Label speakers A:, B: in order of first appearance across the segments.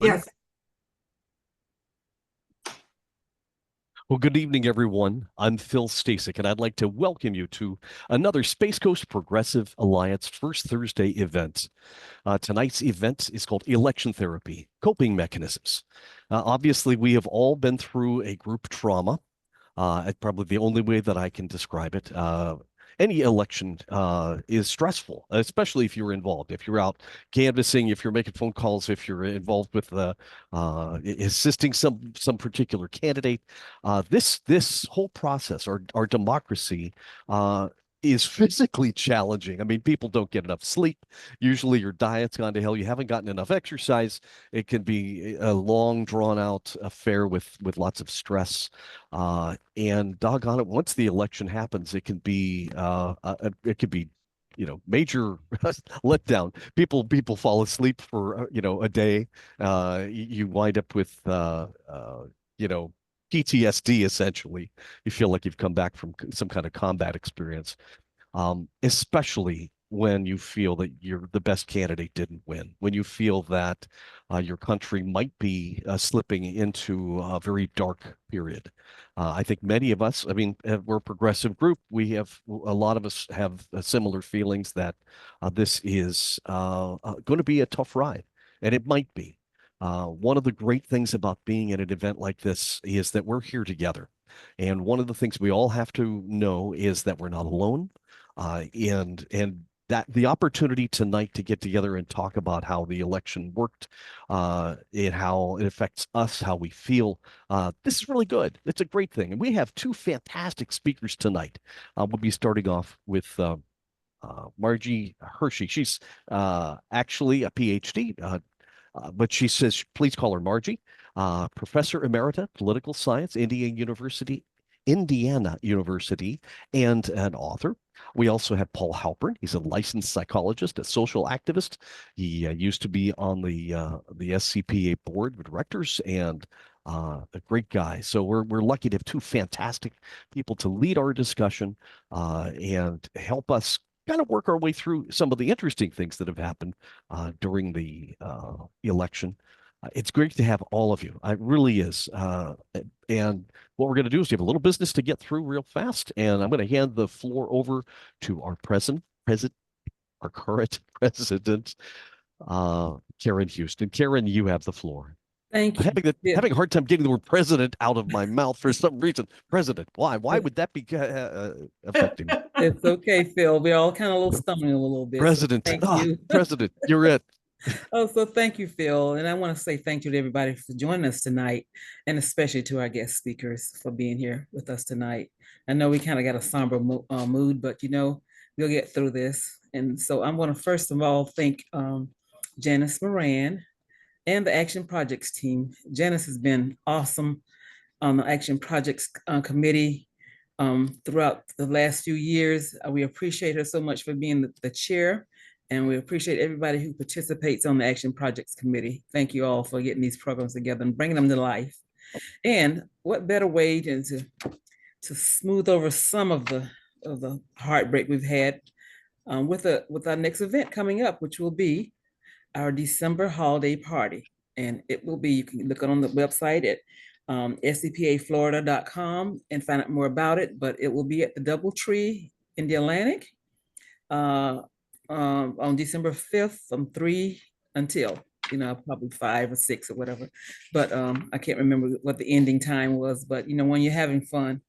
A: Yes.
B: Well, good evening, everyone. I'm Phil Stasek, and I'd like to welcome you to another Space Coast Progressive Alliance First Thursday event. Tonight's event is called Election Therapy, Coping Mechanisms. Obviously, we have all been through a group trauma. It's probably the only way that I can describe it. Any election is stressful, especially if you're involved. If you're out canvassing, if you're making phone calls, if you're involved with assisting some particular candidate, this whole process, our democracy, is physically challenging. I mean, people don't get enough sleep. Usually, your diet's gone to hell. You haven't gotten enough exercise. It can be a long, drawn out affair with lots of stress. And doggone it, once the election happens, it could be, major letdown. People fall asleep for a day. You wind up with you know PTSD essentially. You feel like you've come back from some kind of combat experience, especially when you feel that the best candidate didn't win, when you feel that your country might be slipping into a very dark period. I think many of us, I mean, we're a progressive group. A lot of us have similar feelings that this is going to be a tough ride, and it might be. One of the great things about being at an event like this is that we're here together. And one of the things we all have to know is that we're not alone, and that the opportunity tonight to get together and talk about how the election worked, and how it affects us, how we feel. This is really good. It's a great thing, and we have two fantastic speakers tonight. We'll be starting off with Margie Hershey. She's actually a PhD, but she says please call her Margie. Professor Emerita, Political Science, Indiana University, and an author. We also have Paul Halpern. He's a licensed psychologist, a social activist. He used to be on the SCPA board of directors, and a great guy. So we're lucky to have two fantastic people to lead our discussion and help us kind of work our way through some of the interesting things that have happened during the election. It's great to have all of you. It really is. And what we're going to do is we have a little business to get through real fast, and I'm going to hand the floor over to our current president, Karen Houston. Karen, you have the floor.
A: Thank you. Yeah.
B: Having a hard time getting the word president out of my mouth for some reason. President, why? Why would that be affecting me?
A: It's okay, Phil. We're all kind of a little stumbling a little bit. So
B: President,
A: thank you.
B: president, you're it.
A: Oh, so thank you, Phil. And I want to say thank you to everybody for joining us tonight, and especially to our guest speakers for being here with us tonight. I know we kind of got a somber mood, but we'll get through this. And so I'm going to first of all thank Janice Moran and the Action Projects team. Janice has been awesome on the Action Projects Committee throughout the last few years. We appreciate her so much for being the chair, and we appreciate everybody who participates on the Action Projects Committee. Thank you all for getting these programs together and bringing them to life. And what better way than to smooth over some of the heartbreak we've had with our next event coming up, which will be our December holiday party. And it will be, you can look on the website at scpaflorida.com and find out more about it. But it will be at the Doubletree in the Atlantic uh, on December 5th from 3 until, probably 5 or 6 or whatever. But I can't remember what the ending time was. But, when you're having fun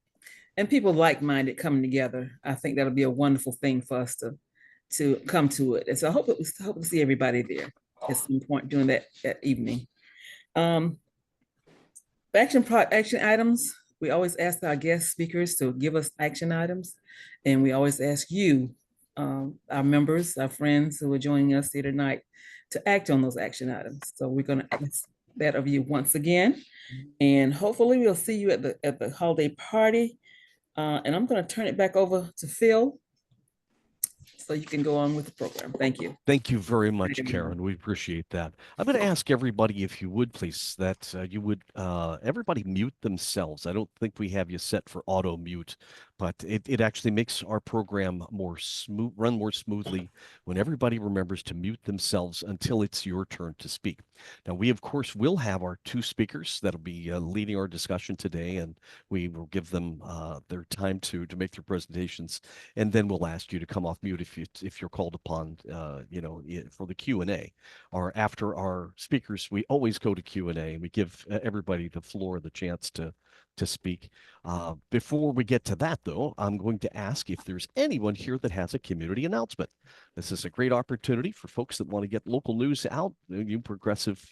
A: and people like-minded coming together, I think that'll be a wonderful thing for us to come to it. And so I hope to see everybody there at some point during that evening. Um, action items. We always ask our guest speakers to give us action items, and we always ask you, our members, our friends who are joining us here tonight, to act on those action items. So we're going to ask that of you once again, and hopefully we'll see you at the holiday party. And I'm going to turn it back over to Phil so you can go on with the program. Thank you.
B: Thank you very much, Karen. We appreciate that. I'm going to ask everybody, if you would, please, that you would everybody mute themselves. I don't think we have you set for auto mute, but it actually makes our program run more smoothly when everybody remembers to mute themselves until it's your turn to speak. Now, we, of course, will have our two speakers that'll be leading our discussion today, and we will give them their time to make their presentations, and then we'll ask you to come off mute if you're called upon, for the Q&A. Or after our speakers, we always go to Q&A, and we give everybody the floor, the chance to speak. Before we get to that, though, I'm going to ask if there's anyone here that has a community announcement. This is a great opportunity for folks that want to get local news out, new progressive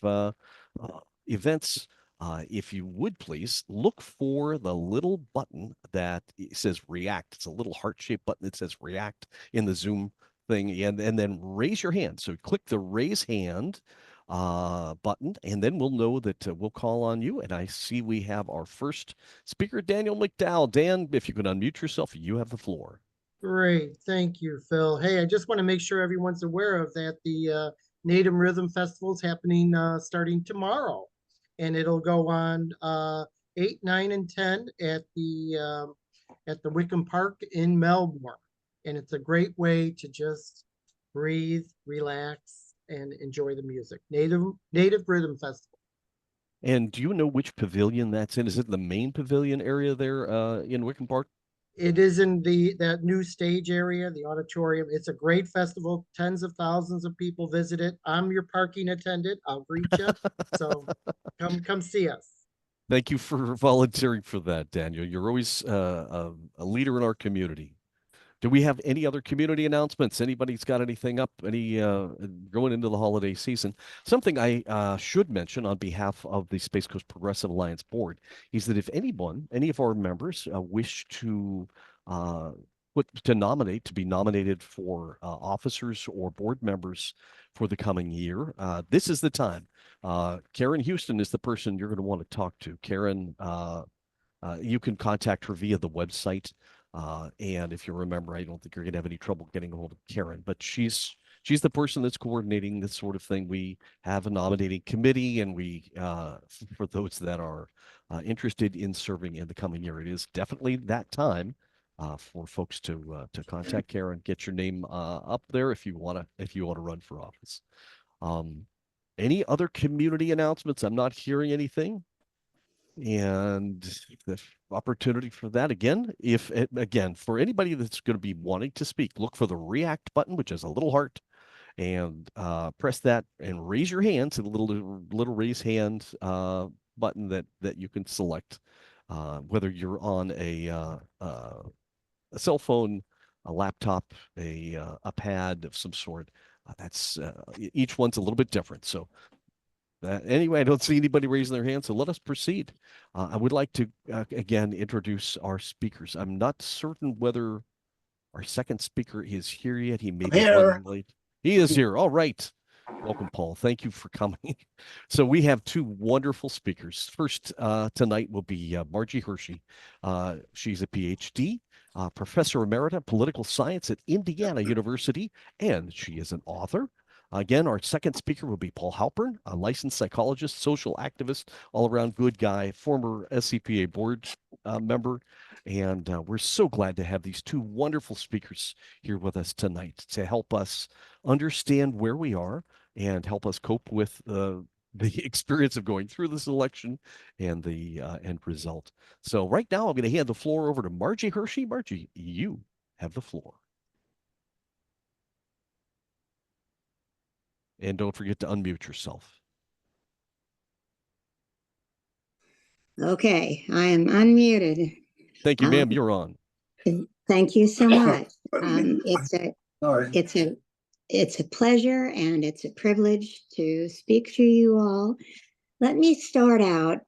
B: events. If you would please look for the little button that says react. It's a little heart-shaped button that says react in the Zoom thing, and then raise your hand. So click the raise hand button, and then we'll know that we'll call on you. And I see we have our first speaker, Daniel McDowell. Dan, if you could unmute yourself, you have the floor.
C: Great. Thank you, Phil. Hey, I just want to make sure everyone's aware of that the Native Rhythm Festival is happening starting tomorrow. And it'll go on 8, 9, and 10 at the Wickham Park in Melbourne. And it's a great way to just breathe, relax, and enjoy the music. Native Rhythm Festival.
B: And do you know which pavilion that's in? Is it the main pavilion area there in Wickham Park?
C: It is in that new stage area, the auditorium. It's a great festival. Tens of thousands of people visit it. I'm your parking attendant. I'll greet you. So come see us.
B: Thank you for volunteering for that, Daniel. You're always a leader in our community. Do we have any other community announcements? Anybody's got anything up? Any going into the holiday season? Something I should mention on behalf of the Space Coast Progressive Alliance Board is that if any of our members wish to to be nominated for officers or board members for the coming year, this is the time. Karen Houston is the person you're going to want to talk to. Karen, you can contact her via the website. And if you remember, I don't think you're going to have any trouble getting a hold of Karen, but she's the person that's coordinating this sort of thing. We have a nominating committee, and we for those that are interested in serving in the coming year, it is definitely that time for folks to contact Karen, get your name up there if you want to run for office. Any other community announcements? I'm not hearing anything. And the opportunity for that again, for anybody that's going to be wanting to speak, look for the react button, which is a little heart, and press that and raise your hand to the little raise hand button that you can select, whether you're on a cell phone, a laptop, a pad of some sort. That's each one's a little bit different. So anyway, I don't see anybody raising their hand, so let us proceed. I would like to, again, introduce our speakers. I'm not certain whether our second speaker is here yet. He may be running late. He is here. All right. Welcome, Paul. Thank you for coming. So we have two wonderful speakers. First tonight will be Margie Hershey. She's a PhD, Professor Emerita, Political Science at Indiana University, and she is an author. Again, our second speaker will be Paul Halpern, a licensed psychologist, social activist, all-around good guy, former SCPA board member. And we're so glad to have these two wonderful speakers here with us tonight to help us understand where we are and help us cope with the experience of going through this election and the end result. So right now, I'm going to hand the floor over to Margie Hershey. Margie, you have the floor. And don't forget to unmute yourself.
D: Okay, I am unmuted.
B: Thank you, ma'am. You're on.
D: Thank you so much. It's a pleasure and it's a privilege to speak to you all. Let me start out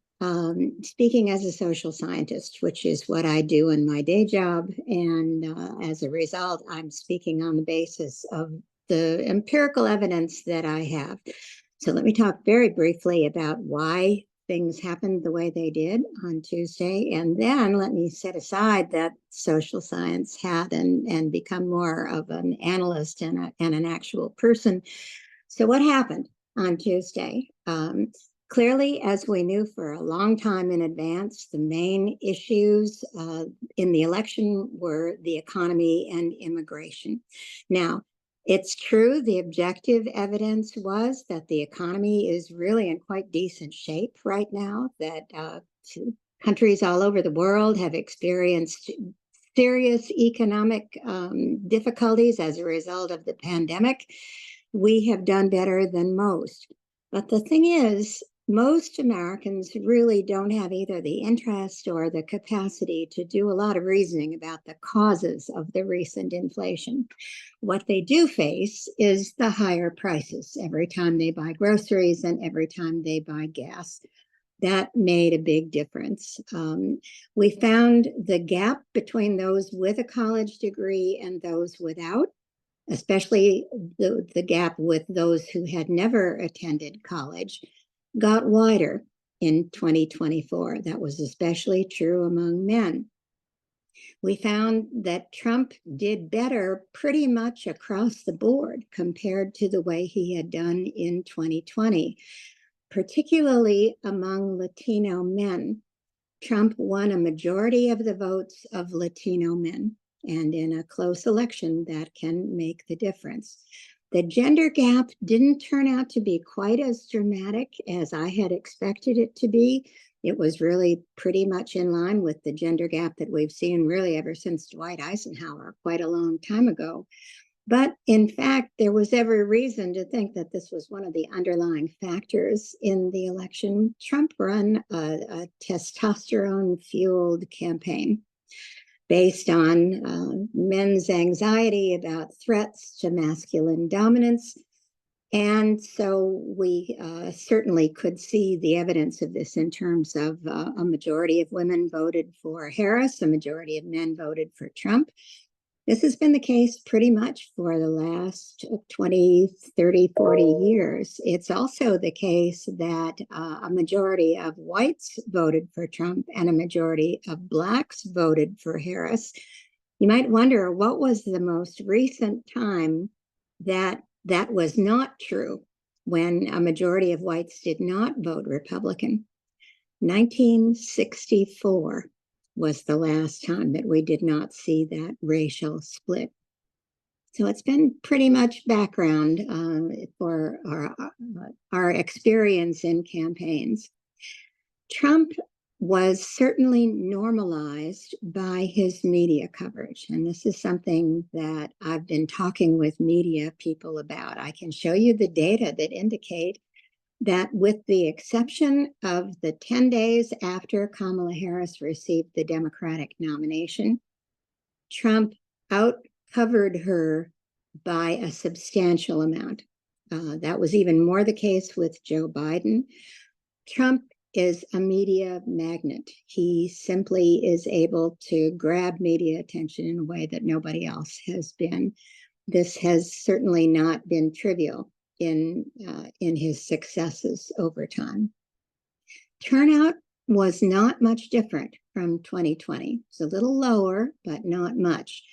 D: speaking as a social scientist, which is what I do in my day job. And as a result, I'm speaking on the basis of the empirical evidence that I have. So let me talk very briefly about why things happened the way they did on Tuesday. And then let me set aside that social science hat and become more of an analyst and an actual person. So what happened on Tuesday? Clearly, as we knew for a long time in advance, the main issues in the election were the economy and immigration. Now, it's true, the objective evidence was that the economy is really in quite decent shape right now, that countries all over the world have experienced serious economic difficulties as a result of the pandemic. We have done better than most. But the thing is, most Americans really don't have either the interest or the capacity to do a lot of reasoning about the causes of the recent inflation. What they do face is the higher prices every time they buy groceries and every time they buy gas. That made a big difference. We found the gap between those with a college degree and those without, especially the gap with those who had never attended college, got wider in 2024. That was especially true among men. We found that Trump did better pretty much across the board compared to the way he had done in 2020, particularly among Latino men. Trump won a majority of the votes of Latino men, and in a close election, that can make the difference. The gender gap didn't turn out to be quite as dramatic as I had expected it to be. It was really pretty much in line with the gender gap that we've seen really ever since Dwight Eisenhower, quite a long time ago. But in fact, there was every reason to think that this was one of the underlying factors in the election. Trump ran a testosterone-fueled campaign based on men's anxiety about threats to masculine dominance. And so we certainly could see the evidence of this in terms of a majority of women voted for Harris, a majority of men voted for Trump. This has been the case pretty much for the last 20, 30, 40 years. It's also the case that a majority of whites voted for Trump and a majority of blacks voted for Harris. You might wonder, what was the most recent time that that was not true, when a majority of whites did not vote Republican? 1964 was the last time that we did not see that racial split. So it's been pretty much background for our experience in campaigns. Trump was certainly normalized by his media coverage. And this is something that I've been talking with media people about. I can show you the data that indicate that, with the exception of the 10 days after Kamala Harris received the Democratic nomination, Trump outcovered her by a substantial amount. That was even more the case with Joe Biden. Trump is a media magnet. He simply is able to grab media attention in a way that nobody else has been. This has certainly not been trivial in his successes over time. Turnout was not much different from 2020. It's a little lower, but not much.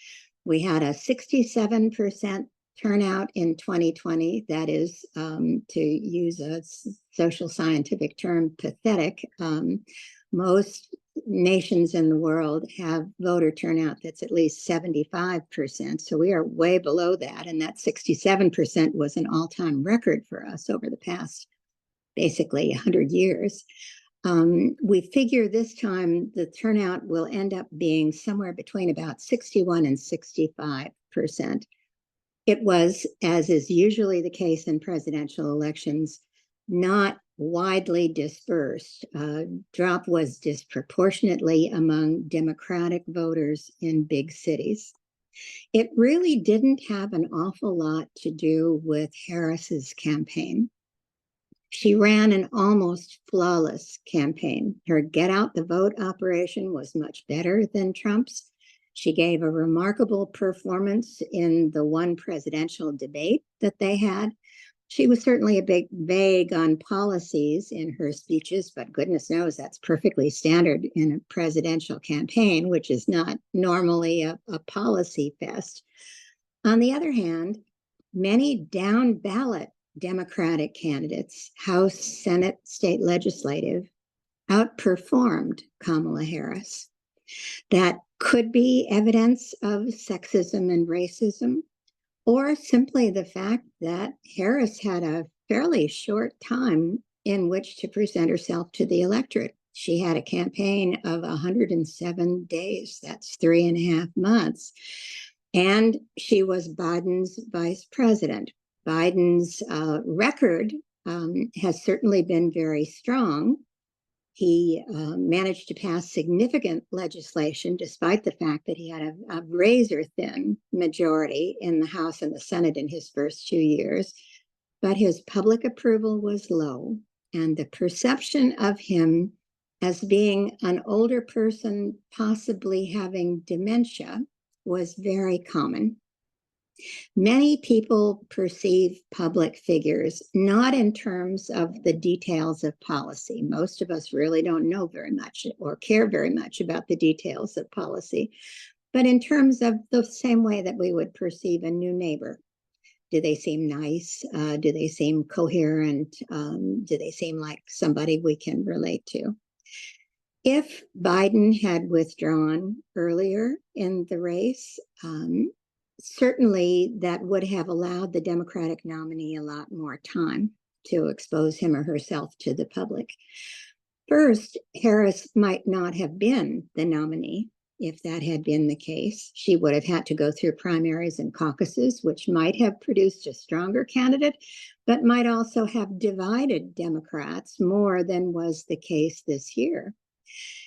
D: We had a 67% turnout in 2020. That is, to use a social scientific term, pathetic. Most nations in the world have voter turnout that's at least 75%. So we are way below that. And that 67% was an all-time record for us over the past, basically, 100 years. We figure this time the turnout will end up being somewhere between about 61 and 65%. It was, as is usually the case in presidential elections, not widely dispersed. Drop was disproportionately among Democratic voters in big cities. It really didn't have an awful lot to do with Harris's campaign. She ran an almost flawless campaign. Her get out the vote operation was much better than Trump's. She gave a remarkable performance in the one presidential debate that they had. She was certainly a bit vague on policies in her speeches, but goodness knows that's perfectly standard in a presidential campaign, which is not normally a policy fest. On the other hand, many down ballot Democratic candidates, House, Senate, state legislative, outperformed Kamala Harris. That could be evidence of sexism and racism, or simply the fact that Harris had a fairly short time in which to present herself to the electorate. She had a campaign of 107 days, that's 3.5 months, and she was Biden's vice president. Biden's record has certainly been very strong. He managed to pass significant legislation, despite the fact that he had a razor-thin majority in the House and the Senate in his first 2 years. But his public approval was low, and the perception of him as being an older person, possibly having dementia, was very common. Many people perceive public figures not in terms of the details of policy. Most of us really don't know very much or care very much about the details of policy, but in terms of the same way that we would perceive a new neighbor. Do they seem nice? Do they seem coherent? Do they seem like somebody we can relate to? If Biden had withdrawn earlier in the race, certainly that would have allowed the Democratic nominee a lot more time to expose him or herself to the public. First, Harris might not have been the nominee if that had been the case. She would have had to go through primaries and caucuses, which might have produced a stronger candidate, but might also have divided Democrats more than was the case this year.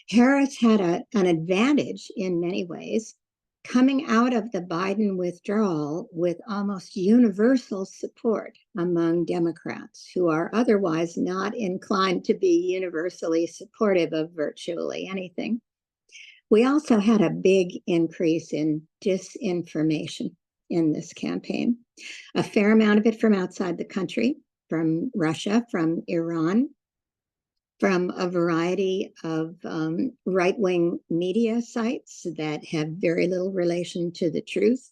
D: Harris had an advantage in many ways, coming out of the Biden withdrawal with almost universal support among Democrats who are otherwise not inclined to be universally supportive of virtually anything. We also had a big increase in disinformation in this campaign, a fair amount of it from outside the country, from Russia, from Iran, from a variety of right-wing media sites that have very little relation to the truth.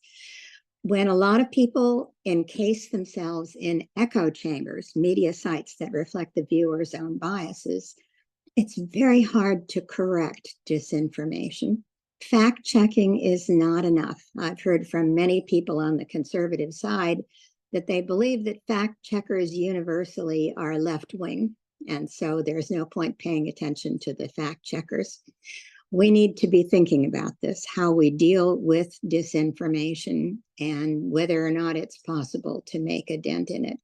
D: When a lot of people encase themselves in echo chambers, media sites that reflect the viewer's own biases, it's very hard to correct disinformation. Fact-checking is not enough. I've heard from many people on the conservative side that they believe that fact-checkers universally are left-wing, and so there's no point paying attention to the fact checkers. We need to be thinking about this, how we deal with disinformation and whether or not it's possible to make a dent in it.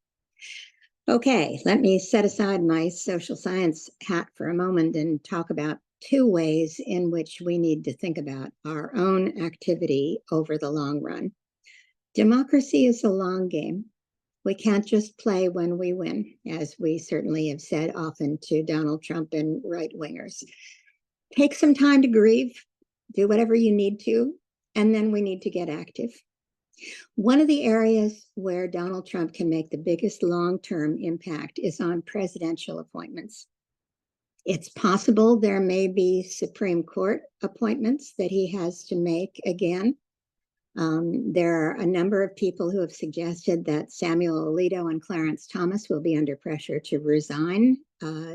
D: Okay, let me set aside my social science hat for a moment and talk about 2 ways in which we need to think about our own activity over the long run. Democracy is a long game. We can't just play when we win, as we certainly have said often to Donald Trump and right-wingers. Take some time to grieve, do whatever you need to, and then we need to get active. One of the areas where Donald Trump can make the biggest long-term impact is on presidential appointments. It's possible there may be Supreme Court appointments that he has to make again. There are a number of people who have suggested that Samuel Alito and Clarence Thomas will be under pressure to resign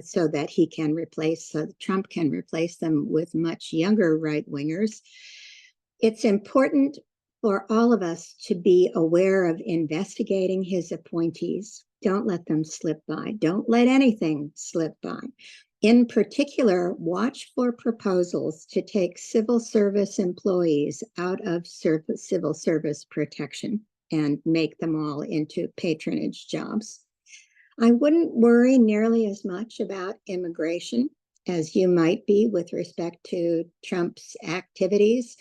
D: so that Trump can replace them with much younger right-wingers. It's important for all of us to be aware of investigating his appointees. Don't let them slip by. Don't let anything slip by. In particular, watch for proposals to take civil service employees out of civil service protection and make them all into patronage jobs. I wouldn't worry nearly as much about immigration as you might be with respect to Trump's activities.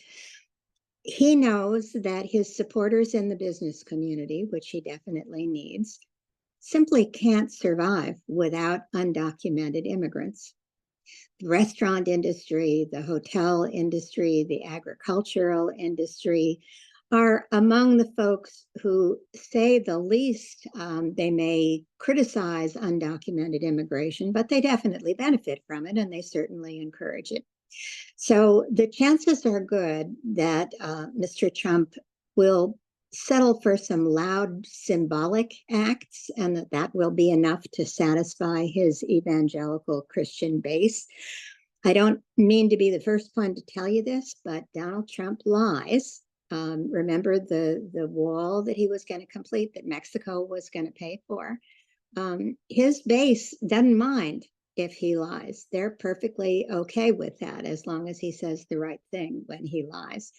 D: He knows that his supporters in the business community, which he definitely needs, simply can't survive without undocumented immigrants. The restaurant industry, the hotel industry, the agricultural industry are among the folks who say the least. They may criticize undocumented immigration, but they definitely benefit from it and they certainly encourage it. So the chances are good that Mr. Trump will settle for some loud symbolic acts and that will be enough to satisfy his evangelical Christian base. I don't mean to be the first one to tell you this, but Donald Trump lies. Remember the wall that he was going to complete that Mexico was going to pay for? His base doesn't mind if he lies. They're perfectly okay with that as long as he says the right thing when he lies.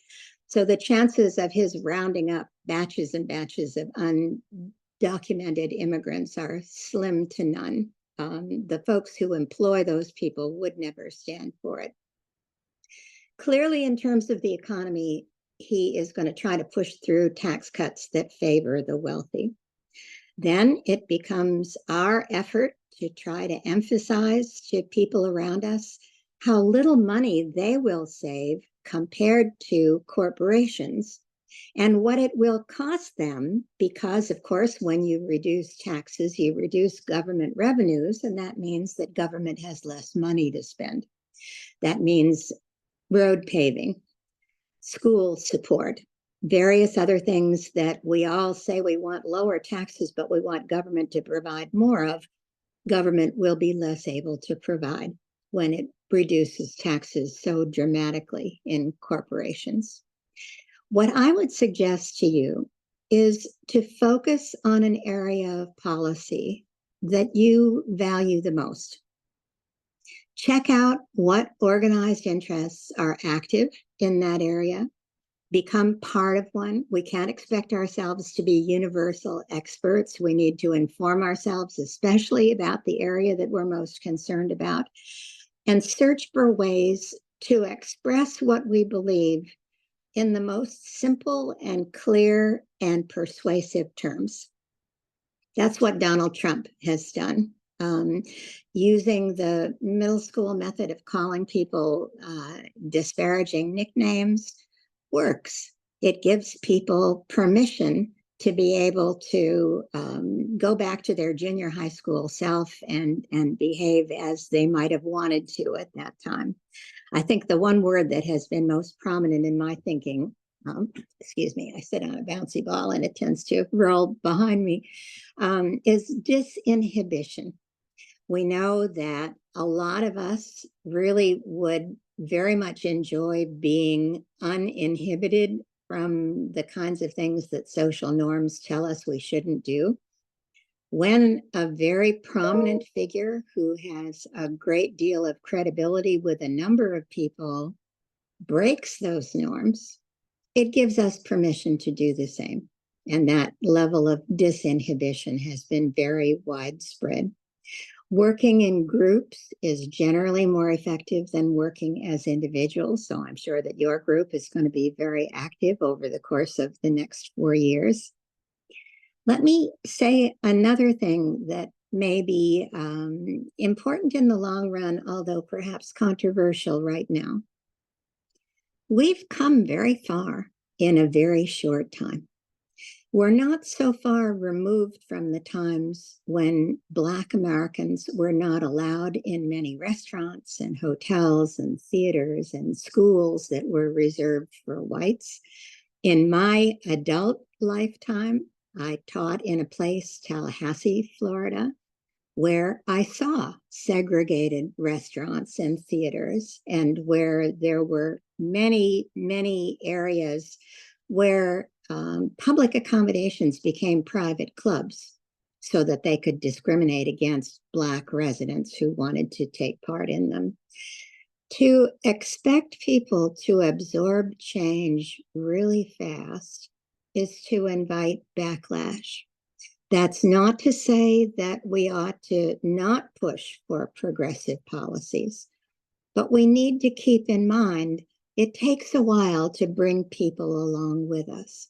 D: So the chances of his rounding up batches and batches of undocumented immigrants are slim to none. The folks who employ those people would never stand for it. Clearly, in terms of the economy, he is going to try to push through tax cuts that favor the wealthy. Then it becomes our effort to try to emphasize to people around us how little money they will save compared to corporations and what it will cost them because, of course, when you reduce taxes, you reduce government revenues, and that means that government has less money to spend. That means road paving, school support, various other things that we all say we want lower taxes, but we want government to provide more of. Government will be less able to provide when it reduces taxes so dramatically in corporations. What I would suggest to you is to focus on an area of policy that you value the most. Check out what organized interests are active in that area. Become part of one. We can't expect ourselves to be universal experts. We need to inform ourselves, especially about the area that we're most concerned about, and search for ways to express what we believe in the most simple and clear and persuasive terms. That's what Donald Trump has done. Using the middle school method of calling people disparaging nicknames works. It gives people permission to be able to go back to their junior high school self and behave as they might have wanted to at that time. I think the one word that has been most prominent in my thinking, excuse me, I sit on a bouncy ball and it tends to roll behind me, is disinhibition. We know that a lot of us really would very much enjoy being uninhibited from the kinds of things that social norms tell us we shouldn't do. When a very prominent figure who has a great deal of credibility with a number of people breaks those norms, it gives us permission to do the same. And that level of disinhibition has been very widespread. Working in groups is generally more effective than working as individuals. So I'm sure that your group is going to be very active over the course of the next 4 years. Let me say another thing that may be important in the long run, although perhaps controversial right now. We've come very far in a very short time. We're not so far removed from the times when Black Americans were not allowed in many restaurants and hotels and theaters and schools that were reserved for whites. In my adult lifetime, I taught in a place, Tallahassee, Florida, where I saw segregated restaurants and theaters, and where there were many, many areas where public accommodations became private clubs so that they could discriminate against Black residents who wanted to take part in them. To expect people to absorb change really fast is to invite backlash. That's not to say that we ought to not push for progressive policies, but we need to keep in mind it takes a while to bring people along with us.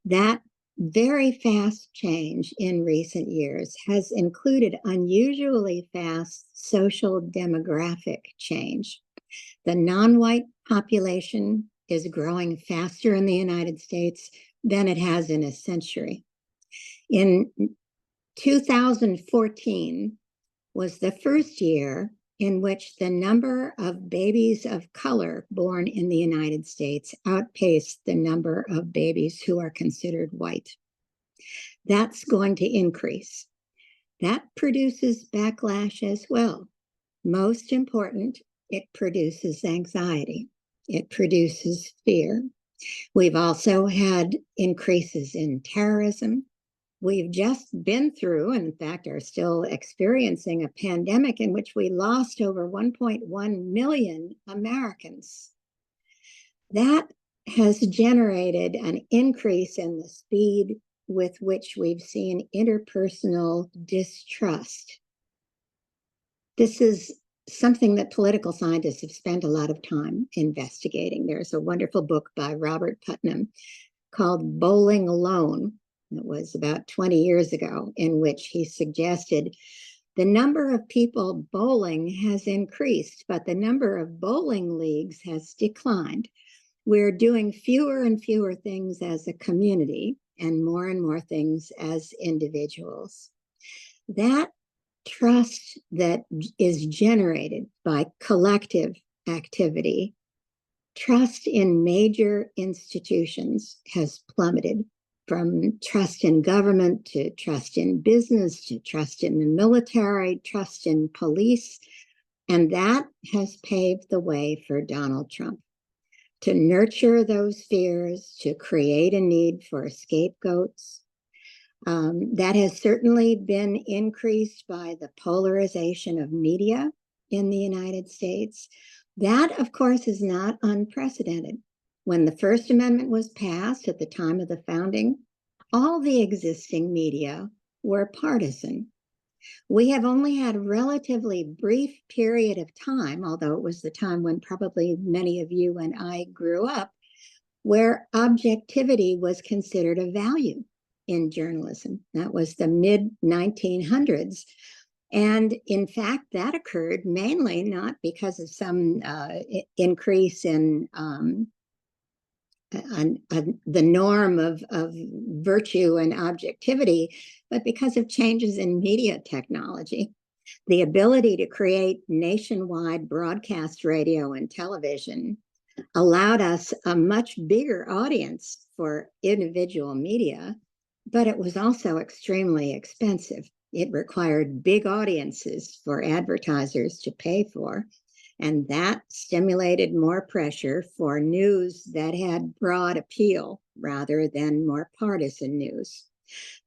D: That very fast change in recent years has included unusually fast social demographic change. The non-white population is growing faster in the United States than it has in a century. In 2014 was the first year in which the number of babies of color born in the United States outpaced the number of babies who are considered white. That's going to increase. That produces backlash as well. Most important, it produces anxiety. It produces fear. We've also had increases in terrorism. We've just been through, and in fact, are still experiencing a pandemic in which we lost over 1.1 million Americans. That has generated an increase in the speed with which we've seen interpersonal distrust. This is something that political scientists have spent a lot of time investigating. There's a wonderful book by Robert Putnam called Bowling Alone. It was about 20 years ago, in which he suggested the number of people bowling has increased, but the number of bowling leagues has declined. We're doing fewer and fewer things as a community and more things as individuals. That trust that is generated by collective activity, trust in major institutions has plummeted, from trust in government to trust in business to trust in the military, trust in police. And that has paved the way for Donald Trump to nurture those fears, to create a need for scapegoats. That has certainly been increased by the polarization of media in the United States. That, of course, is not unprecedented. When the First Amendment was passed at the time of the founding, all the existing media were partisan. We have only had a relatively brief period of time, although it was the time when probably many of you and I grew up, where objectivity was considered a value in journalism. That was the mid-1900s. And in fact, that occurred mainly not because of some increase in the norm of virtue and objectivity, but because of changes in media technology. The ability to create nationwide broadcast radio and television allowed us a much bigger audience for individual media, but it was also extremely expensive. It required big audiences for advertisers to pay for, and that stimulated more pressure for news that had broad appeal rather than more partisan news.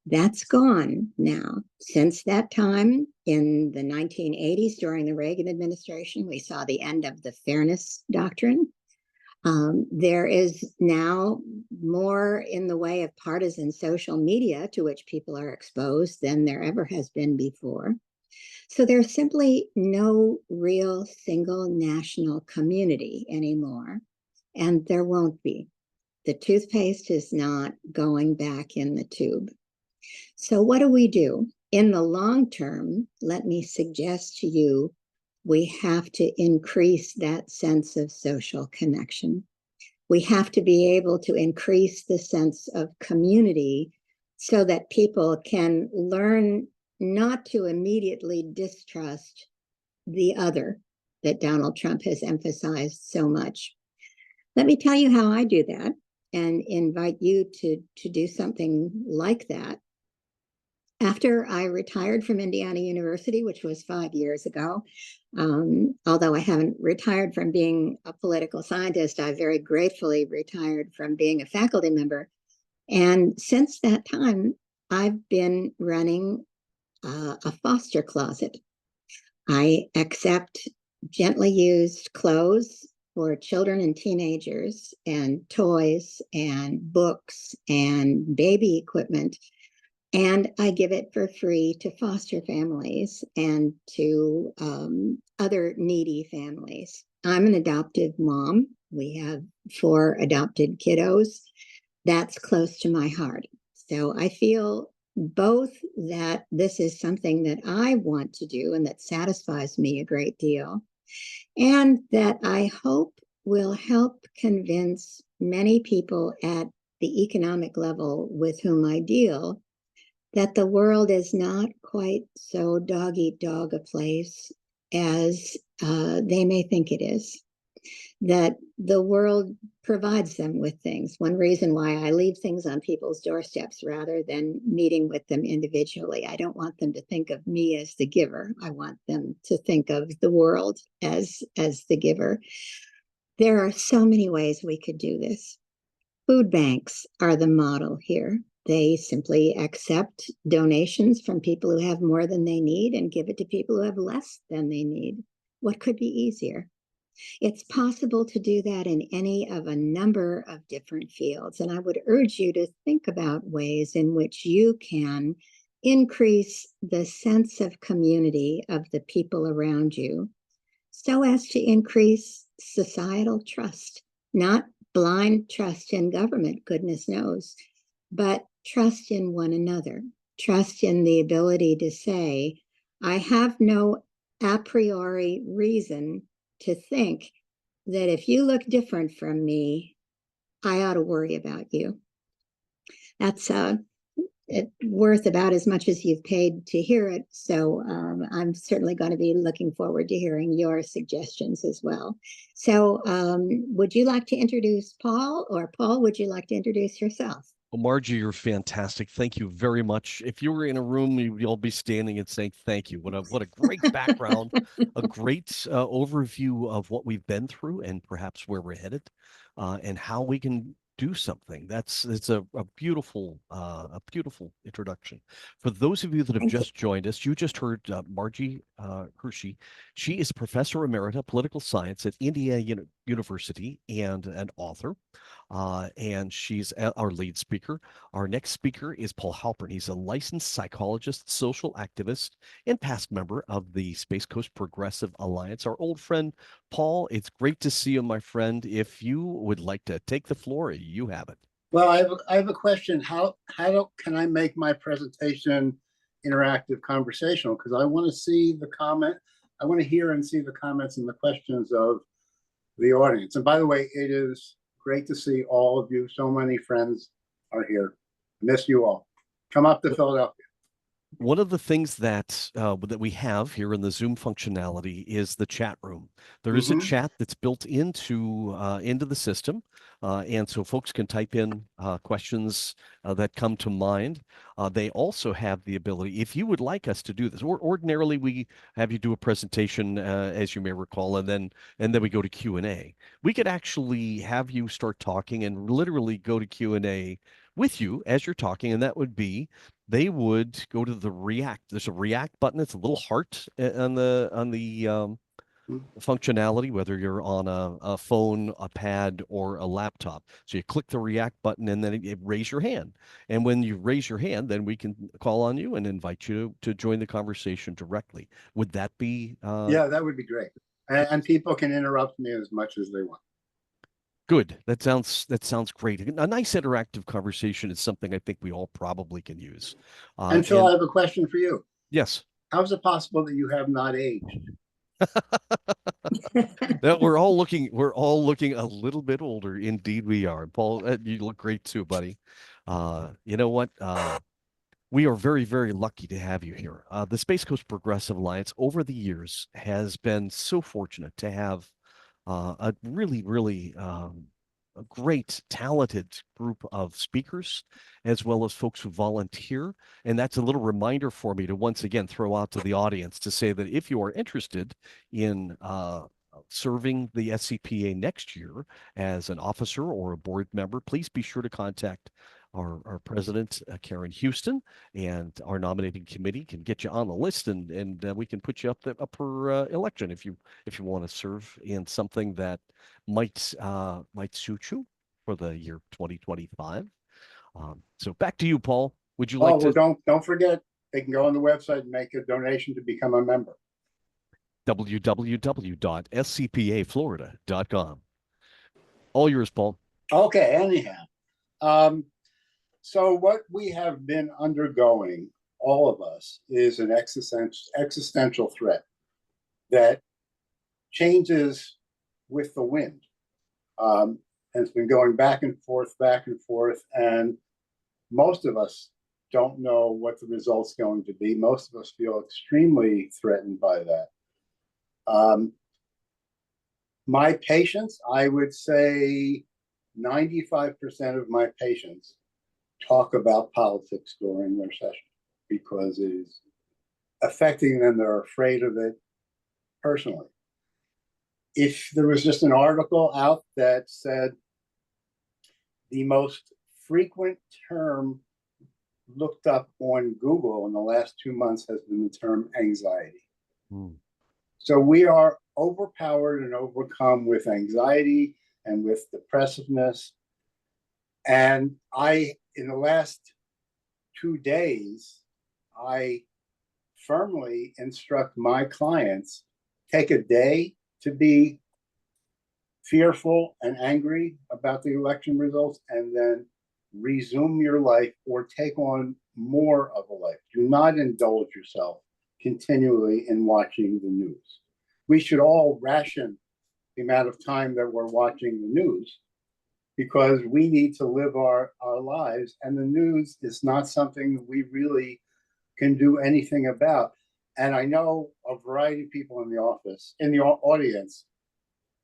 D: That's gone now. Since that time, in the 1980s, during the Reagan administration, we saw the end of the fairness doctrine. There is now more in the way of partisan social media to which people are exposed than there ever has been before. So there's simply no real single national community anymore, and there won't be. The toothpaste is not going back in the tube. So what do we do? In the long term, let me suggest to you, we have to increase that sense of social connection. We have to be able to increase the sense of community so that people can learn not to immediately distrust the other that Donald Trump has emphasized so much. Let me tell you how I do that and invite you to do something like that. After I retired from Indiana University, which was 5 years ago, although I haven't retired from being a political scientist, I very gratefully retired from being a faculty member. And since that time, I've been running a foster closet. I accept gently used clothes for children and teenagers, and toys and books and baby equipment. And I give it for free to foster families and to other needy families. I'm an adoptive mom. We have 4 adopted kiddos. That's close to my heart. So I feel both that this is something that I want to do and that satisfies me a great deal, and that I hope will help convince many people at the economic level with whom I deal that the world is not quite so dog-eat-dog a place, as they may think it is, that the world provides them with things. One reason why I leave things on people's doorsteps rather than meeting with them individually. I don't want them to think of me as the giver. I want them to think of the world as the giver. There are so many ways we could do this. Food banks are the model here. They simply accept donations from people who have more than they need and give it to people who have less than they need. What could be easier? It's possible to do that in any of a number of different fields. And I would urge you to think about ways in which you can increase the sense of community of the people around you so as to increase societal trust, not blind trust in government, goodness knows, but trust in one another, trust in the ability to say, I have no a priori reason to think that if you look different from me, I ought to worry about you. That's worth about as much as you've paid to hear it. So I'm certainly going to be looking forward to hearing your suggestions as well. So would you like to introduce Paul, or Paul, would you like to introduce yourself?
B: Well, Margie, you're fantastic. Thank you very much. If you were in a room, you'd all be standing and saying thank you. What a great background, a great overview of what we've been through and perhaps where we're headed, and how we can do something. It's a beautiful introduction. For those of you that have just joined us, you just heard Margie Hershey. She is professor emerita political science at Indiana University and an author. And she's our lead speaker. Our next speaker is Paul Halpern. He's a licensed psychologist, social activist, and past member of the Space Coast Progressive Alliance. Our old friend, Paul, it's great to see you, my friend. If you would like to take the floor, you have it.
E: Well, I have a question. How can I make my presentation interactive, conversational? Because I want to see the comment. I want to hear and see the comments and the questions of the audience. And by the way, it is great to see all of you. So many friends are here. Miss you all. Come up to Philadelphia.
B: One of the things that we have here in the Zoom functionality is the chat room. There is a chat that's built into the system, and so folks can type in questions that come to mind. They also have the ability, if you would like us to do this, or ordinarily we have you do a presentation, as you may recall, and then we go to Q&A. We could actually have you start talking and literally go to Q&A with you as you're talking, and that would be, they would go to the react. There's a react button. It's a little heart on the functionality, whether you're on a phone, a pad, or a laptop. So you click the react button and then it raise your hand. And when you raise your hand, then we can call on you and invite you to join the conversation directly. Would that be?
E: Yeah, that would be great. And people can interrupt me as much as they want.
B: Good. That sounds great. A nice interactive conversation is something I think we all probably can use.
E: And Phil, I have a question for you.
B: Yes.
E: How is it possible that you have not aged?
B: That we're all looking a little bit older. Indeed, we are. Paul, you look great too, buddy. You know what? We are very, very lucky to have you here. The Space Coast Progressive Alliance over the years has been so fortunate to have a really, really a great, talented group of speakers, as well as folks who volunteer. And that's a little reminder for me to once again throw out to the audience to say that if you are interested in serving the SCPA next year as an officer or a board member, please be sure to contact our president, Karen Houston, and our nominating committee can get you on the list, and we can put you up for election if you want to serve in something that might suit you for the year 2025. So back to you, Paul. Would you like to?
E: Well, don't forget, they can go on the website and make a donation to become a member.
B: www.scpaflorida.com. All yours, Paul.
E: Okay, anyhow. So what we have been undergoing, all of us, is an existential threat that changes with the wind. And it's been going back and forth, and most of us don't know what the result's going to be. Most of us feel extremely threatened by that. My patients, I would say 95% of my patients talk about politics during their session because it is affecting them. They're afraid of it personally. If there was just an article out that said the most frequent term looked up on Google in the last 2 months has been the term anxiety. So we are overpowered and overcome with anxiety and with depressiveness. And in the last 2 days, I firmly instruct my clients, take a day to be fearful and angry about the election results and then resume your life or take on more of a life. Do not indulge yourself continually in watching the news. We should all ration the amount of time that we're watching the news because we need to live our lives, and the news is not something we really can do anything about. And I know a variety of people in the audience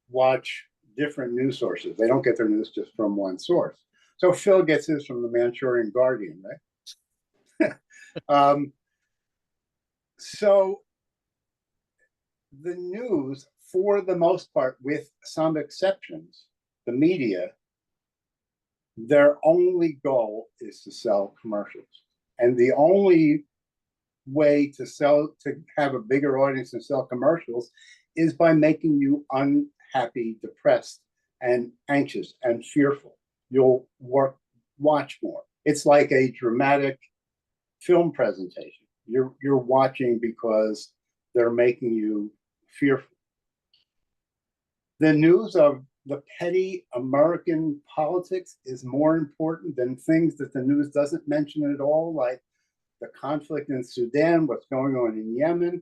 E: watch different news sources. They don't get their news just from one source. So Phil gets his from the Manchurian Guardian, right? So the news, for the most part, with some exceptions, the media, their only goal is to sell commercials. And the only way to have a bigger audience and sell commercials is by making you unhappy, depressed, and anxious and fearful. You'll watch more. It's like a dramatic film presentation. You're watching because they're making you fearful. The news of the petty American politics is more important than things that the news doesn't mention at all, like the conflict in Sudan, what's going on in Yemen,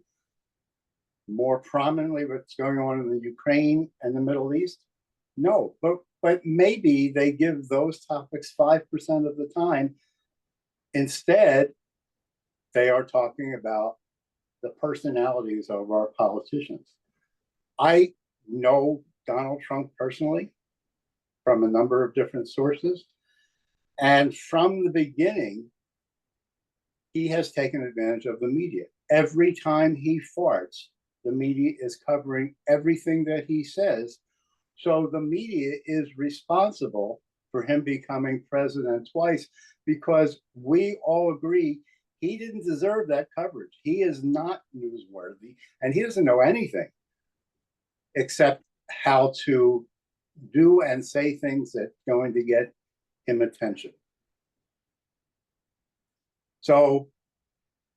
E: more prominently what's going on in the Ukraine and the Middle East. No, but maybe they give those topics 5% of the time. Instead, they are talking about the personalities of our politicians. I know Donald Trump personally from a number of different sources. And from the beginning, he has taken advantage of the media. Every time he farts, the media is covering everything that he says. So the media is responsible for him becoming president twice because we all agree he didn't deserve that coverage. He is not newsworthy and he doesn't know anything except how to do and say things that are going to get him attention. So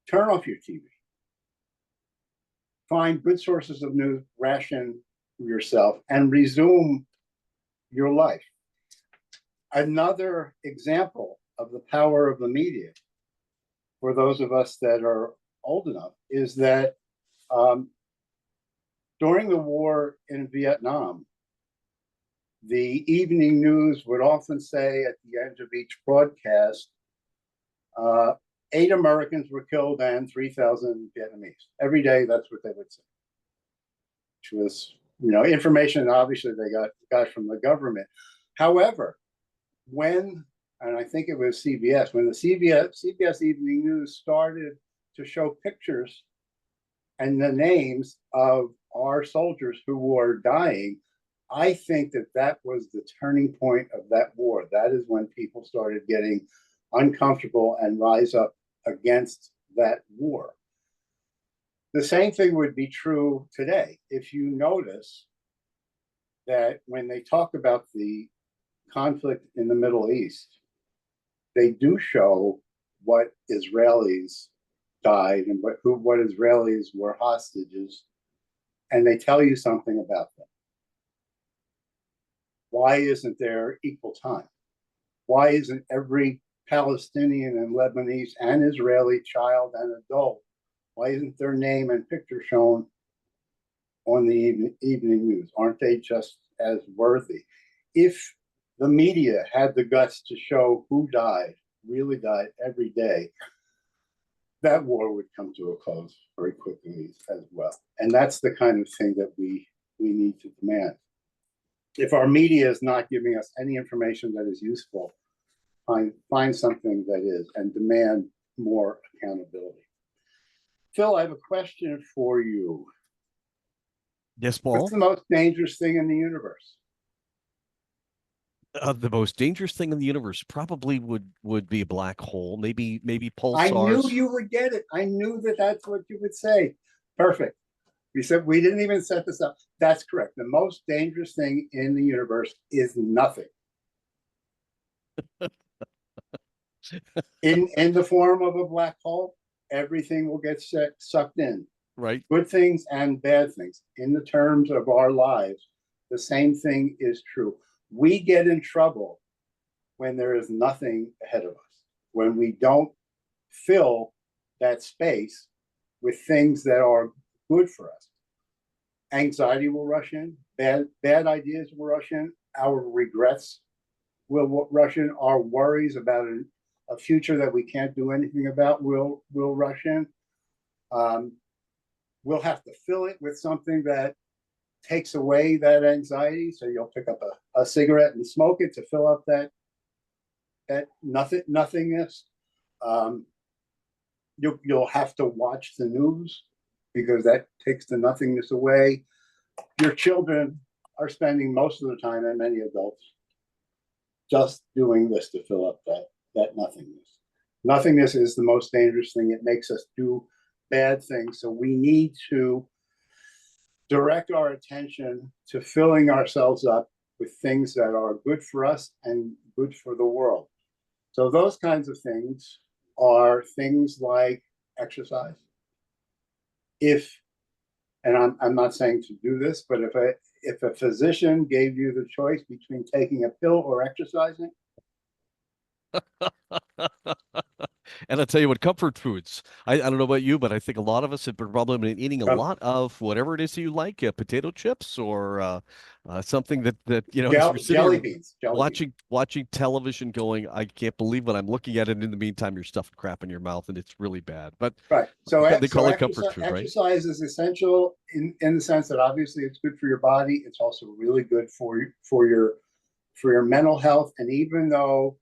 E: turn off your TV. Find good sources of news, ration yourself, and resume your life. Another example of the power of the media, for those of us that are old enough, is that during the war in Vietnam, the evening news would often say at the end of each broadcast, 8 Americans were killed and 3,000 Vietnamese. Every day, that's what they would say, which was, information obviously they got from the government. However, and I think it was CBS, when the CBS Evening News started to show pictures and the names of our soldiers who were dying, I think that was the turning point of that war. That is when people started getting uncomfortable and rise up against that war. The same thing would be true today. If you notice that when they talk about the conflict in the Middle East, they do show what Israelis died and what Israelis were hostages, and they tell you something about them. Why isn't there equal time? Why isn't every Palestinian and Lebanese and Israeli child and adult, why isn't their name and picture shown on the evening news? Aren't they just as worthy? If the media had the guts to show who died, really died every day, that war would come to a close very quickly as well. And that's the kind of thing that we need to demand. If our media is not giving us any information that is useful, find something that is, and demand more accountability. Phil, I have a question for you.
B: Yes, Paul.
E: What's the most dangerous thing in the universe?
B: The most dangerous thing in the universe probably would be a black hole. Maybe pulsars.
E: I knew you would get it. I knew that that's what you would say. Perfect. We didn't even set this up. That's correct. The most dangerous thing in the universe is nothing. in the form of a black hole, everything will get sucked in.
B: Right.
E: Good things and bad things. In the terms of our lives, the same thing is true. We get in trouble when there is nothing ahead of us, when we don't fill that space with things that are good for us. Anxiety will rush in, bad ideas will rush in, our regrets will rush in, our worries about a future that we can't do anything about will rush in. We'll have to fill it with something that takes away that anxiety. So you'll pick up a cigarette and smoke it to fill up that nothingness. You'll have to watch the news because that takes the nothingness away. Your children are spending most of the time, and many adults, just doing this to fill up that nothingness. Nothingness is the most dangerous thing. It makes us do bad things. So we need to direct our attention to filling ourselves up with things that are good for us and good for the world. So those kinds of things are things like exercise. And I'm not saying to do this, but if a physician gave you the choice between taking a pill or exercising.
B: And I'll tell you what, comfort foods. I don't know about you, but I think a lot of us have probably been eating a lot of whatever it is you like, potato chips or something that as you're sitting
E: jelly beans,
B: watching television, going, I can't believe what I'm looking at, and in the meantime, you're stuffing crap in your mouth, and it's really bad. But
E: right, so
B: they call it comfort food, right?
E: Exercise is essential in the sense that obviously it's good for your body. It's also really good for your mental health, and even though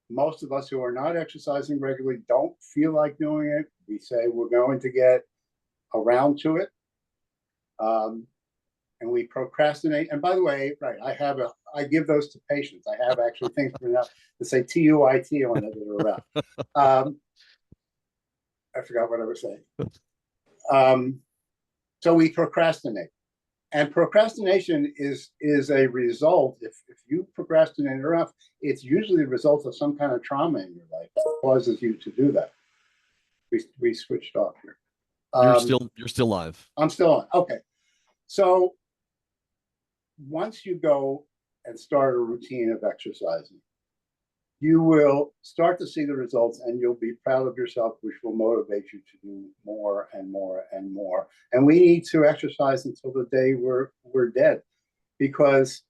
E: most of us who are not exercising regularly don't feel like doing it, we say we're going to get around to it. And we procrastinate. And by the way, right, I give those to patients. I have actually things printed out that say TUIT on it that are around. I forgot what I was saying. So we procrastinate. And procrastination is a result, if you procrastinate enough, it's usually the result of some kind of trauma in your life that causes you to do that. We switched off here.
B: You're still live.
E: I'm still on. Okay. So once you go and start a routine of exercising, you will start to see the results and you'll be proud of yourself, which will motivate you to do more and more and more. And we need to exercise until the day we're dead, because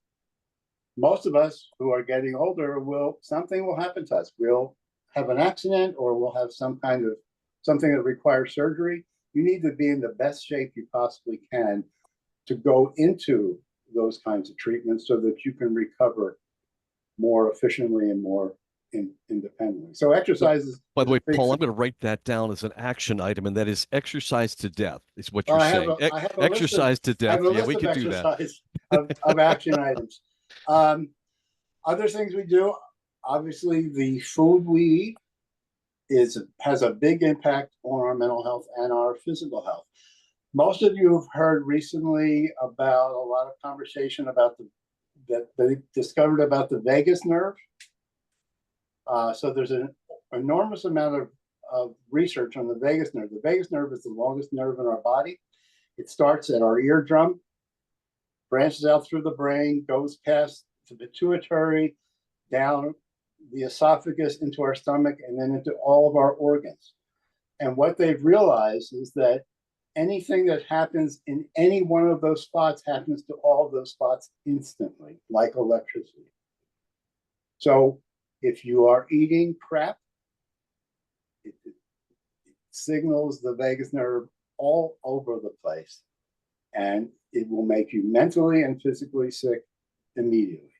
E: most of us who are getting older something will happen to us. We'll have an accident or we'll have something that requires surgery. You need to be in the best shape you possibly can to go into those kinds of treatments so that you can recover more efficiently and more independently. So exercise is.
B: By the way, Paul, I'm going to write that down as an action item, and that is exercise to death, is what you're saying. Exercise to death. Yeah, we could do that.
E: Of action items. Other things we do, obviously, the food we eat has a big impact on our mental health and our physical health. Most of you have heard recently about a lot of conversation about that they discovered about the vagus nerve. So there's an enormous amount of research on the vagus nerve. The vagus nerve is the longest nerve in our body. It starts at our eardrum, branches out through the brain, goes past the pituitary, down the esophagus into our stomach, and then into all of our organs. And what they've realized is that anything that happens in any one of those spots happens to all of those spots instantly, like electricity. So if you are eating crap, signals the vagus nerve all over the place, and it will make you mentally and physically sick immediately.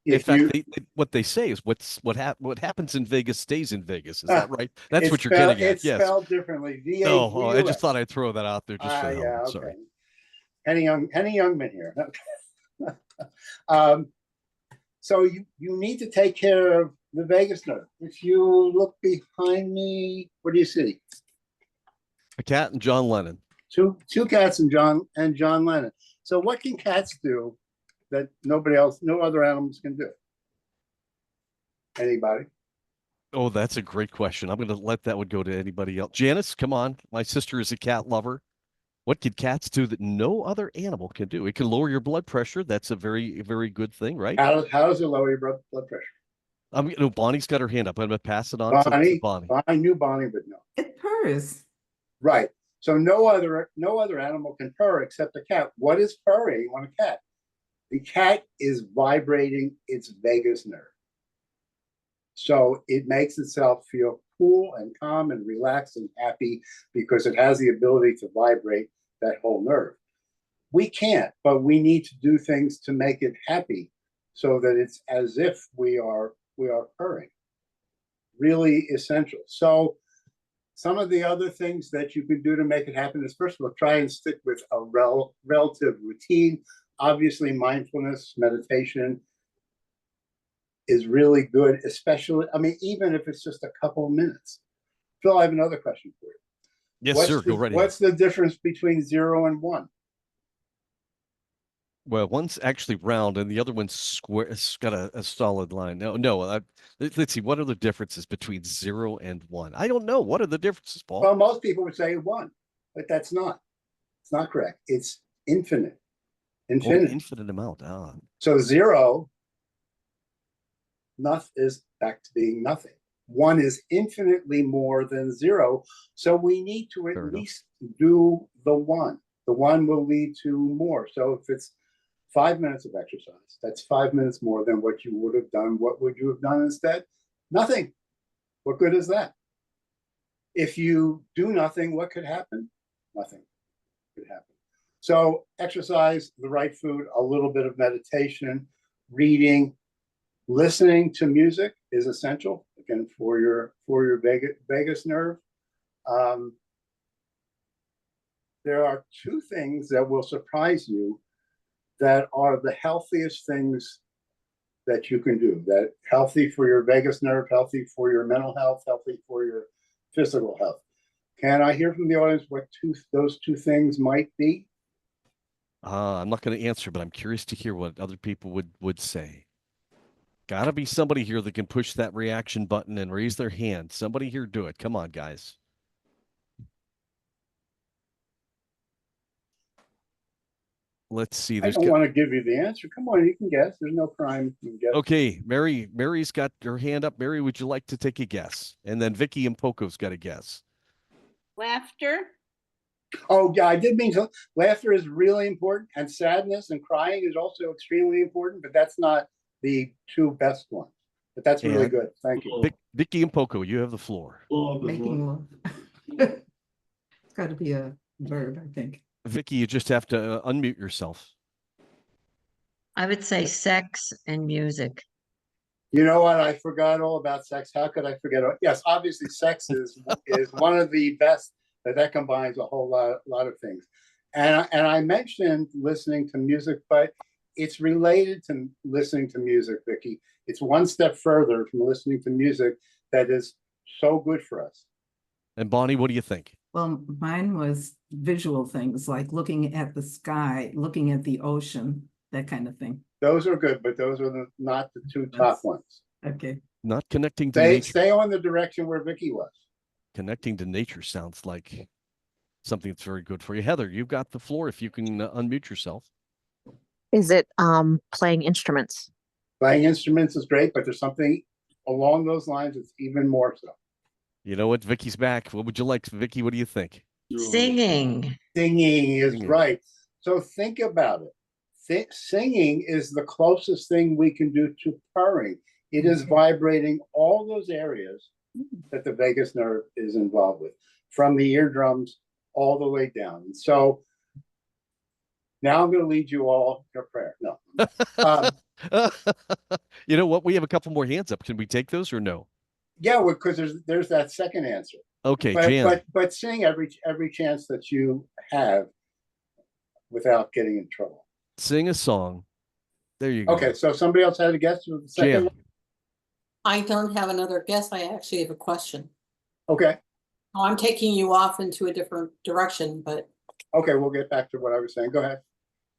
B: In fact, what they say is what happens in Vegas stays in Vegas. Is that right? That's what you're getting at.
E: It's
B: Yes.
E: spelled differently.
B: Oh, I just thought I'd throw that out there just for the hell of it.
E: Okay.
B: Sorry.
E: Henny Youngman here. So you need to take care of the vagus nerve. If you look behind me, what do you see?
B: A cat and John Lennon.
E: Two cats and John Lennon. So what can cats do that no other animals can do? Anybody?
B: Oh, that's a great question. I'm going to let that one go to anybody else. Janice, come on. My sister is a cat lover. What can cats do that no other animal can do? It can lower your blood pressure. That's a very, very good thing, right?
E: How does it lower your blood pressure?
B: Bonnie's got her hand up. I'm going to pass it on to Bonnie.
E: I knew Bonnie would know.
F: It purrs.
E: Right. So no other animal can purr except a cat. What is purring on a cat? The cat is vibrating its vagus nerve. So it makes itself feel cool and calm and relaxed and happy because it has the ability to vibrate that whole nerve. We can't, but we need to do things to make it happy so that it's as if we are purring. Really essential. So some of the other things that you can do to make it happen is, first of all, try and stick with a relative routine. Obviously, mindfulness, meditation is really good, especially, even if it's just a couple of minutes. Phil, I have another question for you.
B: Yes, sir. Go right ahead.
E: What's the difference between 0 and 1?
B: Well, one's actually round and the other one's square. It's got a solid line. No. Let's see. What are the differences between 0 and 1? I don't know. What are the differences, Paul?
E: Well, most people would say 1, but that's not. It's not correct. It's infinite. Infinite.
B: Infinite amount.
E: So 0, nothing is back to being nothing. 1 is infinitely more than 0. So we need to at least do the 1. The 1 will lead to more. So if it's 5 minutes of exercise, that's 5 minutes more than what you would have done. What would you have done instead? Nothing. What good is that? If you do nothing, what could happen? Nothing could happen. So exercise, the right food, a little bit of meditation, reading, listening to music is essential, again, for your vagus nerve. There are 2 things that will surprise you that are the healthiest things that you can do. That healthy for your vagus nerve, healthy for your mental health, healthy for your physical health. Can I hear from the audience what those 2 things might be?
B: I'm not going to answer, but I'm curious to hear what other people would say. Gotta be somebody here that can push that reaction button and raise their hand. Somebody here do it. Come on, guys. Let's see.
E: I don't want to give you the answer. Come on, you can guess. There's no crime in guessing.
B: Okay, Mary's got her hand up. Mary, would you like to take a guess? And then Vicky and Poco's got a guess.
G: Laughter.
E: Oh, yeah, I did mean to. Laughter is really important, and sadness and crying is also extremely important, but that's not the 2 best ones. But that's really good. Thank you.
B: Vicky and Poco, you have the floor.
F: Making love. It's got to be a verb, I think.
B: Vicky, you just have to unmute yourself.
H: I would say sex and music.
E: You know what? I forgot all about sex. How could I forget? Yes, obviously, sex is one of the best. That combines a whole lot of things. And I mentioned listening to music, but it's related to listening to music, Vicky. It's one step further from listening to music that is so good for us.
B: And Bonnie, what do you think?
F: Well, mine was visual things like looking at the sky, looking at the ocean, that kind of thing.
E: Those are good, but those are not the 2 top ones.
F: Okay.
B: Not connecting to nature.
E: Stay on the direction where Vicky was.
B: Connecting to nature sounds like something that's very good for you. Heather, you've got the floor if you can unmute yourself.
I: Is it playing instruments?
E: Playing instruments is great, but there's something along those lines that's even more so.
B: You know what? Vicky's back. What would you like, Vicky? What do you think?
H: Singing.
E: Singing is right. So think about it. Singing is the closest thing we can do to purring. It is vibrating all those areas that the vagus nerve is involved with. from the eardrums all the way down. And so now I'm going to lead you all to prayer. No.
B: You know what? We have a couple more hands up. Can we take those or no?
E: Yeah, because there's that second answer.
B: Okay,
E: But
B: Jan.
E: but sing every chance that you have without getting in trouble.
B: Sing a song. There you go.
E: Okay, so somebody else had a guess for the second
B: Jan.
E: one?
J: I don't have another guess. I actually have a question.
E: Okay.
J: Oh, I'm taking you off into a different direction, but
E: Okay, we'll get back to what I was saying. Go ahead.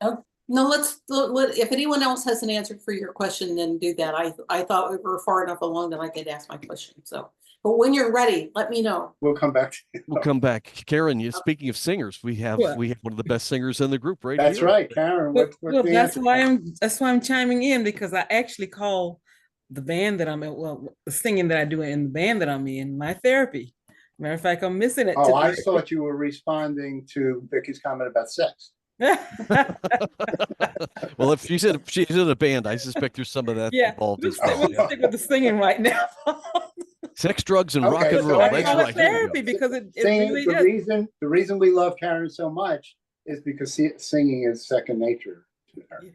J: oh, no, if anyone else has an answer for your question, then do that. I thought we were far enough along that I could ask my question. So, but when you're ready, let me know.
E: We'll come back to you.
B: We'll come back. Karen, speaking of singers, we have
A: Yeah.
B: one of the best singers in the group right
E: That's
B: here.
E: right, Karen. What's
A: Well,
E: the
A: that's
E: answer?
A: why I'm chiming in, because I actually call the band that I'm in, well, the singing that I do in the band that I'm in, my therapy. Matter of fact, I'm missing it
E: Oh, I
A: today.
E: thought you were responding to Vicky's comment about sex.
B: Well, if she's in a band, I suspect there's some of that
A: Yeah,
B: involved as
A: let's
B: well.
A: stick with the singing right now.
B: Sex, drugs, and rock
E: Okay,
B: and
E: so
B: roll.
E: I
B: That's
E: call it
B: right. Here we go.
A: Therapy, because it
E: Singing,
A: really
E: the
A: does.
E: reason we love Karen so much is because singing is second nature to her.
A: Yeah.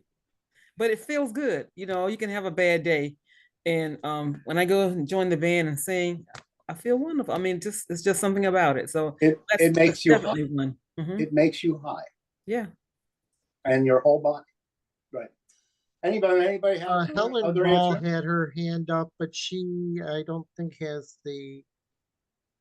A: But it feels good. You know, you can have a bad day, and when I go and join the band and sing, I feel wonderful. I mean, it's just something about it. So
E: It makes you high.
A: definitely one.
E: It makes you high.
A: Yeah.
E: And your whole body. Right. Anybody have
C: Helen
E: other
C: Mall
E: answer?
C: had her hand up, but I don't think has the,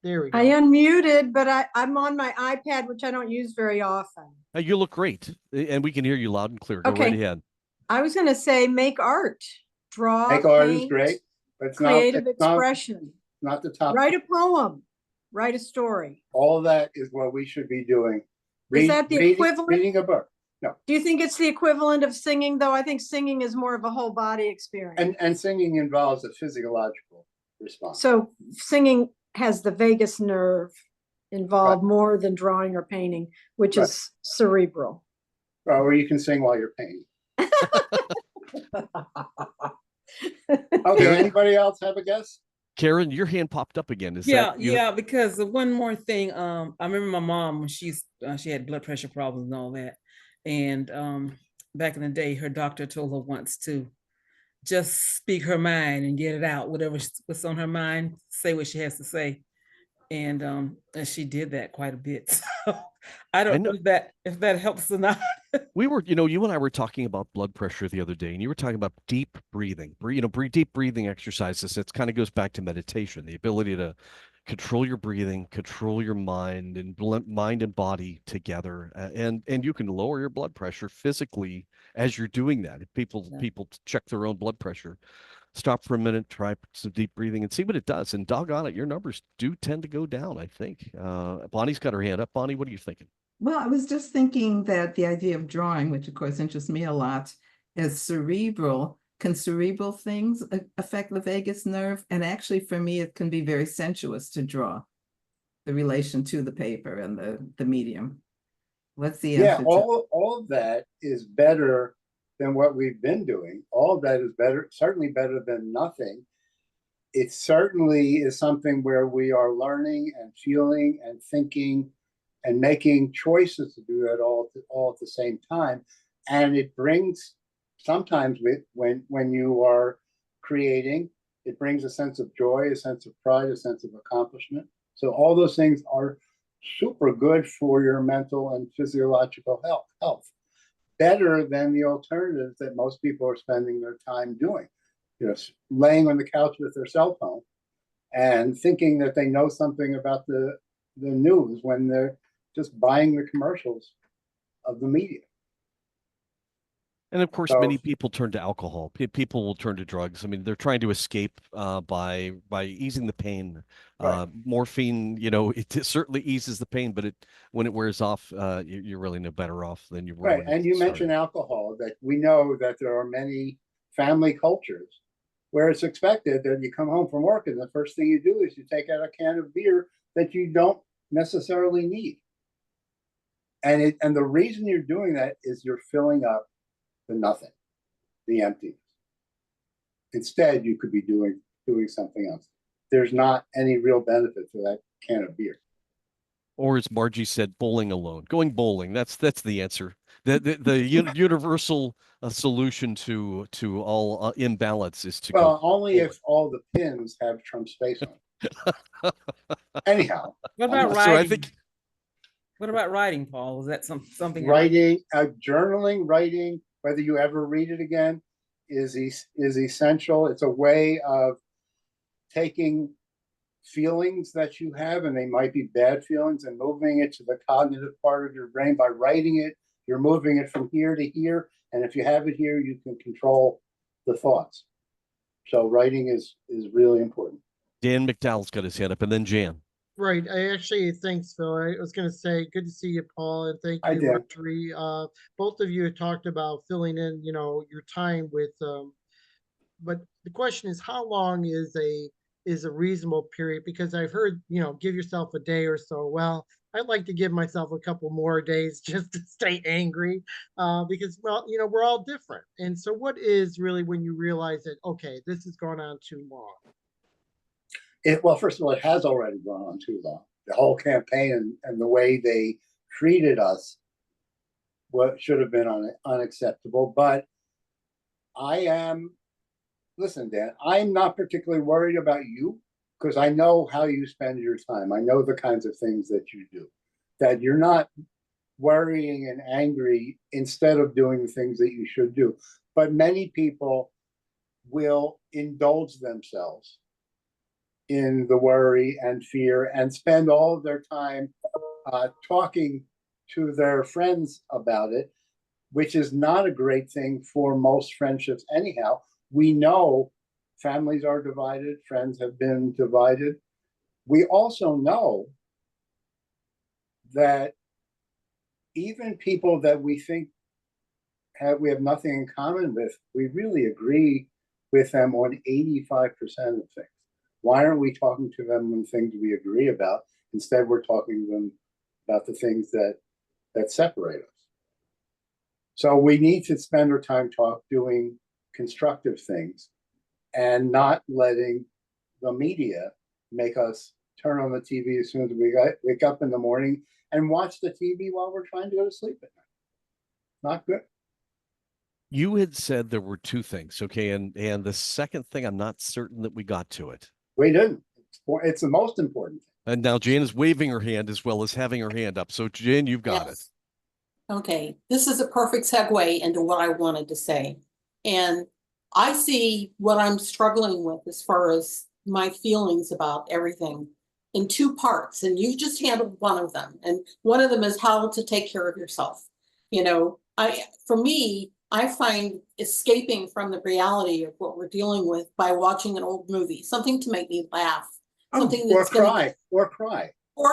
C: there we go.
K: I unmuted, but I'm on my iPad, which I don't use very often.
B: You look great, and we can hear you loud and clear. Go right ahead.
K: I was going to say make art, draw,
E: Make art is
K: paint,
E: great, but it's
K: creative
E: not
K: expression.
E: not the top.
K: Write a poem, write a story.
E: All of that is what we should be doing.
K: Is that the equivalent?
E: Reading a book. No.
K: Do you think it's the equivalent of singing, though? I think singing is more of a whole body experience.
E: And singing involves a physiological response.
K: So singing has the vagus nerve involved more than drawing or painting, which is cerebral.
E: Or you can sing while you're painting. Okay, anybody else have a guess?
B: Karen, your hand popped up again.
A: Yeah, because one more thing. I remember my mom when she had blood pressure problems and all that. And back in the day, her doctor told her once to just speak her mind and get it out, whatever was on her mind, say what she has to say. And she did that quite a bit. So I don't know if that helps or not.
B: We were, you and I were talking about blood pressure the other day, and you were talking about deep breathing. Deep breathing exercises. It kind of goes back to meditation, the ability to control your breathing, control your mind, and blend mind and body together. And you can lower your blood pressure physically as you're doing that. If people check their own blood pressure, stop for a minute, try some deep breathing and see what it does. And doggone it, your numbers do tend to go down, I think. Bonnie's got her hand up. Bonnie, what are you thinking?
F: Well, I was just thinking that the idea of drawing, which of course interests me a lot, is cerebral. Can cerebral things affect the vagus nerve? And actually, for me, it can be very sensuous to draw the relation to the paper and the medium. What's the answer?
E: All of that is better than what we've been doing. All of that is better, certainly better than nothing. It certainly is something where we are learning and feeling and thinking and making choices to do that all at the same time. And it brings, sometimes when you are creating, it brings a sense of joy, a sense of pride, a sense of accomplishment. So all those things are super good for your mental and physiological health. Better than the alternatives that most people are spending their time doing. Laying on the couch with their cell phone and thinking that they know something about the news when they're just buying the commercials of the media.
B: And of course, many people turn to alcohol. People will turn to drugs. I mean, they're trying to escape by easing the pain. Morphine, it certainly eases the pain, but when it wears off, you're really no better off than you were.
E: Right, and you mentioned alcohol. That we know that there are many family cultures where it's expected that you come home from work and the first thing you do is you take out a can of beer that you don't necessarily need. And the reason you're doing that is you're filling up the nothing, the emptiness. Instead, you could be doing something else. There's not any real benefit to that can of beer.
B: Or as Margie said, bowling alone. Going bowling. That's the answer. The universal solution to all imbalance is to go
E: Well, only
B: bowling.
E: if all the pins have Trump's face on. Anyhow,
A: What about
B: So I
A: writing?
B: think
A: What about writing, Paul? Is that something?
E: writing, journaling, writing, whether you ever read it again, is essential. It's a way of taking feelings that you have, and they might be bad feelings, and moving it to the cognitive part of your brain. By writing it, you're moving it from here to here, and if you have it here, you can control the thoughts. So writing is really important.
B: Dan McDowell's got his hand up, and then Jan.
C: Right. I actually, thanks, Phil. I was going to say, good to see you, Paul, and thank
E: I
C: you,
E: did.
C: Marjorie. Both of you had talked about filling in, your time with, but the question is, how long is a reasonable period? Because I've heard, give yourself a day or so. Well, I'd like to give myself a couple more days just to stay angry, because, well, we're all different. And so, what is really when you realize that, okay, this has gone on too long?
E: Well, first of all, it has already gone on too long. The whole campaign and the way they treated us, what should have been unacceptable. But listen, Dan, I'm not particularly worried about you because I know how you spend your time. I know the kinds of things that you do, that you're not worrying and angry instead of doing the things that you should do. But many people will indulge themselves in the worry and fear and spend all of their time talking to their friends about it, which is not a great thing for most friendships anyhow. We know families are divided, friends have been divided. We also know that even people that we think we have nothing in common with, we really agree with them on 85% of things. Why aren't we talking to them on things we agree about? Instead, we're talking to them about the things that separate us. So we need to spend our time doing constructive things and not letting the media make us turn on the TV as soon as we wake up in the morning and watch the TV while we're trying to go to sleep at night. Not good.
B: You had said there were two things, okay, and the second thing, I'm not certain that we got to it.
E: We didn't. It's the most important thing.
B: And now Jan is waving her hand as well as having her hand up. So Jan, you've got it.
J: Okay, this is a perfect segue into what I wanted to say. And I see what I'm struggling with as far as my feelings about everything in two parts, and you just handled one of them. And one of them is how to take care of yourself. For me, I find escaping from the reality of what we're dealing with by watching an old movie, something to make me laugh, something
E: or cry, or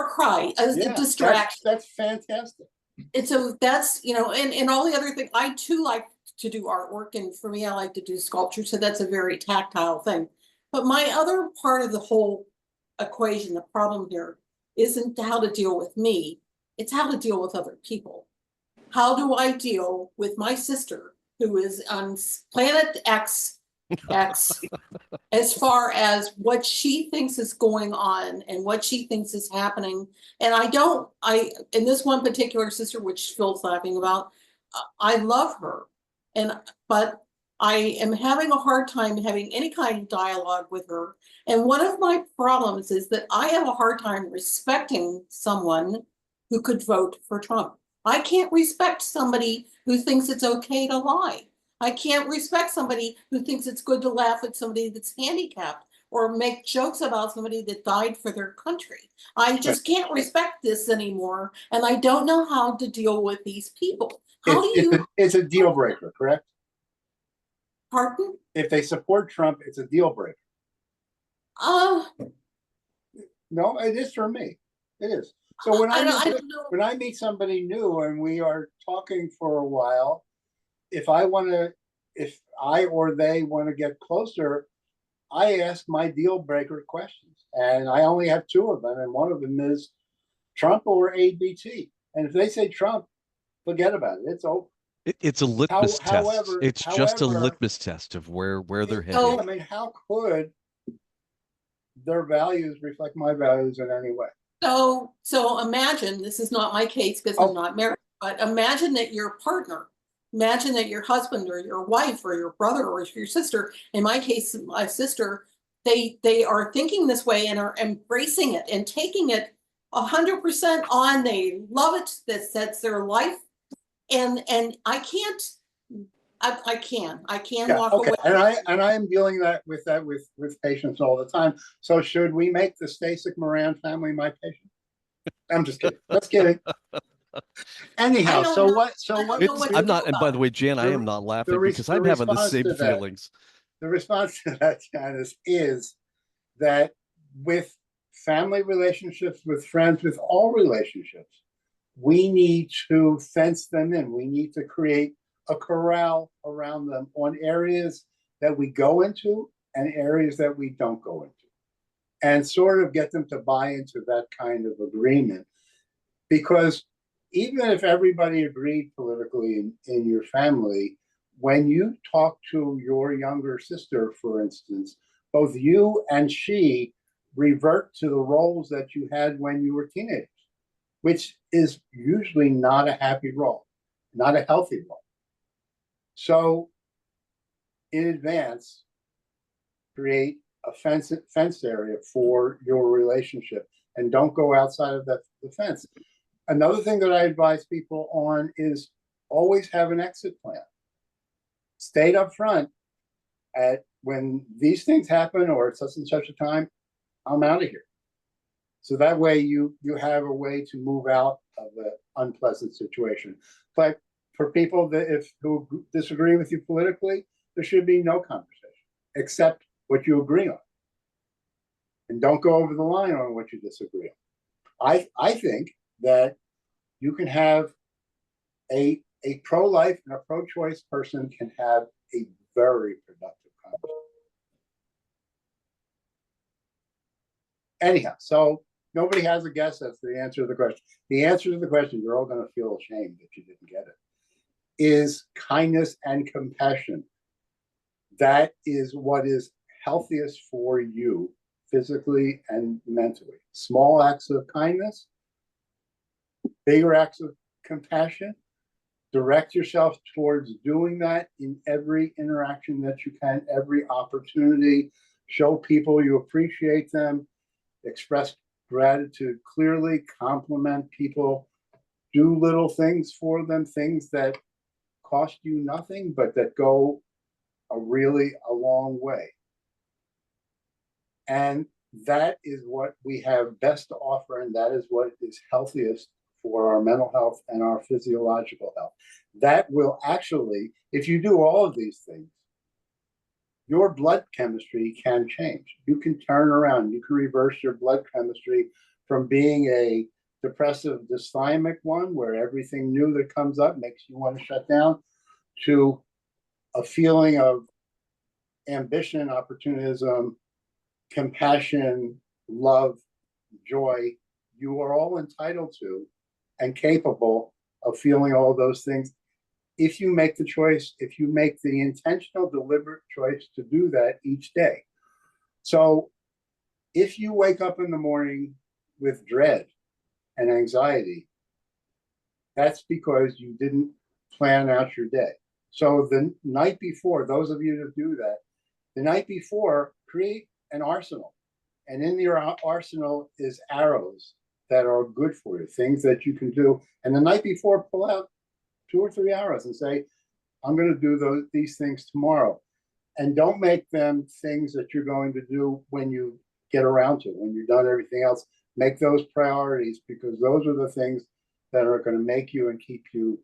E: cry
J: as a distraction.
E: That's fantastic.
J: That's and all the other things. I too like to do artwork, and for me, I like to do sculpture, so that's a very tactile thing. But my other part of the whole equation, the problem here, isn't how to deal with me, it's how to deal with other people. How do I deal with my sister who is on planet X as far as what she thinks is going on and what she thinks is happening? And in this one particular sister, which Phil's laughing about, I love her, but I am having a hard time having any kind of dialogue with her. And one of my problems is that I have a hard time respecting someone who could vote for Trump. I can't respect somebody who thinks it's okay to lie. I can't respect somebody who thinks it's good to laugh at somebody that's handicapped or make jokes about somebody that died for their country. I just can't respect this anymore, and I don't know how to deal with these people.
E: It's a deal breaker, correct?
J: Pardon?
E: If they support Trump, it's a deal breaker. No, it is for me. It is. So when I meet somebody new and we are talking for a while, if I or they want to get closer, I ask my deal breaker questions, and I only have two of them, and one of them is Trump or ABT. And if they say Trump, forget about it. It's over.
B: It's a litmus test. It's just a litmus test of where they're headed.
E: I mean, how could their values reflect my values in any way?
J: So imagine, this is not my case because I'm not married, but imagine that your partner, imagine that your husband or your wife or your brother or your sister, in my case, my sister, they are thinking this way and are embracing it and taking it 100% on. They love it. That's their life. And I can't, I can
E: Yeah,
J: walk
E: okay.
J: away.
E: And I am dealing with patients all the time. So should we make the Stasek Moran family my patient? I'm just kidding. Just kidding. Anyhow,
J: don't
E: so
J: know.
E: what?
J: I don't know what to
B: I'm
J: do
B: not, and by
J: about
B: the
J: it.
B: way, Jan, I
E: The,
B: am not
E: the,
B: laughing
E: re,
B: because
E: the
B: I'm having the
E: response
B: same
E: to that,
B: feelings.
E: the response to that, Janice, is that with family relationships, with friends, with all relationships, we need to fence them in. We need to create a corral around them on areas that we go into and areas that we don't go into, and sort of get them to buy into that kind of agreement. Because even if everybody agreed politically in your family, when you talk to your younger sister, for instance, both you and she revert to the roles that you had when you were teenagers, which is usually not a happy role, not a healthy role. So in advance, create a fence area for your relationship and don't go outside of the fence. Another thing that I advise people on is always have an exit plan. State up front at when these things happen or at such and such a time, I'm out of here. So that way you have a way to move out of the unpleasant situation. But for people that who disagree with you politically, there should be no conversation except what you agree on. And don't go over the line on what you disagree on. I think that you can have a pro-life and a pro-choice person can have a very productive conversation. Anyhow, so nobody has a guess as to the answer to the question. The answer to the question, you're all going to feel ashamed that you didn't get it, is kindness and compassion. That is what is healthiest for you physically and mentally. Small acts of kindness, bigger acts of compassion. Direct yourself towards doing that in every interaction that you can, every opportunity. Show people you appreciate them, express gratitude clearly, compliment people, do little things for them, things that cost you nothing, but that go a long way. And that is what we have best to offer, and that is what is healthiest for our mental health and our physiological health. That will actually, if you do all of these things, your blood chemistry can change. You can turn around, you can reverse your blood chemistry from being a depressive dysthymic one, where everything new that comes up makes you want to shut down, to a feeling of ambition, opportunism, compassion, love, joy. You are all entitled to and capable of feeling all those things if you make the choice, if you make the intentional, deliberate choice to do that each day. So if you wake up in the morning with dread and anxiety, that's because you didn't plan out your day. So the night before, those of you that do that, the night before, create an arsenal. And in your arsenal is arrows that are good for you, things that you can do. And the night before, pull out 2 or 3 arrows and say, I'm going to do these things tomorrow. And don't make them things that you're going to do when you get around to, when you've done everything else. Make those priorities, because those are the things that are going to make you and keep you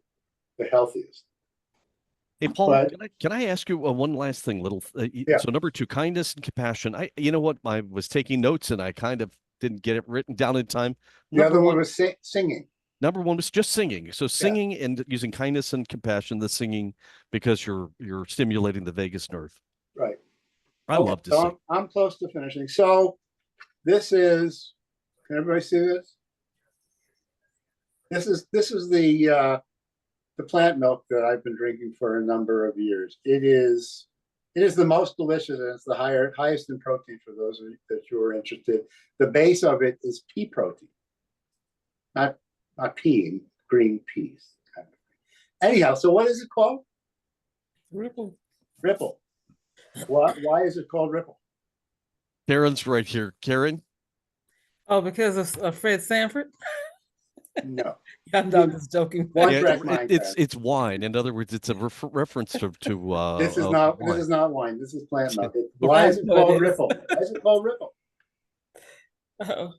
E: the healthiest.
B: Hey, Paul,
E: But,
B: can I ask you one last thing?
E: yeah.
B: So number 2, kindness and compassion. You know what? I was taking notes and I kind of didn't get it written down in time.
E: The other one was singing.
B: Number 1 was just singing. So singing, yeah, and using kindness and compassion, the singing, because you're stimulating the vagus nerve.
E: Right.
B: I love to sing.
E: I'm close to finishing. So this is, can everybody see this? This is the plant milk that I've been drinking for a number of years. It is the most delicious, and it's the highest in protein for those of you that you are interested. The base of it is pea protein. not peeing, green peas. Kind of thing. Anyhow, so what is it called?
A: Ripple.
E: Ripple. Why is it called Ripple?
B: Karen's right here. Karen?
A: Oh, because of Fred Sanford?
E: No.
A: I'm just joking.
E: One
B: Yeah,
E: track mind,
B: it's wine. In other words, it's a reference to
E: this is not wine. This is plant milk. Why is it
A: No, it
E: called
A: is.
E: Ripple? Why is it called Ripple?
A: Oh,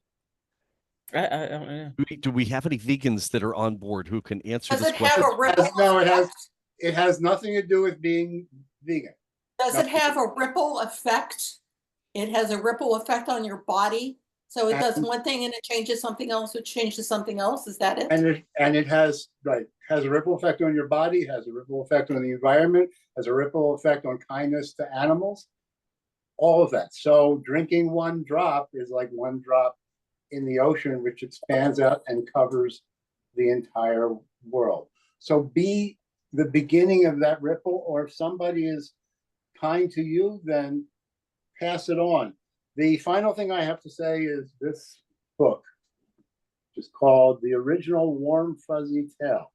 A: I don't know.
B: Do we have any vegans that are on board who can answer
J: Does
B: this
J: it have
B: question?
J: a ripple?
E: No, it
J: effect?
E: has nothing to do with being vegan.
J: Does it have a ripple effect? It has a ripple effect on your body. So it does one thing and it changes something else, which changes something else. Is that it?
E: And it has a ripple effect on your body, has a ripple effect on the environment, has a ripple effect on kindness to animals, all of that. So drinking one drop is like one drop in the ocean, which expands out and covers the entire world. So be the beginning of that ripple, or if somebody is kind to you, then pass it on. The final thing I have to say is this book is called The Original Warm Fuzzy Tale.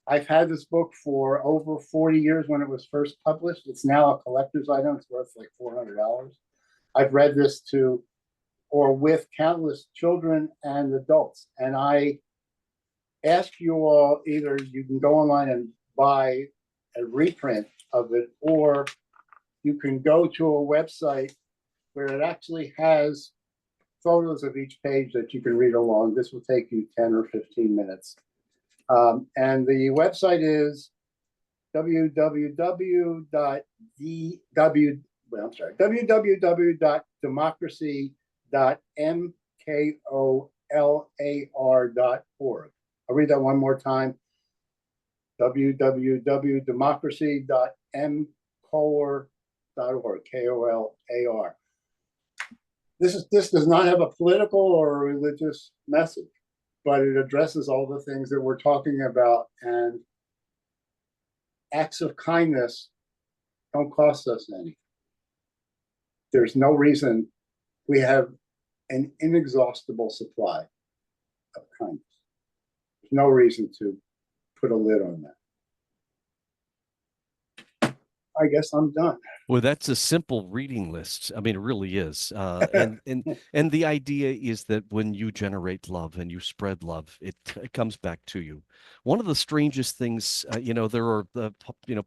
E: I've had this book for over 40 years when it was first published. It's now a collector's item. It's worth like $400. I've read this to or with countless children and adults. And I ask you all, either you can go online and buy a reprint of it, or you can go to a website where it actually has photos of each page that you can read along. This will take you 10 or 15 minutes. And the website is www.democracy.mkolar.org. I'll read that one more time. www.democracy.mkolar.org. Kolar. This does not have a political or a religious message, but it addresses all the things that we're talking about. And acts of kindness don't cost us anything. There's no reason. We have an inexhaustible supply of kindness. There's no reason to put a lid on that. I guess I'm done.
B: Well, that's a simple reading list. I mean, it really is. And the idea is that when you generate love and you spread love, it comes back to you. One of the strangest things, there are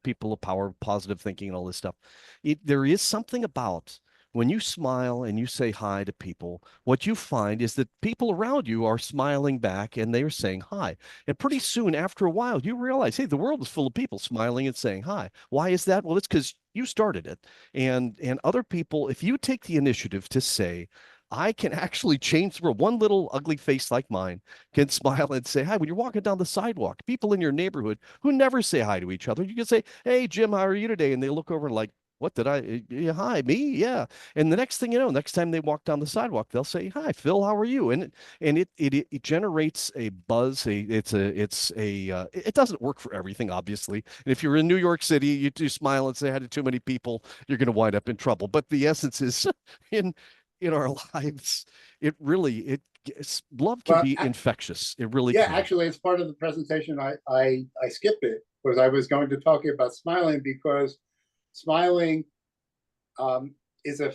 B: people of power, positive thinking, and all this stuff. There is something about when you smile and you say hi to people, what you find is that people around you are smiling back and they are saying hi. And pretty soon, after a while, you realize, hey, the world is full of people smiling and saying hi. Why is that? Well, it's because you started it. And other people, if you take the initiative to say, I can actually change the world. One little ugly face like mine can smile and say hi. When you're walking down the sidewalk, people in your neighborhood who never say hi to each other, you can say, hey, Jim, how are you today? And they look over and like, what did hi, me? Yeah. And the next thing you know, next time they walk down the sidewalk, they'll say, hi, Phil, how are you? And it generates a buzz. It doesn't work for everything, obviously. And if you're in New York City, you do smile and say hi to too many people, you're going to wind up in trouble. But the essence is in our lives, love can be infectious. It really can.
E: Actually, it's part of the presentation. I skipped it because I was going to talk about smiling, because smiling is a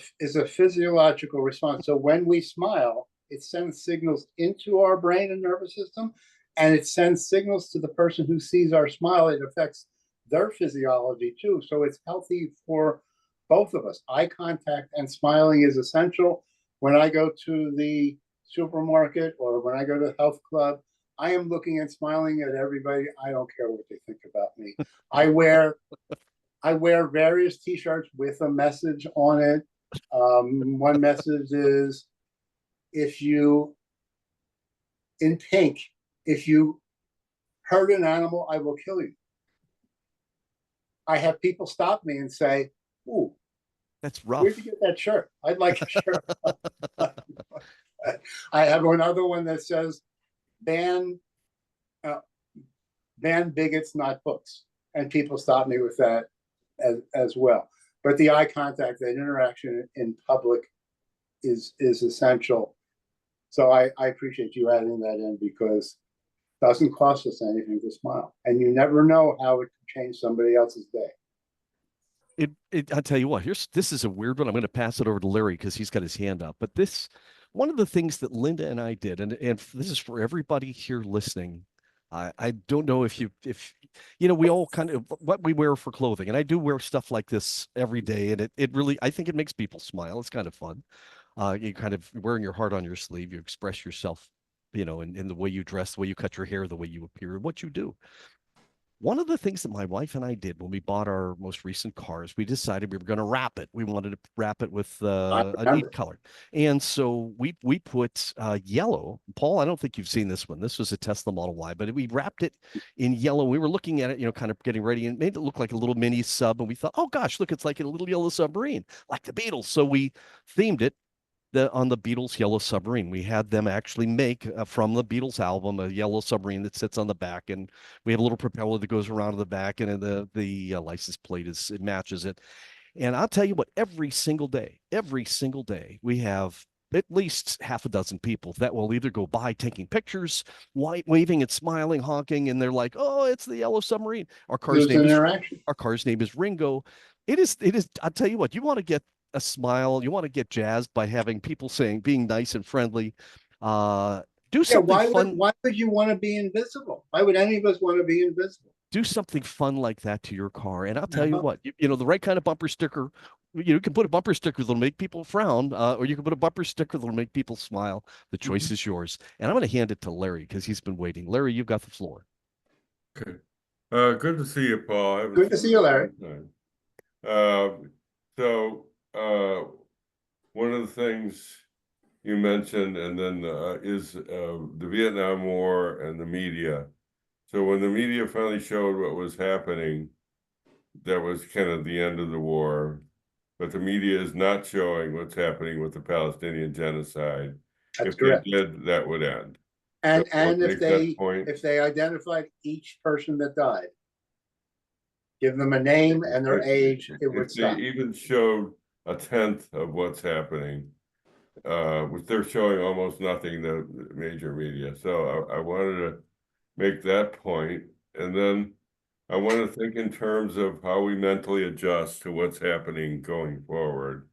E: physiological response. So when we smile, it sends signals into our brain and nervous system, and it sends signals to the person who sees our smile. It affects their physiology too. So it's healthy for both of us. Eye contact and smiling is essential. When I go to the supermarket or when I go to the health club, I am looking and smiling at everybody. I don't care what they think about me. I wear various T-shirts with a message on it. One message is, in pink, if you hurt an animal, I will kill you. I have people stop me and say, ooh,
B: that's rough.
E: Where'd you get that shirt? I'd like a shirt. I have another one that says, ban bigots, not books. And people stop me with that as well. But the eye contact, that interaction in public is essential. So I appreciate you adding that in, because it doesn't cost us anything to smile. And you never know how it can change somebody else's day.
B: I'll tell you what, this is a weird one. I'm going to pass it over to Larry because he's got his hand up. But one of the things that Linda and I did, and this is for everybody here listening. I don't know if we all kind of what we wear for clothing, and I do wear stuff like this every day, and it really, I think it makes people smile. It's kind of fun. You kind of wearing your heart on your sleeve. You express yourself, in the way you dress, the way you cut your hair, the way you appear, what you do. One of the things that my wife and I did when we bought our most recent cars, we decided we were going to wrap it. We wanted to wrap it with a neat color. And so we put yellow. Paul, I don't think you've seen this one. This was a Tesla Model Y, but we wrapped it in yellow. We were looking at it, kind of getting ready, and made it look like a little mini sub. And we thought, oh gosh, look, it's like a little yellow submarine, like the Beatles. So we themed it on the Beatles Yellow Submarine. We had them actually make from the Beatles album a yellow submarine that sits on the back, and we have a little propeller that goes around to the back, and the license plate it matches it. And I'll tell you what, every single day, we have at least half a dozen people that will either go by taking pictures, waving and smiling, honking, and they're like, "Oh, it's the Yellow Submarine." Our car's name is Ringo. It is. I'll tell you what, you want to get a smile, you want to get jazzed by having people being nice and friendly. Do something fun.
E: Why would you want to be invisible? Why would any of us want to be invisible?
B: Do something fun like that to your car. And I'll tell you what, the right kind of bumper sticker, you can put a bumper sticker that'll make people frown, or you can put a bumper sticker that'll make people smile. The choice is yours. And I'm going to hand it to Larry because he's been waiting. Larry, you've got the floor.
L: Okay. Good to see you, Paul.
E: Good to see you, Larry.
L: One of the things you mentioned, and then is the Vietnam War and the media. So when the media finally showed what was happening, that was kind of the end of the war. But the media is not showing what's happening with the Palestinian genocide.
E: That's correct.
L: They did, that would end.
E: And if they identified each person that died, give them a name and their age, it would stop.
L: They even showed a tenth of what's happening, which they're showing almost nothing, the major media. So I wanted to make that point. And then I want to think in terms of how we mentally adjust to what's happening going forward.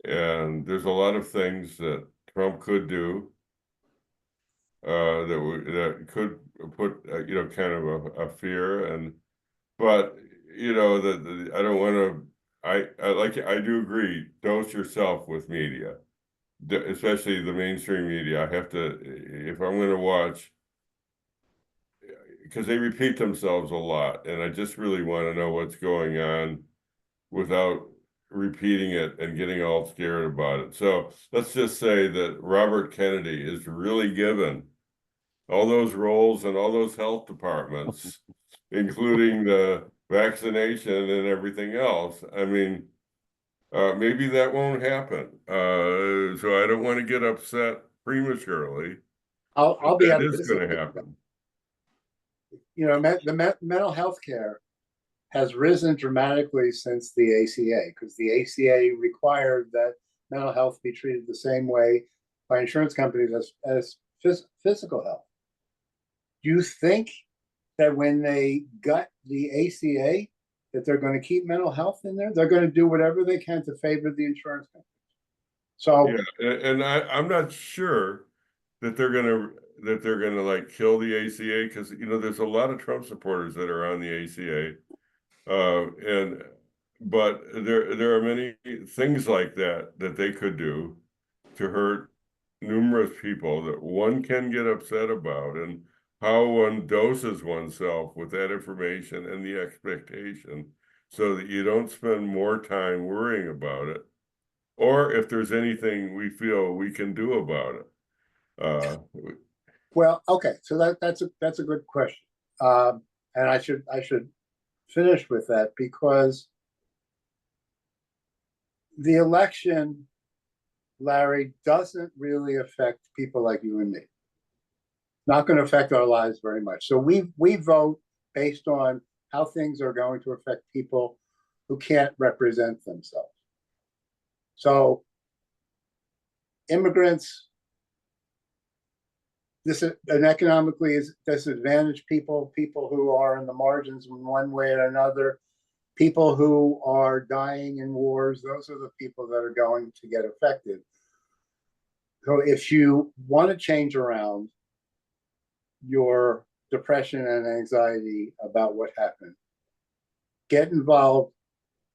L: And there's a lot of things that Trump could do that could put, kind of a fear. But I don't want to. I do agree. Dose yourself with media, especially the mainstream media. I have to, if I'm going to watch, because they repeat themselves a lot, and I just really want to know what's going on without repeating it and getting all scared about it. So let's just say that Robert Kennedy is really given all those roles and all those health departments, including the vaccination and everything else. I mean, maybe that won't happen. So I don't want to get upset prematurely.
E: I'll be.
L: That is going to happen.
E: The mental health care has risen dramatically since the ACA, because the ACA required that mental health be treated the same way by insurance companies as physical health. Do you think that when they gut the ACA, that they're going to keep mental health in there? They're going to do whatever they can to favor the insurance companies. So
L: yeah, and I'm not sure that they're going to like kill the ACA, because there's a lot of Trump supporters that are on the ACA, but there are many things like that they could do to hurt numerous people that one can get upset about, and how one doses oneself with that information and the expectation, so that you don't spend more time worrying about it, or if there's anything we feel we can do about it.
E: Well, okay, so that's a good question, and I should finish with that, because the election, Larry, doesn't really affect people like you and me. Not going to affect our lives very much. So we vote based on how things are going to affect people who can't represent themselves. So immigrants, and economically is disadvantaged people, people who are in the margins in one way or another, people who are dying in wars. Those are the people that are going to get affected. So if you want to change around your depression and anxiety about what happened, get involved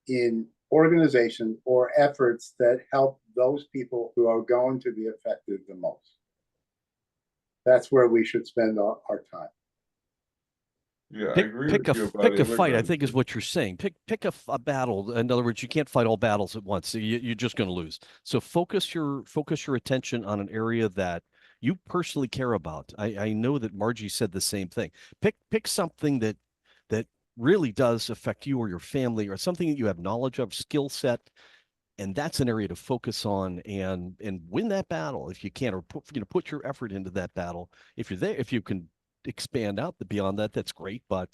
E: in organizations or efforts that help those people who are going to be affected the most. That's where we should spend our time.
L: Yeah, I
B: Pick,
L: agree
B: pick
L: with
B: a
L: you about
B: pick a fight, I
L: immigrants.
B: think is what you're saying. Pick a battle. In other words, you can't fight all battles at once. You're just going to lose. So focus your attention on an area that you personally care about. I know that Margie said the same thing. Pick something that really does affect you or your family, or something that you have knowledge of, skill set, and that's an area to focus on and win that battle if you can, or put your effort into that battle. If you're there, if you can expand out beyond that, that's great. But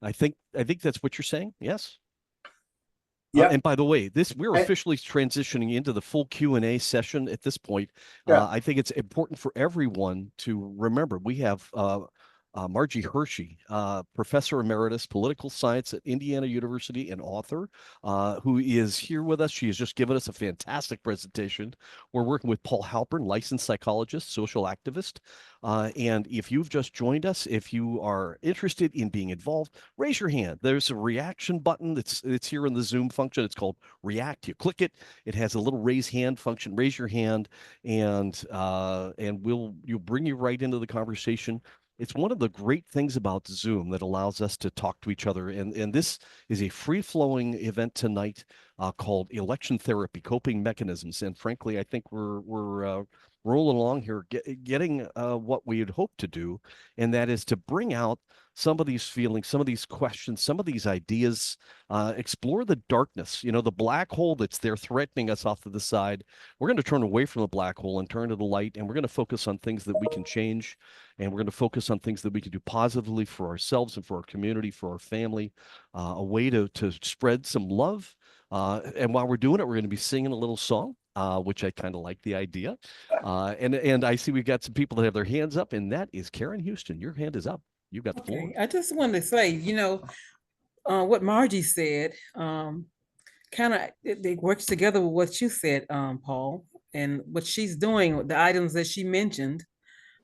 B: I think that's what you're saying. Yes.
E: Yeah.
B: And by the way, we're
E: I-
B: officially transitioning into the full Q&A session at this point.
E: Yeah.
B: I think it's important for everyone to remember we have Margie Hershey, Professor Emeritus, Political Science at Indiana University and author, who is here with us. She has just given us a fantastic presentation. We're working with Paul Halpern, licensed psychologist, social activist. And if you've just joined us, if you are interested in being involved, raise your hand. There's a reaction button that's here in the Zoom function. It's called React. You click it. It has a little raise hand function. Raise your hand, and you'll bring you right into the conversation. It's one of the great things about Zoom that allows us to talk to each other. And this is a free-flowing event tonight called Election Therapy, Coping Mechanisms. And frankly, I think we're rolling along here, getting what we had hoped to do, and that is to bring out some of these feelings, some of these questions, some of these ideas, explore the darkness, the black hole that's there threatening us off to the side. We're going to turn away from the black hole and turn to the light, and we're going to focus on things that we can change, and we're going to focus on things that we can do positively for ourselves and for our community, for our family, a way to spread some love. And while we're doing it, we're going to be singing a little song, which I kind of like the idea. And I see we've got some people that have their hands up, and that is Karen Houston. Your hand is up. You've got the floor.
A: I just wanted to say, what Margie said, kind of it works together with what you said, Paul, and what she's doing, the items that she mentioned,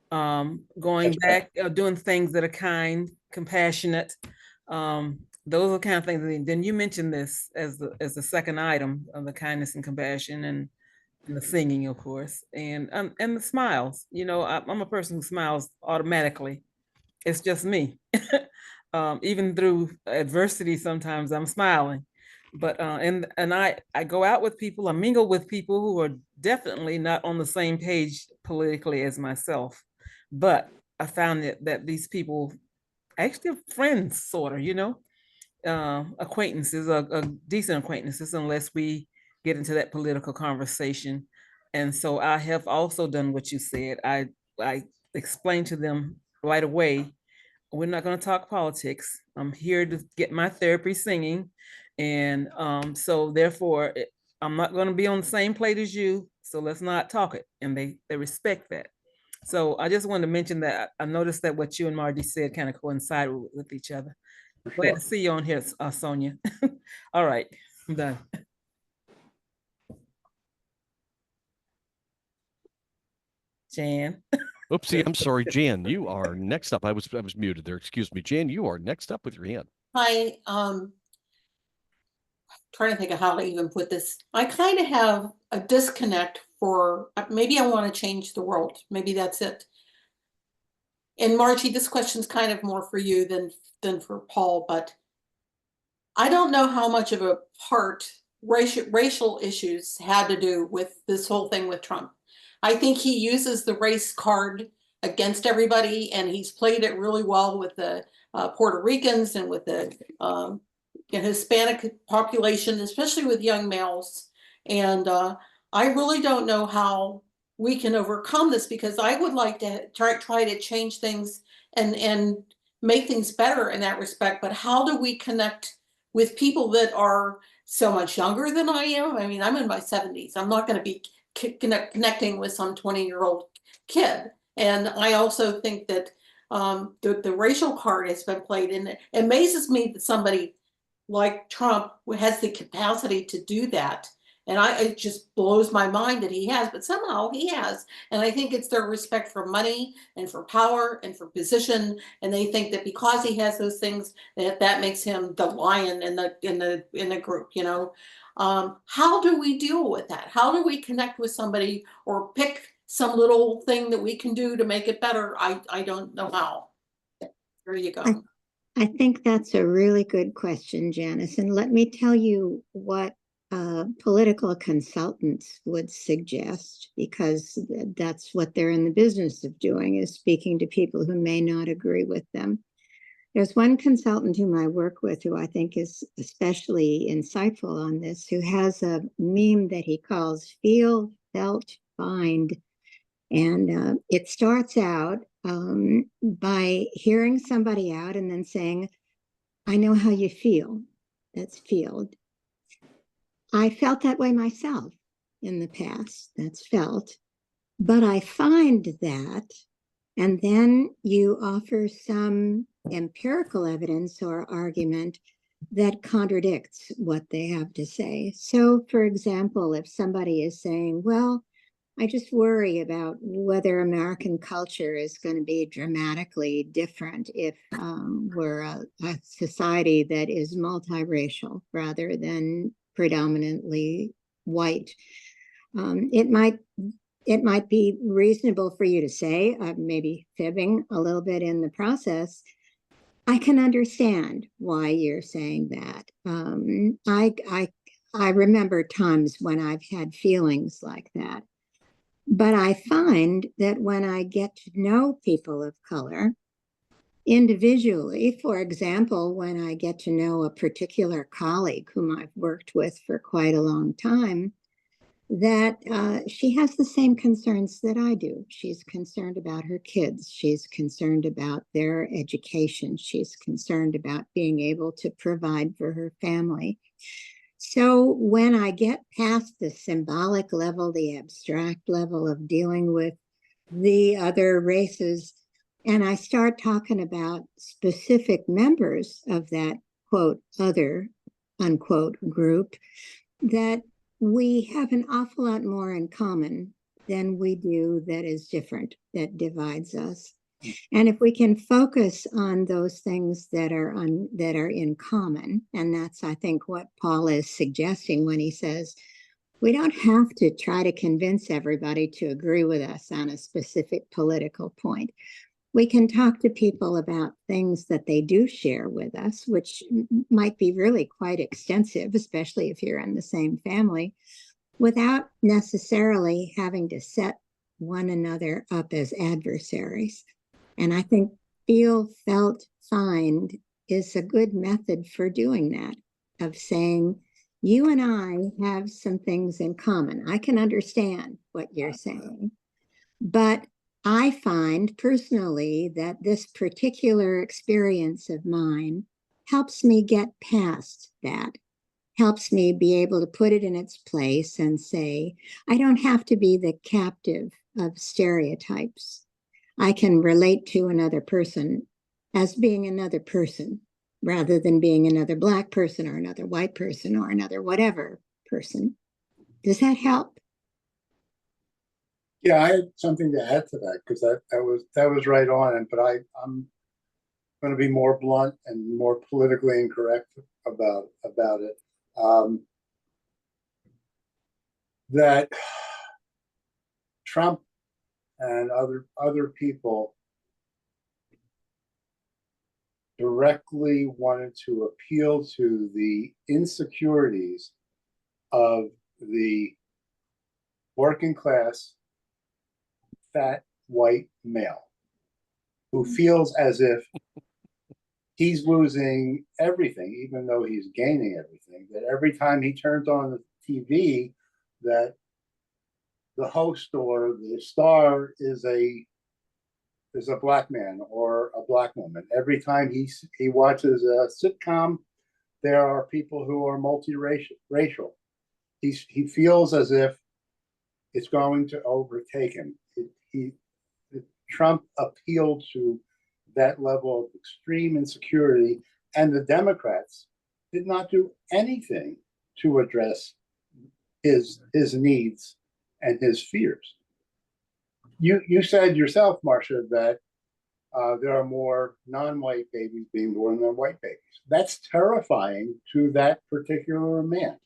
A: going back, doing things that are kind, compassionate. Those are the kind of things. Then you mentioned this as the second item of the kindness and compassion, and the singing, of course, and the smiles. I'm a person who smiles automatically. It's just me. Even through adversity, sometimes I'm smiling. But and I go out with people, I mingle with people who are definitely not on the same page politically as myself. But I found that these people actually are friends, sort of, acquaintances, decent acquaintances, unless we get into that political conversation. And so I have also done what you said. I explained to them right away, we're not going to talk politics. I'm here to get my therapy singing. And so therefore, I'm not going to be on the same plate as you. So let's not talk it. And they respect that. So I just wanted to mention that I noticed that what you and Margie said kind of coincided with each other. Glad to see you on here, Sonia. All right, I'm done. Jan.
B: Oopsie, I'm sorry, Jan. You are next up. I was muted there. Excuse me, Jan. You are next up with your hand.
J: Hi, trying to think of how to even put this. I kind of have a disconnect for maybe I want to change the world. Maybe that's it. And Margie, this question's kind of more for you than for Paul, but I don't know how much of a part racial issues had to do with this whole thing with Trump. I think he uses the race card against everybody, and he's played it really well with the Puerto Ricans and with the Hispanic population, especially with young males. And I really don't know how we can overcome this, because I would like to try to change things and make things better in that respect. But how do we connect with people that are so much younger than I am? I mean, I'm in my 70s. I'm not going to be connecting with some 20-year-old kid. And I also think that the racial card has been played, and it amazes me that somebody like Trump has the capacity to do that. And it just blows my mind that he has, but somehow he has. And I think it's their respect for money and for power and for position. And they think that because he has those things, that makes him the lion in the group, you know. How do we deal with that? How do we connect with somebody or pick some little thing that we can do to make it better? I don't know how. There you go.
D: I think that's a really good question, Janice. And let me tell you what political consultants would suggest, because that's what they're in the business of doing, is speaking to people who may not agree with them. There's one consultant whom I work with who I think is especially insightful on this, who has a meme that he calls feel, felt, find. And it starts out by hearing somebody out and then saying, I know how you feel. That's feel. I felt that way myself in the past. That's felt. But I find that, and then you offer some empirical evidence or argument that contradicts what they have to say. So, for example, if somebody is saying, well, I just worry about whether American culture is going to be dramatically different if we're a society that is multiracial rather than predominantly white. It might be reasonable for you to say, maybe fibbing a little bit in the process, I can understand why you're saying that. I remember times when I've had feelings like that. But I find that when I get to know people of color individually, for example, when I get to know a particular colleague whom I've worked with for quite a long time, that she has the same concerns that I do. She's concerned about her kids. She's concerned about their education. She's concerned about being able to provide for her family. So when I get past the symbolic level, the abstract level of dealing with the other races, and I start talking about specific members of that, quote, other, unquote, group, that we have an awful lot more in common than we do that is different, that divides us. And if we can focus on those things that are in common, and that's, I think, what Paul is suggesting when he says, we don't have to try to convince everybody to agree with us on a specific political point. We can talk to people about things that they do share with us, which might be really quite extensive, especially if you're in the same family, without necessarily having to set one another up as adversaries. And I think feel, felt, find is a good method for doing that, of saying, you and I have some things in common. I can understand what you're saying, but I find personally that this particular experience of mine helps me get past that, helps me be able to put it in its place and say, I don't have to be the captive of stereotypes. I can relate to another person as being another person rather than being another Black person or another white person or another whatever person. Does that help?
E: Yeah, I had something to add to that, because that was right on. But I'm going to be more blunt and more politically incorrect about it. That Trump and other people directly wanted to appeal to the insecurities of the working class fat white male who feels as if he's losing everything, even though he's gaining everything. That every time he turns on the TV, that the host or the star is a Black man or a Black woman. Every time he watches a sitcom, there are people who are multiracial. He feels as if it's going to overtake him. Trump appealed to that level of extreme insecurity, and the Democrats did not do anything to address his needs and his fears. You said yourself, Marcia, that there are more non-white babies being born than white babies. That's terrifying to that particular man.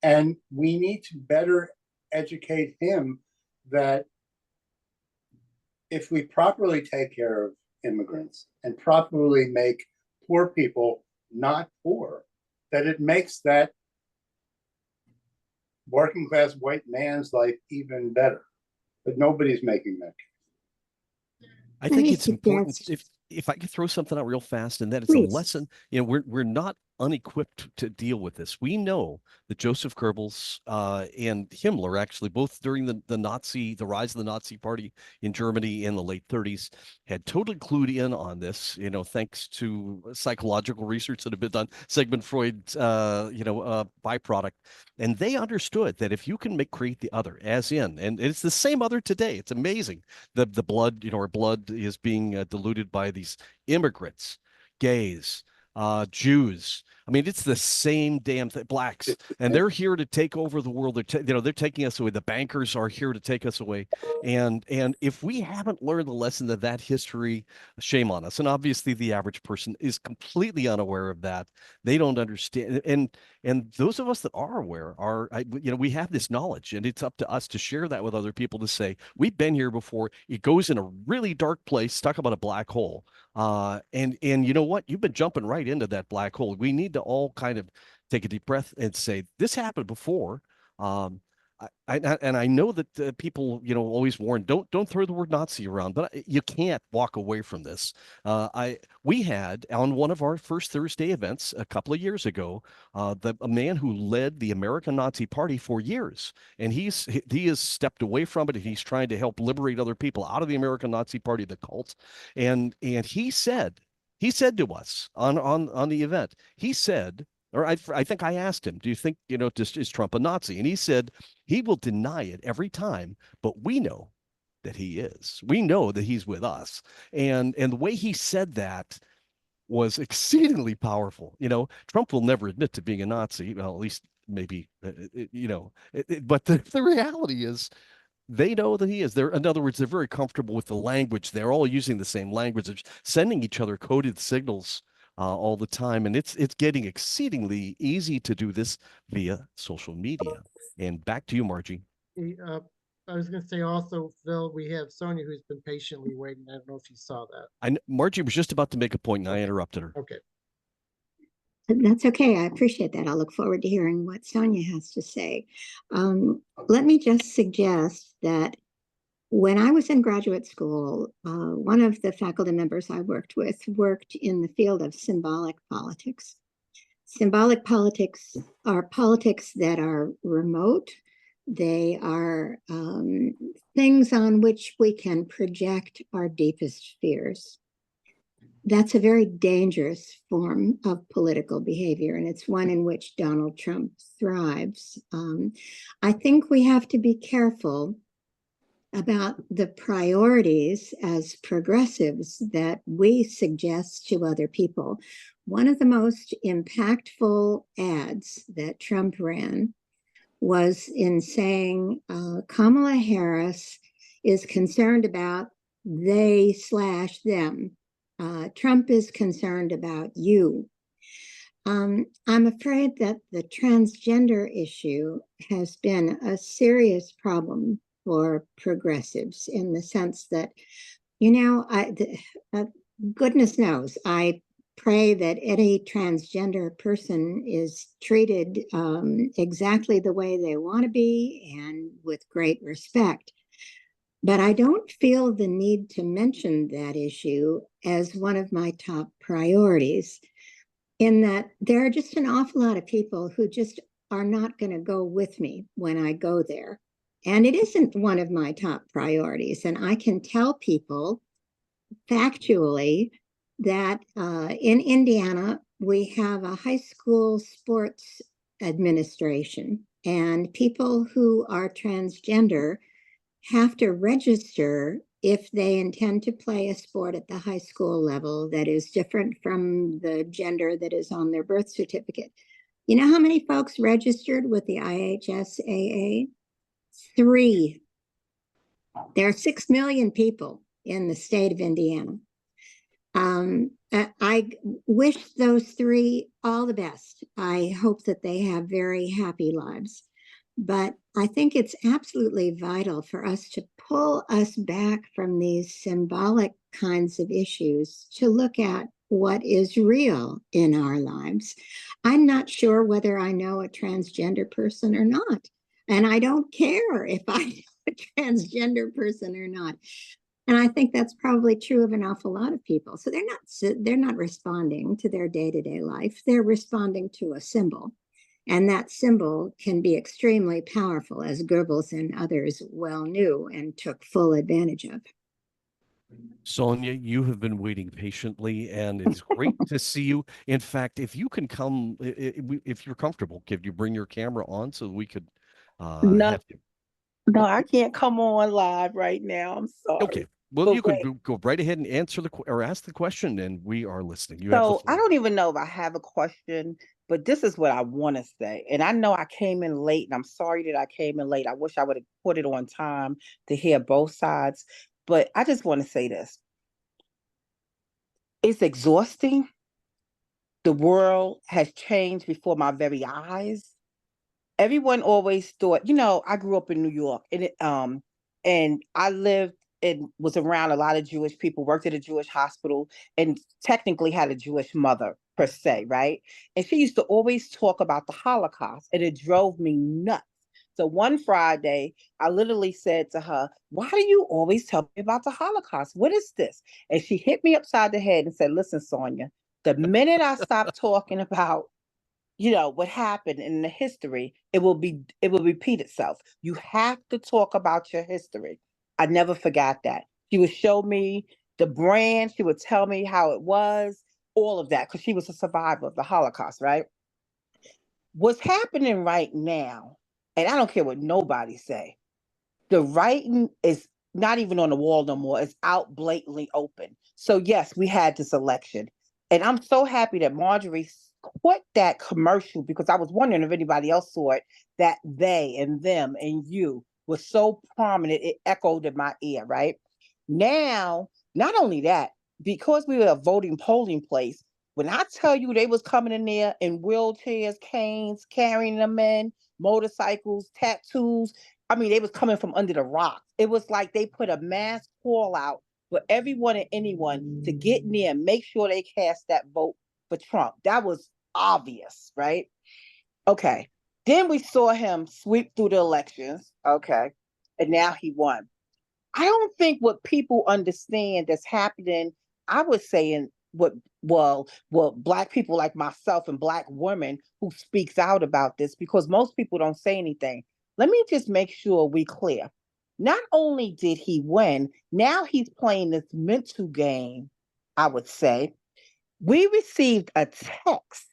E: And we need to better educate him that if we properly take care of immigrants and properly make poor people not poor, that it makes that working class white man's life even better. But nobody's making that case.
B: I think it's important if I could throw something out real fast, and that it's a lesson. You know, we're not unequipped to deal with this. We know that Joseph Goebbels and Himmler, actually both during the rise of the Nazi Party in Germany in the late 30s, had totally clued in on this, you know, thanks to psychological research that had been done, Sigmund Freud's byproduct. And they understood that if you can create the other, as in, and it's the same other today, it's amazing. The blood, you know, our blood is being diluted by these immigrants, gays, Jews. I mean, it's the same damn thing. Blacks, and they're here to take over the world. They're taking us away. The bankers are here to take us away. And if we haven't learned the lesson of that history, shame on us. And obviously, the average person is completely unaware of that. They don't understand. And those of us that are aware we have this knowledge, and it's up to us to share that with other people, to say we've been here before. It goes in a really dark place. Talk about a black hole. And you know what? You've been jumping right into that black hole. We need to all kind of take a deep breath and say, this happened before. I know that people, you know, always warn, don't throw the word Nazi around, but you can't walk away from this. We had on one of our first Thursday events a couple of years ago, a man who led the American Nazi Party for years, and he has stepped away from it, and he's trying to help liberate other people out of the American Nazi Party, the cult, and he said to us on the event, he said. Or I think I asked him, do you think, you know, is Trump a Nazi? And he said he will deny it every time, but we know that he is. We know that he's with us. And the way he said that was exceedingly powerful. You know, Trump will never admit to being a Nazi. Well, at least maybe, but the reality is, they know that he is. In other words, they're very comfortable with the language. They're all using the same language. They're sending each other coded signals all the time, and it's getting exceedingly easy to do this via social media. And back to you, Margie.
C: I was going to say also, Phil, we have Sonia who's been patiently waiting. I don't know if you saw that.
B: Margie was just about to make a point, and I interrupted her.
C: Okay.
D: That's okay. I appreciate that. I'll look forward to hearing what Sonia has to say. Let me just suggest that when I was in graduate school, one of the faculty members I worked with worked in the field of symbolic politics. Symbolic politics are politics that are remote. They are things on which we can project our deepest fears. That's a very dangerous form of political behavior, and it's one in which Donald Trump thrives. I think we have to be careful about the priorities as progressives that we suggest to other people. One of the most impactful ads that Trump ran was in saying Kamala Harris is concerned about they/them. Trump is concerned about you. I'm afraid that the transgender issue has been a serious problem for progressives, in the sense that, you know, goodness knows, I pray that any transgender person is treated exactly the way they want to be and with great respect. But I don't feel the need to mention that issue as one of my top priorities, in that there are just an awful lot of people who just are not going to go with me when I go there. And it isn't one of my top priorities. And I can tell people factually that in Indiana, we have a high school sports administration, and people who are transgender have to register if they intend to play a sport at the high school level that is different from the gender that is on their birth certificate. You know how many folks registered with the IHSAA? 3. There are 6 million people in the state of Indiana. I wish those 3 all the best. I hope that they have very happy lives. But I think it's absolutely vital for us to pull us back from these symbolic kinds of issues to look at what is real in our lives. I'm not sure whether I know a transgender person or not. And I don't care if I know a transgender person or not. And I think that's probably true of an awful lot of people. So they're not responding to their day-to-day life. They're responding to a symbol. And that symbol can be extremely powerful, as Goebbels and others well knew and took full advantage of.
B: Sonia, you have been waiting patiently, and it's great to see you. In fact, if you can come, if you're comfortable, could you bring your camera on so we could
M: No,
B: have you?
M: no, I can't come on live right now. I'm
B: Okay.
M: sorry.
B: Well,
M: But
B: you can
M: wait,
B: go right ahead and answer or ask the question, and we are listening. You have the
M: so I
B: floor.
M: don't even know if I have a question, but this is what I want to say. And I know I came in late, and I'm sorry that I came in late. I wish I would have put it on time to hear both sides. But I just want to say this. It's exhausting. The world has changed before my very eyes. Everyone always thought, I grew up in New York, and I lived and was around a lot of Jewish people, worked at a Jewish hospital, and technically had a Jewish mother per se, right? And she used to always talk about the Holocaust, and it drove me nuts. So one Friday, I literally said to her, "Why do you always tell me about the Holocaust? What is this?" And she hit me upside the head and said, "Listen, Sonia, the minute I stop talking about what happened in the history, it will repeat itself. You have to talk about your history." I never forgot that. She would show me the brand, she would tell me how it was, all of that, because she was a survivor of the Holocaust, right? What's happening right now, and I don't care what nobody say, the writing is not even on the wall no more. It's out blatantly open. So yes, we had this election. And I'm so happy that Marjorie quit that commercial, because I was wondering if anybody else saw it, that they and them and you was so prominent, it echoed in my ear, right? Now, not only that, because we were a voting polling place, when I tell you they was coming in there in wheelchairs, canes, carrying them in, motorcycles, tattoos, I mean, they was coming from under the rocks. It was like they put a mass call out for everyone and anyone to get near and make sure they cast that vote for Trump. That was obvious, right? Okay. Then we saw him sweep through the elections. Okay. And now he won. I don't think what people understand that's happening, I was saying well, Black people like myself and Black women who speaks out about this, because most people don't say anything. Let me just make sure we clear. Not only did he win, now he's playing this mental game, I would say. We received a text.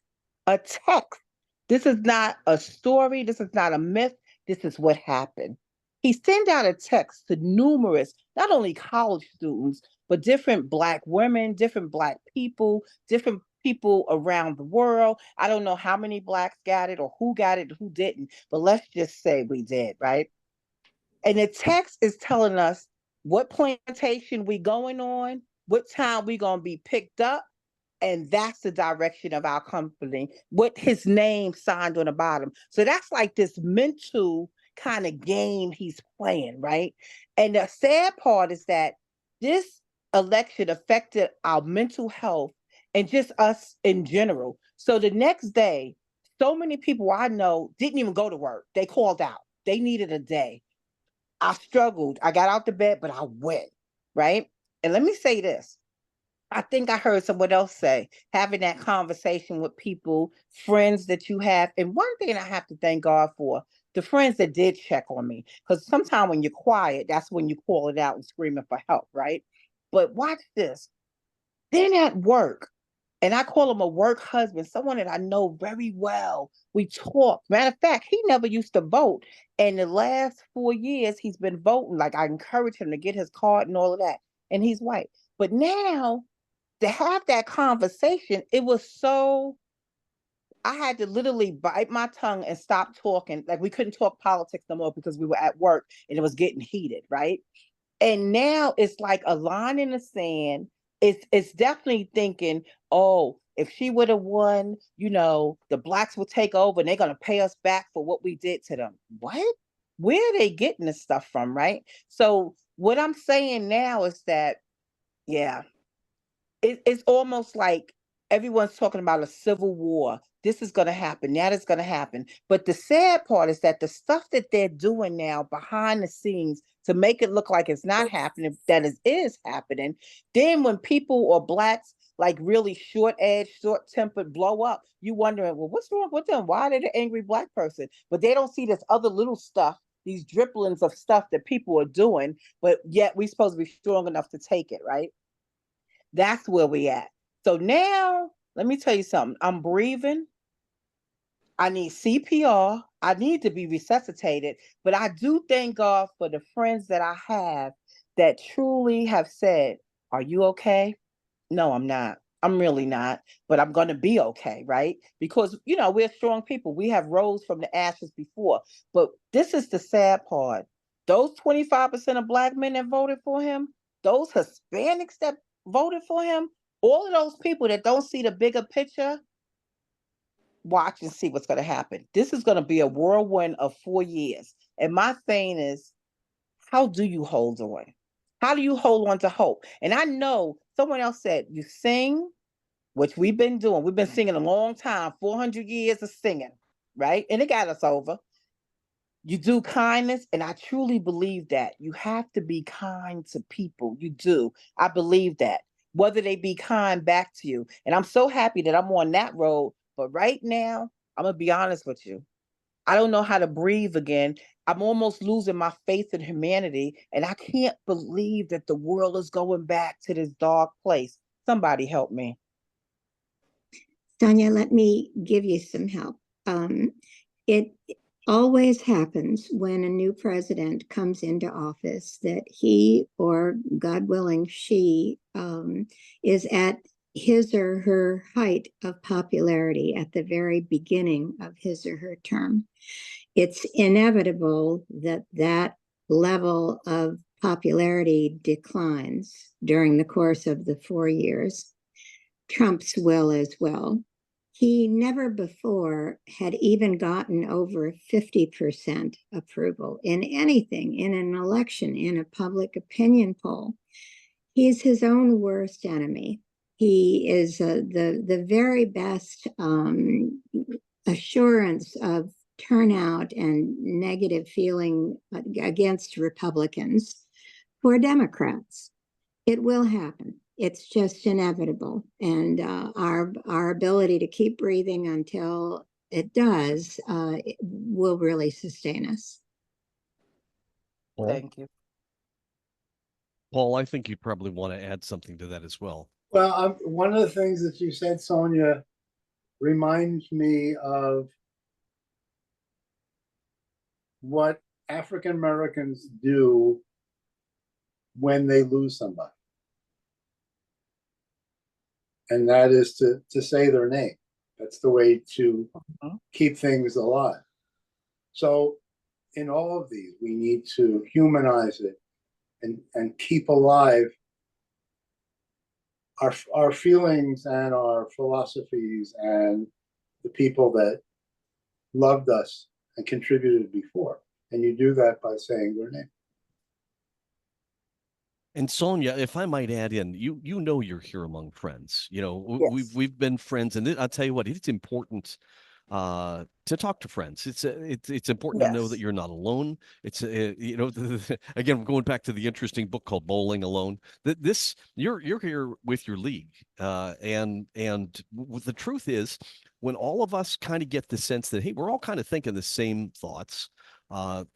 M: This is not a story. This is not a myth. This is what happened. He sent out a text to numerous, not only college students, but different Black women, different Black people, different people around the world. I don't know how many Blacks got it or who got it, who didn't, but let's just say we did, right? And the text is telling us what plantation we going on, what time we gonna be picked up, and that's the direction of our company, what his name signed on the bottom. So that's like this mental kind of game he's playing, right? And the sad part is that this election affected our mental health and just us in general. So the next day, so many people I know didn't even go to work. They called out. They needed a day. I struggled. I got out the bed, but I went, right? And let me say this. I think I heard someone else say, having that conversation with people, friends that you have. And one thing I have to thank God for, the friends that did check on me. Because sometimes when you're quiet, that's when you call it out and screaming for help, right? But watch this. Then at work, And I call him a work husband, someone that I know very well. We talk. Matter of fact, he never used to vote. And the last 4 years, he's been voting. Like, I encourage him to get his card and all of that. And he's white. But now, to have that conversation, it was so, I had to literally bite my tongue and stop talking. Like, we couldn't talk politics no more because we were at work and it was getting heated, right? And now it's like a line in the sand. It's definitely thinking, oh, if she would have won, the blacks will take over and they're gonna pay us back for what we did to them. What? Where are they getting this stuff from, right? So what I'm saying now is that, yeah, it's almost like everyone's talking about a civil war. This is going to happen. That is going to happen. But the sad part is that the stuff that they're doing now behind the scenes to make it look like it's not happening, that is happening. Then when people or blacks like really short edged, short tempered blow up, you wondering, well, what's wrong with them? Why are they the angry black person? But they don't see this other little stuff, these dribblings of stuff that people are doing, but yet we're supposed to be strong enough to take it, right? That's where we at. So now, let me tell you something. I'm breathing. I need CPR. I need to be resuscitated. But I do thank God for the friends that I have that truly have said, are you okay? No, I'm not. I'm really not. But I'm going to be okay, right? Because, we're strong people. We have rose from the ashes before. But this is the sad part. Those 25% of black men that voted for him, those Hispanics that voted for him, all of those people that don't see the bigger picture, watch and see what's going to happen. This is going to be a whirlwind of 4 years. And my thing is, how do you hold on? How do you hold on to hope? And I know someone else said, you sing, which we've been doing. We've been singing a long time, 400 years of singing, right? And it got us over. You do kindness, and I truly believe that. You have to be kind to people. You do. I believe that. Whether they be kind back to you. And I'm so happy that I'm on that road. But right now, I'm going to be honest with you. I don't know how to breathe again. I'm almost losing my faith in humanity. And I can't believe that the world is going back to this dark place. Somebody help me.
D: Sonia, let me give you some help. It always happens when a new president comes into office that he, or God willing, she, is at his or her height of popularity at the very beginning of his or her term. It's inevitable that that level of popularity declines during the course of the 4 years. Trump's will as well. He never before had even gotten over 50% approval in anything, in an election, in a public opinion poll. He's his own worst enemy. He is the very best assurance of turnout and negative feeling against Republicans for Democrats. It will happen. It's just inevitable. And our ability to keep breathing until it does it will really sustain us.
B: Paul?
M: Thank you.
B: Paul, I think you probably want to add something to that as well.
E: Well, one of the things that you said, Sonia, reminds me of what African Americans do when they lose somebody. And that is to say their name. That's the way to keep things alive. So in all of these, we need to humanize it and keep alive our feelings and our philosophies and the people that loved us and contributed before. And you do that by saying their name.
B: And Sonia, if I might add in, you're here among friends.
M: Yes.
B: We've been friends, and I'll tell you what, it's important to talk to friends. It's important to know that you're not alone. It's again, going back to the interesting book called Bowling Alone. That you're here with your league, and the truth is, when all of us kind of get the sense that, hey, we're all kind of thinking the same thoughts.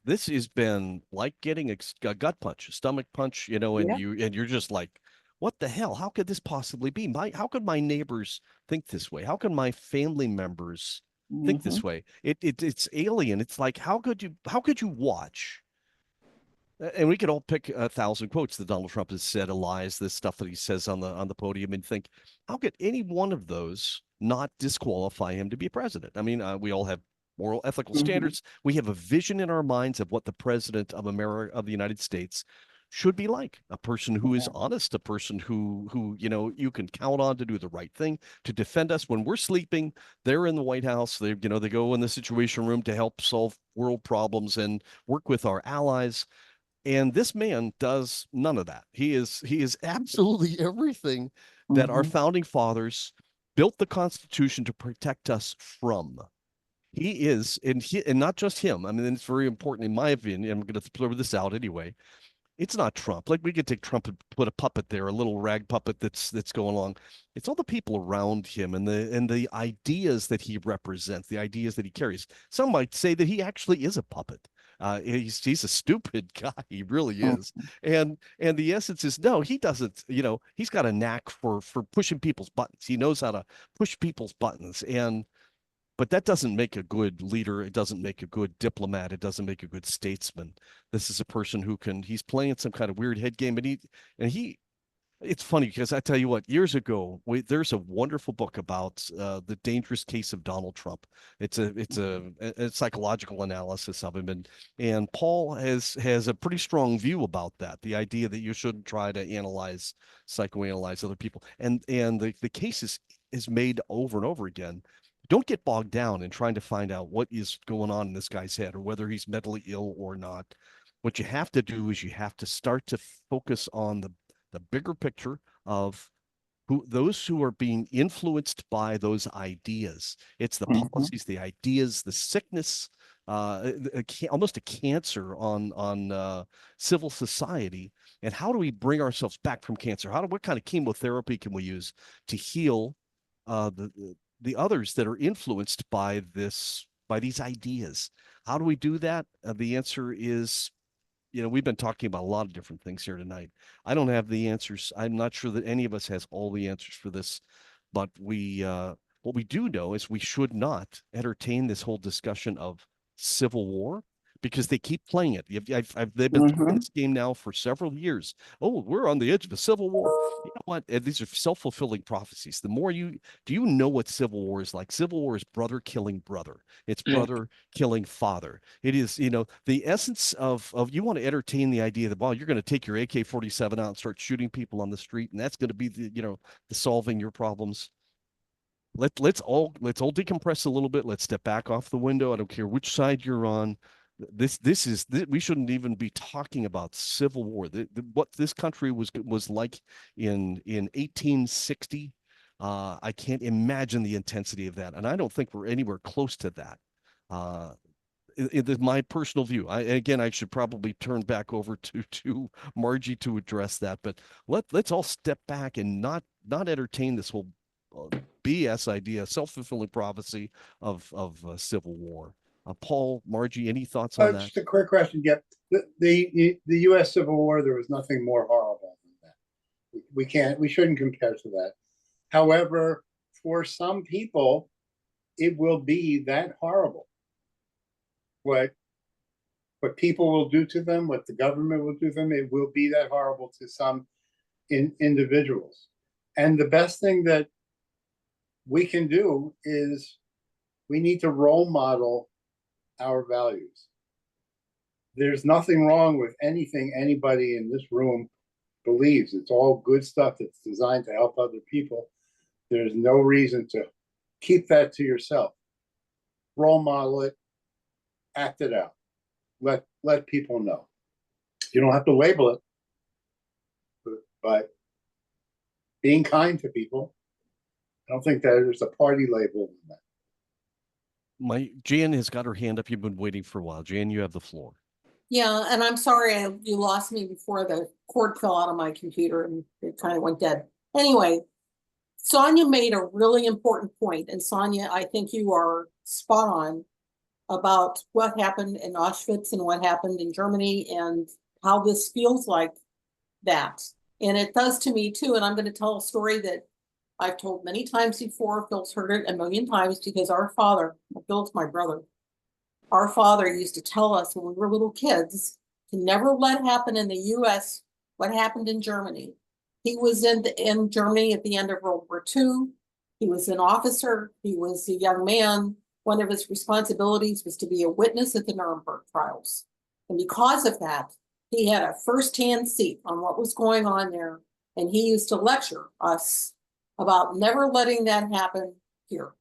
B: This has been like getting a gut punch, a stomach punch, and you're just like, what the hell? How could this possibly be? How could my neighbors think this way? How can my family members think this way? It's alien. It's like, how could you watch? And we could all pick 1,000 quotes that Donald Trump has said, lies, this stuff that he says on the podium, and think, how could any one of those not disqualify him to be president? I mean, we all have moral, ethical standards. We have a vision in our minds of what the president of America, of the United States, should be like. A person who is honest, a person who you can count on to do the right thing, to defend us when we're sleeping. They're in the White House. They go in the Situation Room to help solve world problems and work with our allies. And this man does none of that. He is absolutely everything that our founding fathers built the Constitution to protect us from. He is, and not just him. I mean, it's very important in my opinion. I'm going to throw this out anyway. It's not Trump. Like, we could take Trump and put a puppet there, a little rag puppet that's going along. It's all the people around him and the ideas that he represents, the ideas that he carries. Some might say that he actually is a puppet. He's a stupid guy. He really is. And the essence is, no, he doesn't. He's got a knack for pushing people's buttons. He knows how to push people's buttons. But that doesn't make a good leader. It doesn't make a good diplomat. It doesn't make a good statesman. This is a person he's playing some kind of weird head game. It's funny because I tell you what, years ago, there's a wonderful book about the dangerous case of Donald Trump. It's a psychological analysis of him. And Paul has a pretty strong view about that. The idea that you shouldn't try to psychoanalyze other people. And the case is made over and over again. Don't get bogged down in trying to find out what is going on in this guy's head or whether he's mentally ill or not. What you have to do is you have to start to focus on the bigger picture of those who are being influenced by those ideas. It's the policies, the ideas, the sickness, almost a cancer on civil society. And how do we bring ourselves back from cancer? What kind of chemotherapy can we use to heal the others that are influenced by these ideas? How do we do that? The answer is, we've been talking about a lot of different things here tonight. I don't have the answers. I'm not sure that any of us has all the answers for this, but what we do know is we should not entertain this whole discussion of civil war, because they keep playing it. They've been playing this game now for several years. Oh, we're on the edge of a civil war. You know what? These are self-fulfilling prophecies. Do you know what civil war is like? Civil war is brother killing brother. It's brother killing father. It is, the essence of you want to entertain the idea that, well, you're going to take your AK-47 out and start shooting people on the street, and that's going to be the solving your problems. Let's all decompress a little bit. Let's step back off the window. I don't care which side you're on. We shouldn't even be talking about civil war. What this country was like in 1860. I can't imagine the intensity of that, and I don't think we're anywhere close to that. It is my personal view. I should probably turn back over to Margie to address that. But let's all step back and not entertain this whole BS idea, self-fulfilling prophecy of civil war. Paul, Margie, any thoughts on that?
E: Just a quick question. Yeah, the U.S. Civil War, there was nothing more horrible than that. We shouldn't compare to that. However, for some people, it will be that horrible. What people will do to them, what the government will do to them, it will be that horrible to some individuals. And the best thing that we can do is we need to role model our values. There's nothing wrong with anything anybody in this room believes. It's all good stuff that's designed to help other people. There's no reason to keep that to yourself. Role model it, act it out. Let people know. You don't have to label it, but being kind to people, I don't think that there's a party label in that.
B: Jan has got her hand up. You've been waiting for a while. Jan, you have the floor.
J: Yeah, and I'm sorry you lost me before the cord fell out of my computer and it kind of went dead. Anyway, Sonia made a really important point, and Sonia, I think you are spot on about what happened in Auschwitz and what happened in Germany and how this feels like that. And it does to me too. And I'm going to tell a story that I've told many times before. Phil's heard it a million times because our father, Phil's my brother, our father used to tell us when we were little kids to never let happen in the US what happened in Germany. He was in Germany at the end of World War II. He was an officer. He was a young man. One of his responsibilities was to be a witness at the Nuremberg trials. And because of that, he had a firsthand seat on what was going on there. And he used to lecture us about never letting that happen here.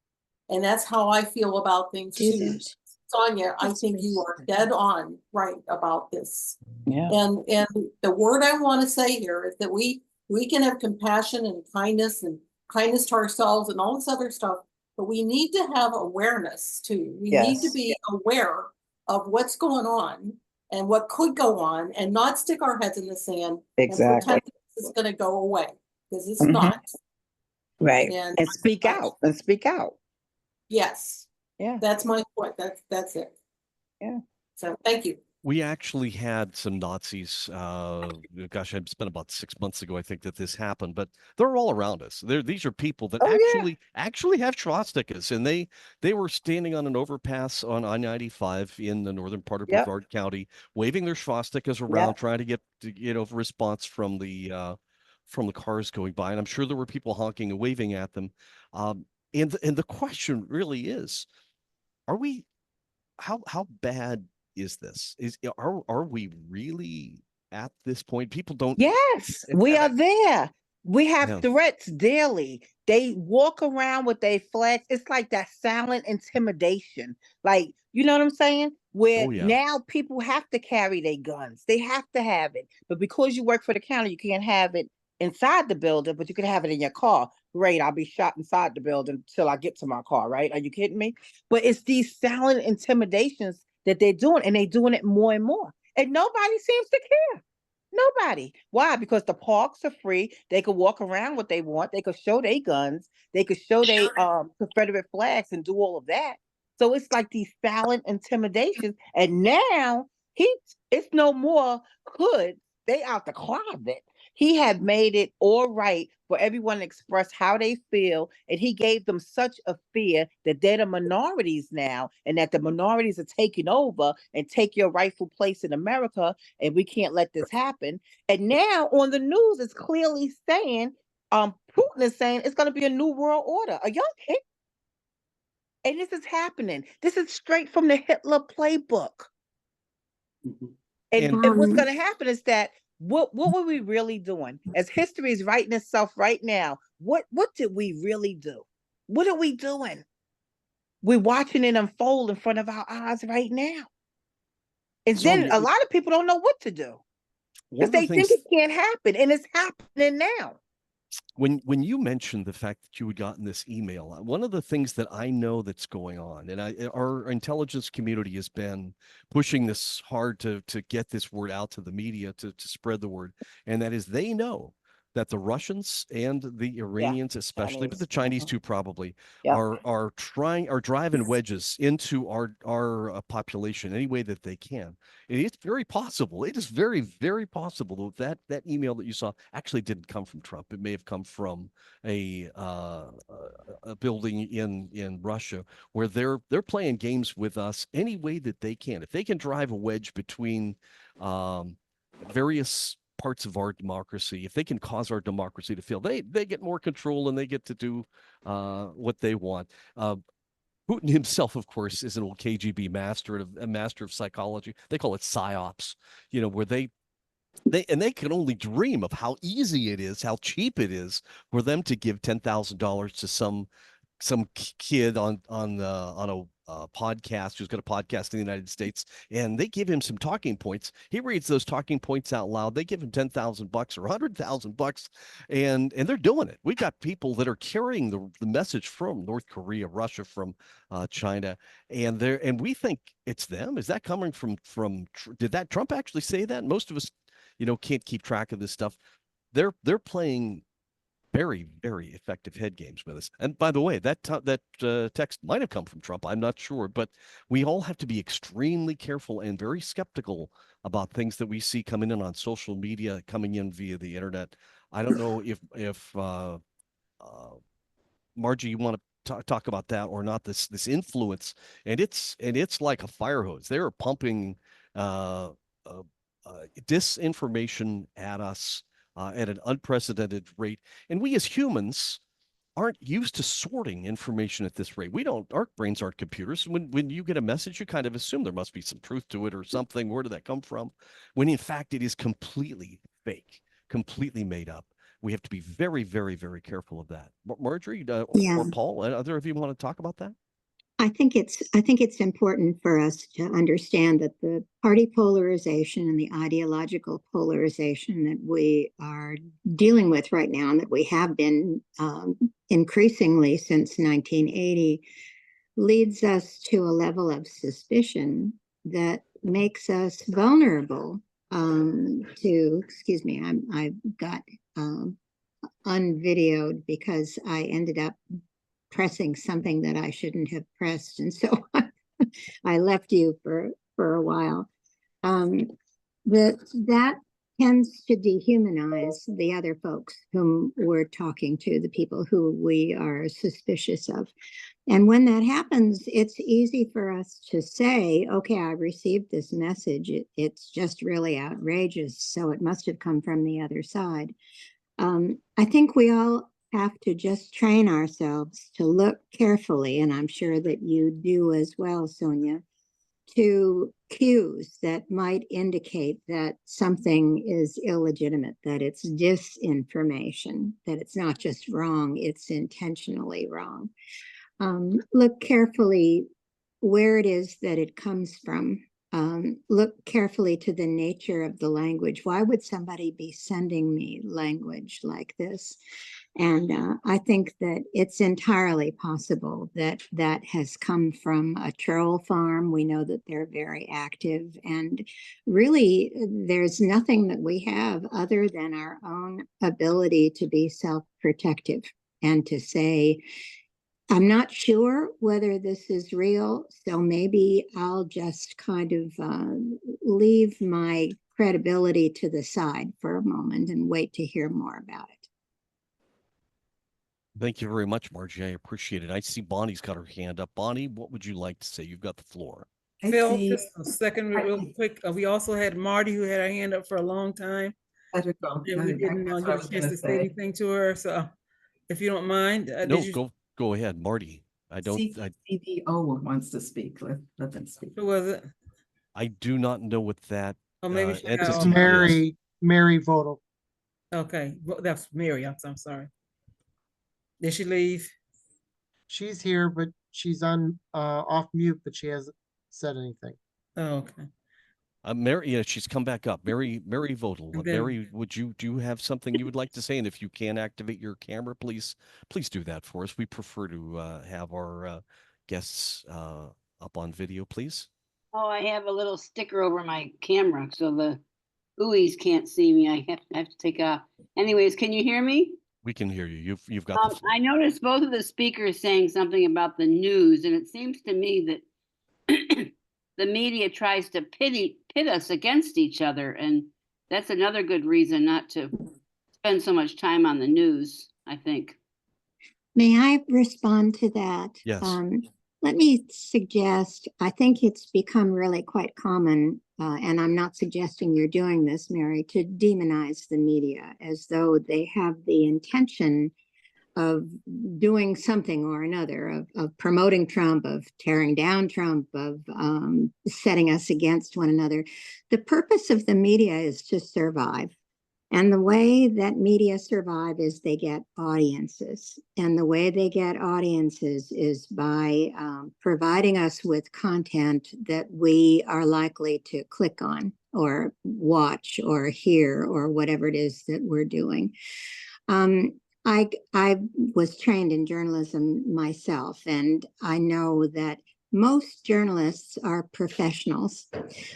J: And that's how I feel about things too. Sonia, I think you are dead on right about this.
M: Yeah.
J: And the word I want to say here is that we can have compassion and kindness to ourselves and all this other stuff, but we need to have awareness too. We need to be aware of what's going on and what could go on, and not stick our heads in the sand and pretend this is going to go away, because it's not.
M: Right.
J: And
M: speak out. And speak out.
J: Yes.
M: Yeah.
J: That's my point. That's it.
M: Yeah.
J: So thank you.
B: We actually had some Nazis, gosh, it's been about 6 months ago, I think, that this happened, but they're all around us. These are people that actually have swastikas, and they were standing on an overpass on I-95 in the northern part of Brevard County, waving their swastikas around, trying to get response from the cars going by. And I'm sure there were people honking and waving at them. And the question really is, are we, how bad is this? Are we really at this point? People don't.
M: Yes, we are there. We have threats daily. They walk around with their flags. It's like that silent intimidation. Like, you know what I'm saying? Where now people have to carry their guns. They have to have it. But because you work for the county, you can't have it inside the building, but you can have it in your car. Great, I'll be shot inside the building until I get to my car, right? Are you kidding me? But it's these silent intimidations that they're doing, and they're doing it more and more. And nobody seems to care. Nobody. Why? Because the parks are free. They could walk around what they want. They could show their guns. They could show their Confederate flags and do all of that. So it's like these silent intimidations. And now it's no more could. They out the closet. He had made it all right for everyone to express how they feel, and he gave them such a fear that they're the minorities now, and that the minorities are taking over and take your rightful place in America, and we can't let this happen. And now on the news, it's clearly saying, Putin is saying it's going to be a new world order. Are y'all kidding? And this is happening. This is straight from the Hitler playbook. And what's going to happen is that what were we really doing? As history is writing itself right now, what did we really do? What are we doing? We're watching it unfold in front of our eyes right now. And then a lot of people don't know what to do, because they think it can't happen, and it's happening now.
B: When you mentioned the fact that you had gotten this email, one of the things that I know that's going on, and our intelligence community has been pushing this hard to get this word out to the media, to spread the word, and that is they know that the Russians and the Iranians, especially, but the Chinese too probably, are driving wedges into our population any way that they can. And it's very possible. It is very, very possible that email that you saw actually didn't come from Trump. It may have come from a building in Russia, where they're playing games with us any way that they can. If they can drive a wedge between various parts of our democracy, if they can cause our democracy to fail, they get more control and they get to do what they want. Putin himself, of course, is an old KGB master, a master of psychology. They call it psyops, where they can only dream of how easy it is, how cheap it is for them to give $10,000 to some kid on a podcast who's got a podcast in the United States, and they give him some talking points. He reads those talking points out loud. They give him $10,000 or $100,000, and they're doing it. We've got people that are carrying the message from North Korea, Russia, from China, and we think it's them. Is that coming from? Did that Trump actually say that? Most of us, can't keep track of this stuff. They're playing very, very effective head games with us. And by the way, that text might have come from Trump. I'm not sure, but we all have to be extremely careful and very skeptical about things that we see coming in on social media, coming in via the internet. I don't know if Margie, you want to talk about that or not? This influence, and it's like a fire hose. They're pumping uh, uh, disinformation at us at an unprecedented rate, and we as humans aren't used to sorting information at this rate. We don't, our brains aren't computers. When you get a message, you kind of assume there must be some truth to it or something. Where did that come from? When in fact it is completely fake, completely made up. We have to be very, very, very careful of that. Marjorie
D: Yeah.
B: or Paul, either of you want to talk about that?
D: I think it's important for us to understand that the party polarization and the ideological polarization that we are dealing with right now, and that we have been increasingly since 1980, leads us to a level of suspicion that makes us vulnerable to. Excuse me, I got unvideoed because I ended up pressing something that I shouldn't have pressed, and so I left you for a while. That tends to dehumanize the other folks whom we're talking to, the people who we are suspicious of. And when that happens, it's easy for us to say, okay, I received this message. It's just really outrageous, so it must have come from the other side. I think we all have to just train ourselves to look carefully, and I'm sure that you do as well, Sonia, to cues that might indicate that something is illegitimate, that it's disinformation, that it's not just wrong, it's intentionally wrong. Look carefully where it is that it comes from. Look carefully to the nature of the language. Why would somebody be sending me language like this? And I think that it's entirely possible that that has come from a troll farm. We know that they're very active, and really there's nothing that we have other than our own ability to be self-protective and to say, I'm not sure whether this is real, so maybe I'll just kind of leave my credibility to the side for a moment and wait to hear more about it.
B: Thank you very much, Margie. I appreciate it. I see Bonnie's got her hand up. Bonnie, what would you like to say? You've got the floor.
A: Phil, just a second, real quick. We also had Marty, who had her hand up for a long time. And we didn't get a chance to say anything to her. So if you don't mind,
B: No,
A: did you?
B: go ahead, Marty. I don't.
F: CDO wants to speak. Let them speak.
A: Who was it?
B: I do not know what that
A: Oh, maybe she got
B: entity
A: off.
C: Mary Votel.
A: Okay, well, that's Mary. I'm sorry. Did she leave?
C: She's here, but she's on off mute, but she hasn't said anything.
A: Oh, okay.
B: Mary, yeah, she's come back up. Mary Votel.
A: And then-
B: Mary, do you have something you would like to say? And if you can activate your camera, please do that for us. We prefer to have our guests up on video, please.
G: Oh, I have a little sticker over my camera, so the buoys can't see me. I have to take off. Anyways, can you hear me?
B: We can hear you. You've got the floor.
G: I noticed both of the speakers saying something about the news, and it seems to me that the media tries to pit us against each other, and that's another good reason not to spend so much time on the news, I think.
D: May I respond to that?
B: Yes.
D: Let me suggest, I think it's become really quite common, and I'm not suggesting you're doing this, Mary, to demonize the media as though they have the intention of doing something or another, of promoting Trump, of tearing down Trump, of setting us against one another. The purpose of the media is to survive. And the way that media survive is they get audiences. And the way they get audiences is by providing us with content that we are likely to click on or watch or hear or whatever it is that we're doing. I was trained in journalism myself, and I know that most journalists are professionals.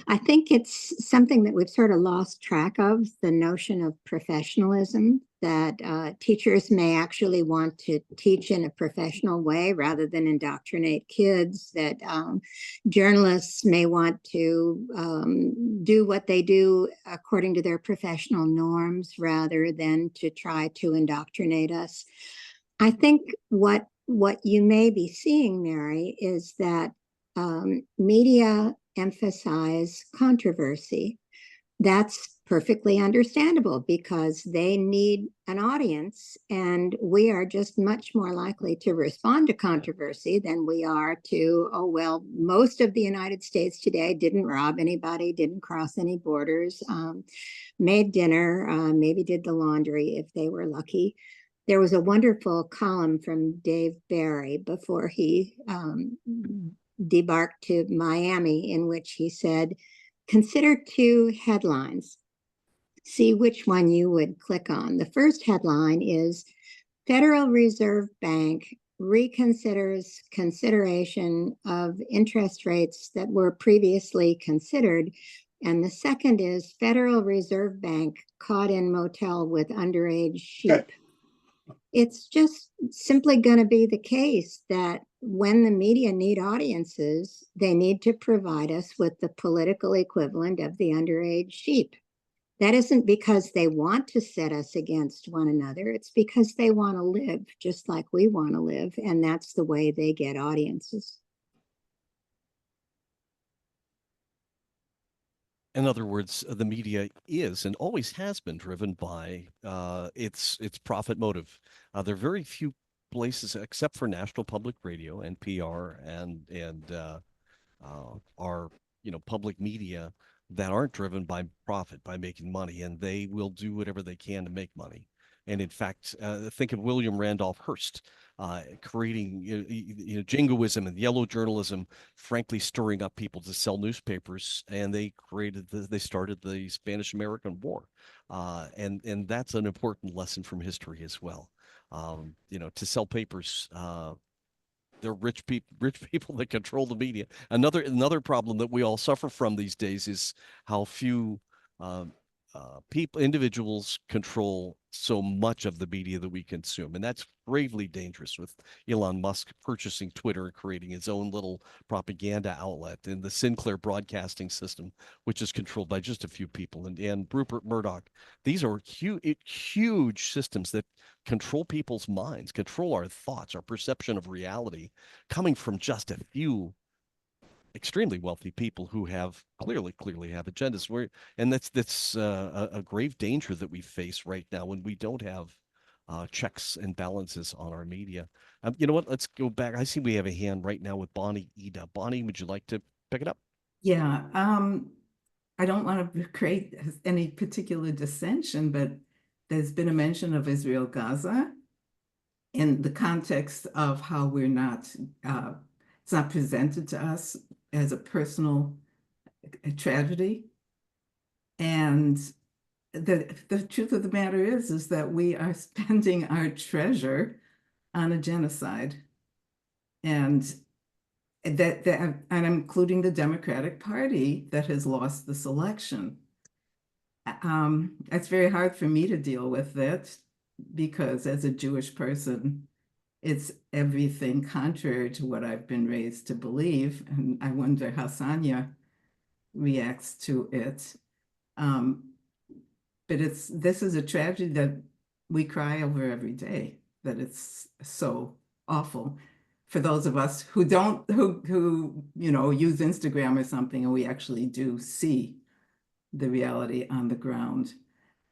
D: I think it's something that we've sort of lost track of, the notion of professionalism. that teachers may actually want to teach in a professional way rather than indoctrinate kids, that journalists may want to do what they do according to their professional norms rather than to try to indoctrinate us. I think what you may be seeing, Mary, is that media emphasize controversy. That's perfectly understandable because they need an audience, and we are just much more likely to respond to controversy than we are to, oh, well, most of the United States today didn't rob anybody, didn't cross any borders, made dinner, maybe did the laundry if they were lucky. There was a wonderful column from Dave Barry before he debarked to Miami, in which he said, consider two headlines. See which one you would click on. The first headline is Federal Reserve Bank reconsiders consideration of interest rates that were previously considered. And the second is Federal Reserve Bank caught in motel with underage sheep. It's just simply going to be the case that when the media need audiences, they need to provide us with the political equivalent of the underage sheep. That isn't because they want to set us against one another. It's because they want to live just like we want to live. And that's the way they get audiences.
B: In other words, the media is and always has been driven by its profit motive. There are very few places, except for National Public Radio, NPR, and our public media, that aren't driven by profit, by making money, and they will do whatever they can to make money. And in fact, think of William Randolph Hearst creating jingoism and yellow journalism, frankly stirring up people to sell newspapers, and they started the Spanish-American War, and that's an important lesson from history as well. To sell papers. They're rich people that control the media. Another problem that we all suffer from these days is how few individuals control so much of the media that we consume, and that's gravely dangerous, with Elon Musk purchasing Twitter and creating his own little propaganda outlet, and the Sinclair broadcasting system, which is controlled by just a few people, and Rupert Murdoch. These are huge systems that control people's minds, control our thoughts, our perception of reality, coming from just a few extremely wealthy people who have clearly have agendas. And that's a grave danger that we face right now when we don't have checks and balances on our media. You know what? Let's go back. I see we have a hand right now with Bonnie Ida. Bonnie, would you like to pick it up?
F: Yeah. I don't want to create any particular dissension, but there's been a mention of Israel Gaza in the context of how we're not, it's not presented to us as a personal tragedy. And the truth of the matter is that we are spending our treasure on a genocide. And and I'm including the Democratic Party that has lost this election. It's very hard for me to deal with that because as a Jewish person, it's everything contrary to what I've been raised to believe. And I wonder how Sonia reacts to it. But this is a tragedy that we cry over every day, that it's so awful. For those of us who don't, who use Instagram or something, and we actually do see the reality on the ground.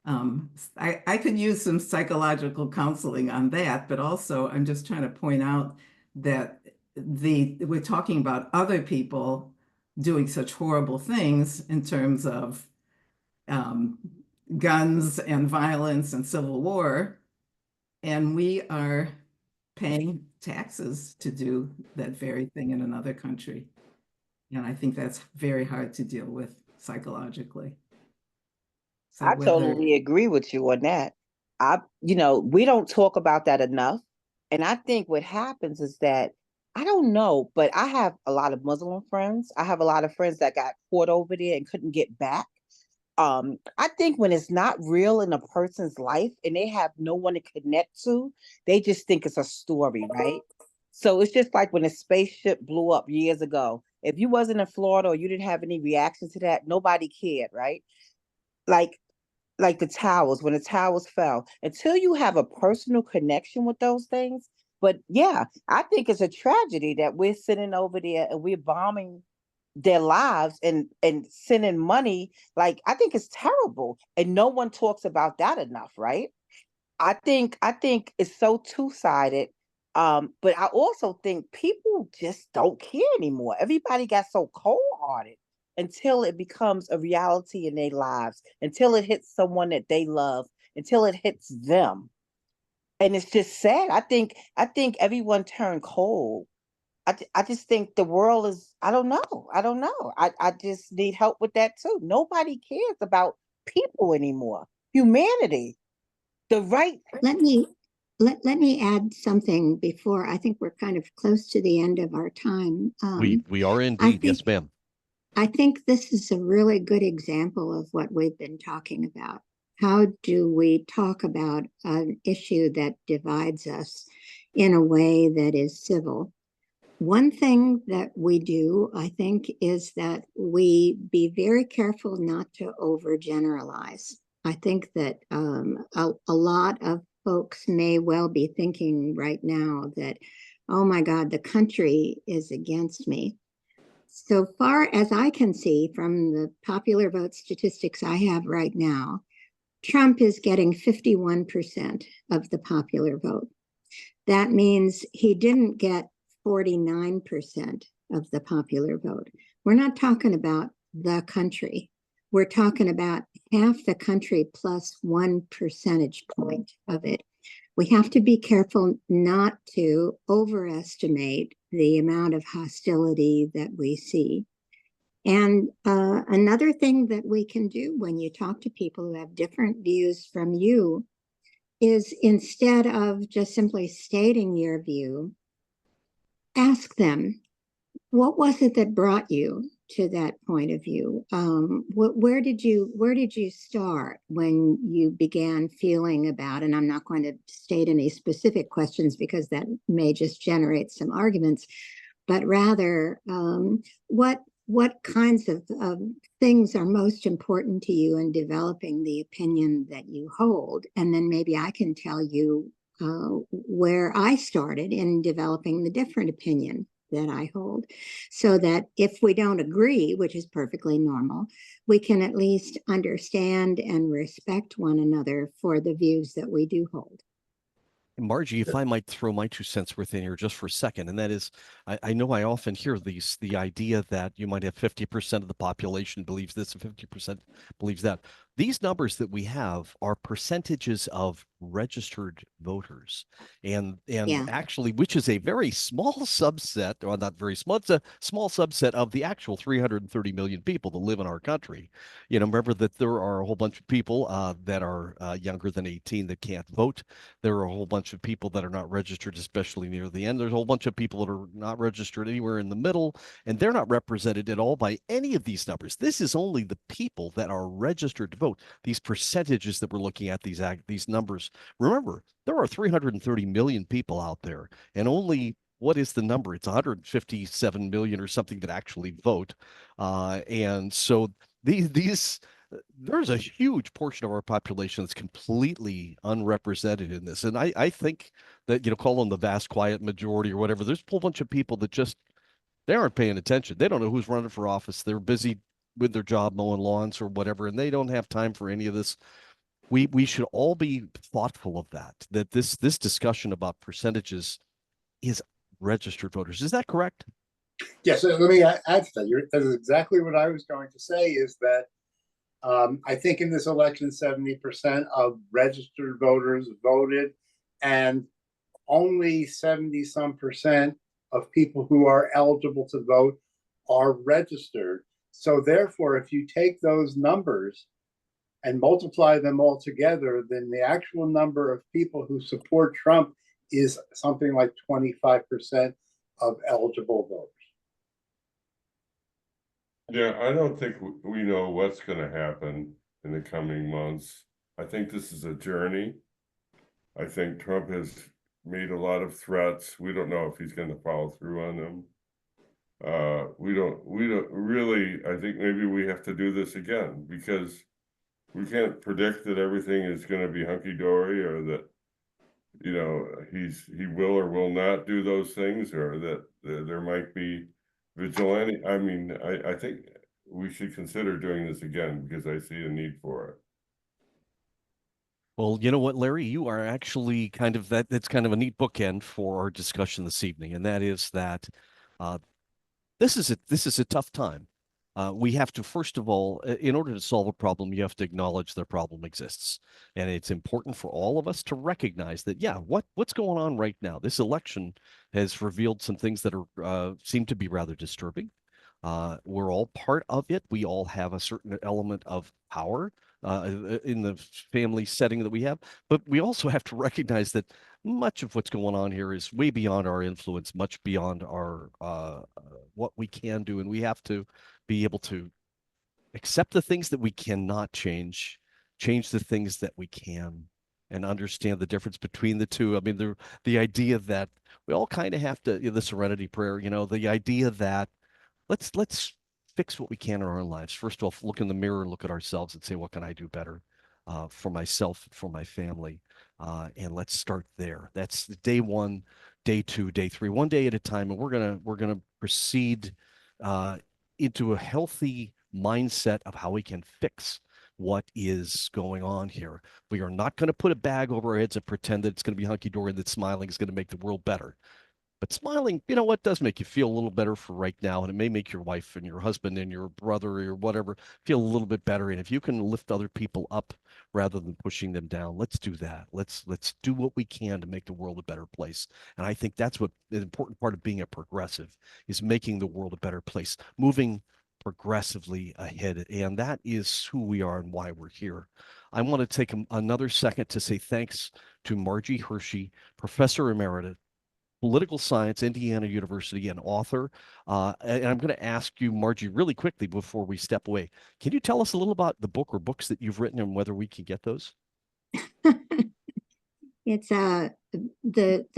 F: I could use some psychological counseling on that, but also I'm just trying to point out that we're talking about other people doing such horrible things in terms of guns and violence and civil war, and we are paying taxes to do that very thing in another country. And I think that's very hard to deal with psychologically. So
M: I totally agree with you on that. We don't talk about that enough. And I think what happens is that, I don't know, but I have a lot of Muslim friends. I have a lot of friends that got caught over there and couldn't get back. I think when it's not real in a person's life and they have no one to connect to, they just think it's a story, right? So it's just like when a spaceship blew up years ago. If you wasn't in Florida or you didn't have any reaction to that, nobody cared, right? Like like the towers, when the towers fell, until you have a personal connection with those things. But yeah, I think it's a tragedy that we're sitting over there and we're bombing their lives and sending money. Like, I think it's terrible, and no one talks about that enough, right? I think it's so two-sided. But I also think people just don't care anymore. Everybody got so cold-hearted until it becomes a reality in their lives, until it hits someone that they love, until it hits them. And it's just sad. I think everyone turned cold. I just think the world is, I don't know. I don't know. I just need help with that too. Nobody cares about people anymore. Humanity. The right.
D: Let me let me add something before. I think we're kind of close to the end of our time.
B: We are
D: I
B: indeed. Yes,
D: think
B: ma'am.
D: I think this is a really good example of what we've been talking about. How do we talk about an issue that divides us in a way that is civil? One thing that we do, I think, is that we be very careful not to overgeneralize. I think that a lot of folks may well be thinking right now that, oh my God, the country is against me. So far as I can see from the popular vote statistics I have right now, Trump is getting 51% of the popular vote. That means he didn't get 49% of the popular vote. We're not talking about the country. We're talking about half the country plus 1 percentage point of it. We have to be careful not to overestimate the amount of hostility that we see. And another thing that we can do when you talk to people who have different views from you is, instead of just simply stating your view, ask them, what was it that brought you to that point of view? Where did you start when you began feeling about, and I'm not going to state any specific questions because that may just generate some arguments, but rather what kinds of things are most important to you in developing the opinion that you hold? And then maybe I can tell you where I started in developing the different opinion that I hold, so that if we don't agree, which is perfectly normal, we can at least understand and respect one another for the views that we do hold.
B: Margie, if I might throw my 2 cents worth in here just for a second, and that is, I know I often hear the idea that you might have 50% of the population believes this and 50% believes that. These numbers that we have are percentages of registered voters, and
D: Yeah.
B: actually, which is a very small subset, or not very small, it's a small subset of the actual 330 million people that live in our country. Remember that there are a whole bunch of people that are younger than 18 that can't vote. There are a whole bunch of people that are not registered, especially near the end. There's a whole bunch of people that are not registered anywhere in the middle, and they're not represented at all by any of these numbers. This is only the people that are registered to vote. These percentages that we're looking at, these numbers. Remember, there are 330 million people out there, and only, what is the number? It's 157 million or something that actually vote. And so these there's a huge portion of our population that's completely unrepresented in this. And I think that, call them the vast quiet majority or whatever. There's a whole bunch of people that just, they aren't paying attention. They don't know who's running for office. They're busy with their job mowing lawns or whatever, and they don't have time for any of this. We should all be thoughtful of that this discussion about percentages is registered voters. Is that correct?
E: Yes, let me add to that. That is exactly what I was going to say, is that I think in this election, 70% of registered voters voted, and only 70 some percent of people who are eligible to vote are registered. So therefore, if you take those numbers and multiply them all together, then the actual number of people who support Trump is something like 25% of eligible voters.
L: Yeah, I don't think we know what's going to happen in the coming months. I think this is a journey. I think Trump has made a lot of threats. We don't know if he's going to follow through on them. We don't really, I think maybe we have to do this again, because we can't predict that everything is going to be hunky-dory, or that, you know, he will or will not do those things, or that there might be vigilante. I mean, I think we should consider doing this again, because I see a need for it.
B: Well, you know what, Larry, you are actually kind of that's kind of a neat bookend for our discussion this evening, and that is that this is a tough time. We have to, first of all, in order to solve a problem, you have to acknowledge the problem exists. And it's important for all of us to recognize that, yeah, what's going on right now? This election has revealed some things that are seem to be rather disturbing. We're all part of it. We all have a certain element of power in the family setting that we have. But we also have to recognize that much of what's going on here is way beyond our influence, much beyond our what we can do. And we have to be able to accept the things that we cannot change, change the things that we can, and understand the difference between the two. I mean, the idea that we all kind of have to, you know, the serenity prayer, you know, the idea that let's fix what we can in our own lives. First of all, look in the mirror, look at ourselves, and say, what can I do better for myself, for my family, and let's start there. That's day one, day two, day three, one day at a time, and we're gonna proceed into a healthy mindset of how we can fix what is going on here. We are not going to put a bag over our heads and pretend that it's going to be hunky dory and that smiling is going to make the world better. But smiling, you know what, does make you feel a little better for right now. And it may make your wife and your husband and your brother or whatever feel a little bit better. And if you can lift other people up rather than pushing them down, let's do that. Let's do what we can to make the world a better place. And I think that's what an important part of being a progressive is, making the world a better place, moving progressively ahead. And that is who we are and why we're here. I want to take another second to say thanks to Margie Hershey, Professor Emerita, political science, Indiana University, and author. And I'm going to ask you, Margie, really quickly before we step away. Can you tell us a little about the book or books that you've written and whether we can get those?
D: It's the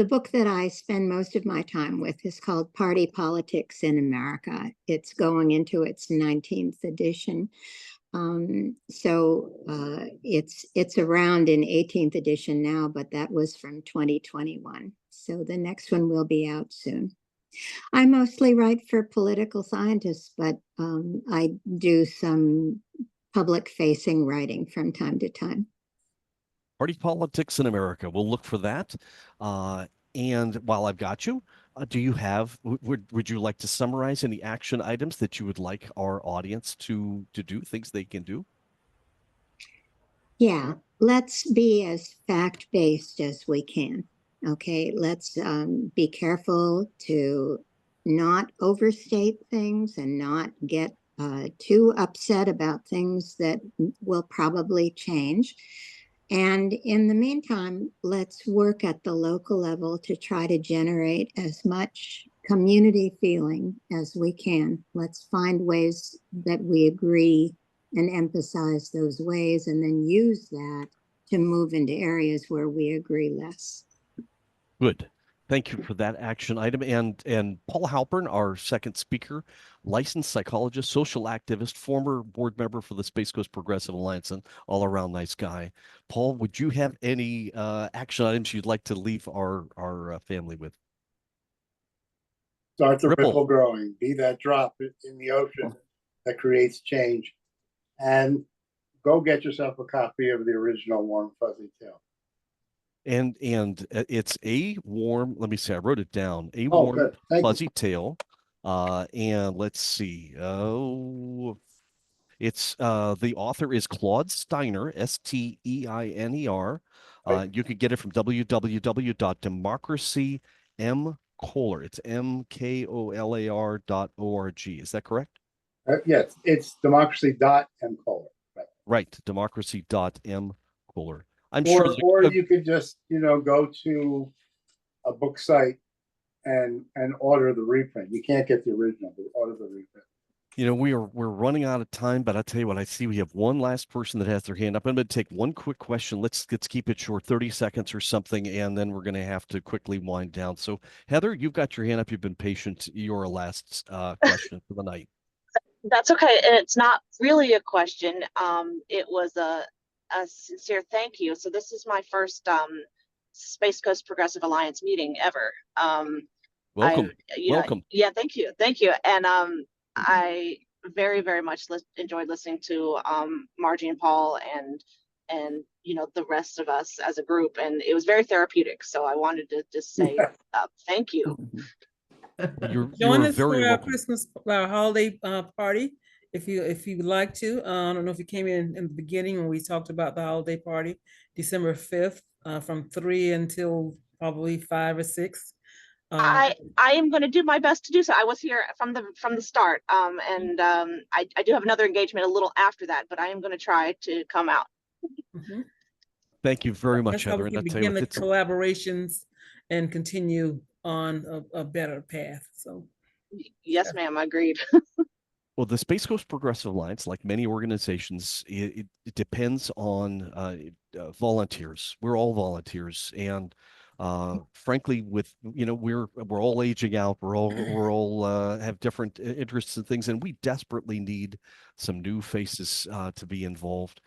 D: book that I spend most of my time with is called Party Politics in America. It's going into its 19th edition. It's around in 18th edition now, but that was from 2021. So the next one will be out soon. I mostly write for political scientists, but I do some public facing writing from time to time.
B: Party Politics in America. We'll look for that. And while I've got you, do you have, would you like to summarize any action items that you would like our audience to do, things they can do?
D: Yeah, let's be as fact-based as we can. Okay, let's be careful to not overstate things and not get too upset about things that will probably change. And in the meantime, let's work at the local level to try to generate as much community feeling as we can. Let's find ways that we agree and emphasize those ways, and then use that to move into areas where we agree less.
B: Good. Thank you for that action item. And Paul Halpern, our second speaker, licensed psychologist, social activist, former board member for the Space Coast Progressive Alliance, and all around nice guy. Paul, would you have any action items you'd like to leave our family with?
E: Start the ripple growing. Be that drop in the ocean that creates change. And go get yourself a copy of the original Warm Fuzzy Tale.
B: And it's a warm, let me see, I wrote it down, a
E: Oh,
B: warm
E: good.
B: fuzzy tale. And let's see. Oh, it's the author is Claude Steiner, Steiner. You could get it from www.democracymkolar. It's mkolar.org. Is that correct?
E: Yes, it's democracy.mkolar.
B: Right, democracy.mkolar. I'm
E: Or,
B: sure.
E: or you could just, go to a book site and order the reprint. You can't get the original, but order the reprint.
B: You know, we're running out of time, but I'll tell you what, I see we have one last person that has their hand up. I'm going to take one quick question. Let's keep it short, 30 seconds or something, and then we're going to have to quickly wind down. So, Heather, you've got your hand up. You've been patient. Your last question for the night.
I: That's okay. And it's not really a question. It was a sincere thank you. So this is my first Space Coast Progressive Alliance meeting ever.
B: Welcome. Welcome.
I: Yeah, thank you. Thank you. And I very, very much enjoyed listening to Margie and Paul and the rest of us as a group. And it was very therapeutic. So I wanted to just say thank you.
A: Join
B: You're
A: us
B: very
A: for our
B: welcome.
A: Christmas, our holiday party. If you would like to, I don't know if you came in the beginning when we talked about the holiday party, December 5th, from 3 until probably 5 or 6.
I: I am going to do my best to do so. I was here from the start, and I do have another engagement a little after that, but I am going to try to come out.
B: Thank you very much,
A: That's how
B: Heather.
A: we
B: And
A: can
B: I'll tell you
A: begin
B: what,
A: the
B: it's
A: collaborations and continue on a better path. So,
I: yes, ma'am. Agreed.
B: well, the Space Coast Progressive Alliance, like many organizations, it depends on volunteers. We're all volunteers, and frankly, with we're all aging out. We're all have different interests and things, and we desperately need some new faces to be involved.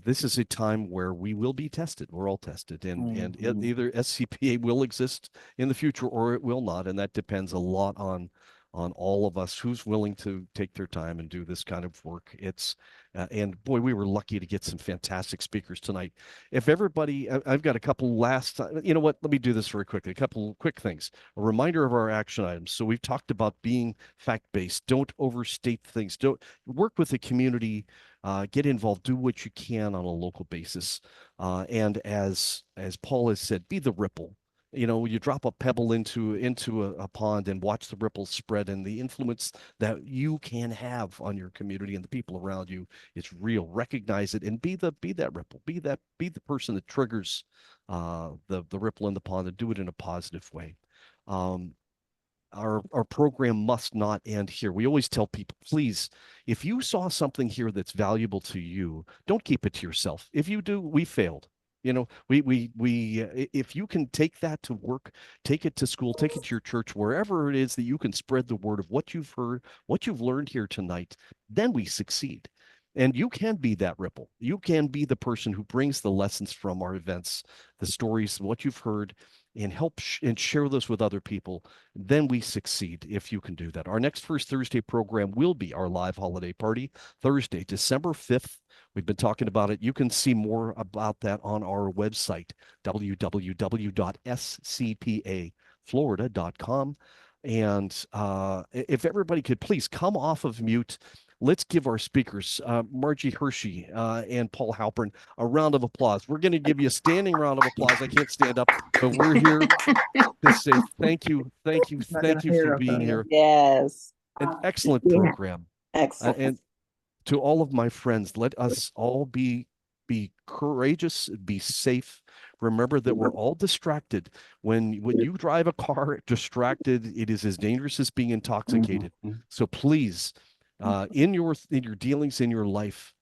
B: This is a time where we will be tested. We're all tested, and either SCPA will exist in the future or it will not, and that depends a lot on all of us who's willing to take their time and do this kind of work. It's and boy, we were lucky to get some fantastic speakers tonight. If everybody, I've got a couple last, you know what, let me do this very quickly. A couple quick things. A reminder of our action items. So we've talked about being fact-based. Don't overstate things. Don't work with the community. Get involved. Do what you can on a local basis. And as Paul has said, be the ripple. You drop a pebble into a pond and watch the ripples spread, and the influence that you can have on your community and the people around you is real. Recognize it and be that ripple. Be the person that triggers the ripple in the pond, and do it in a positive way. Our program must not end here. We always tell people, please, if you saw something here that's valuable to you, don't keep it to yourself. If you do, we failed. If you can take that to work, take it to school, take it to your church, wherever it is that you can spread the word of what you've heard, what you've learned here tonight, then we succeed. And you can be that ripple. You can be the person who brings the lessons from our events, the stories, what you've heard, and help and share those with other people. Then we succeed if you can do that. Our next First Thursday program will be our live holiday party, Thursday, December 5th. We've been talking about it. You can see more about that on our website, www.scpaflorida.com. And if everybody could please come off of mute, let's give our speakers, Margie Hershey and Paul Halpern, a round of applause. We're going to give you a standing round of applause. I can't stand up, but we're here to say thank you for being here.
M: Yes.
B: An excellent program.
M: Excellent.
B: And to all of my friends, let us all be courageous, be safe. Remember that we're all distracted. When you drive a car distracted, it is as dangerous as being intoxicated. So please, in your dealings in your life,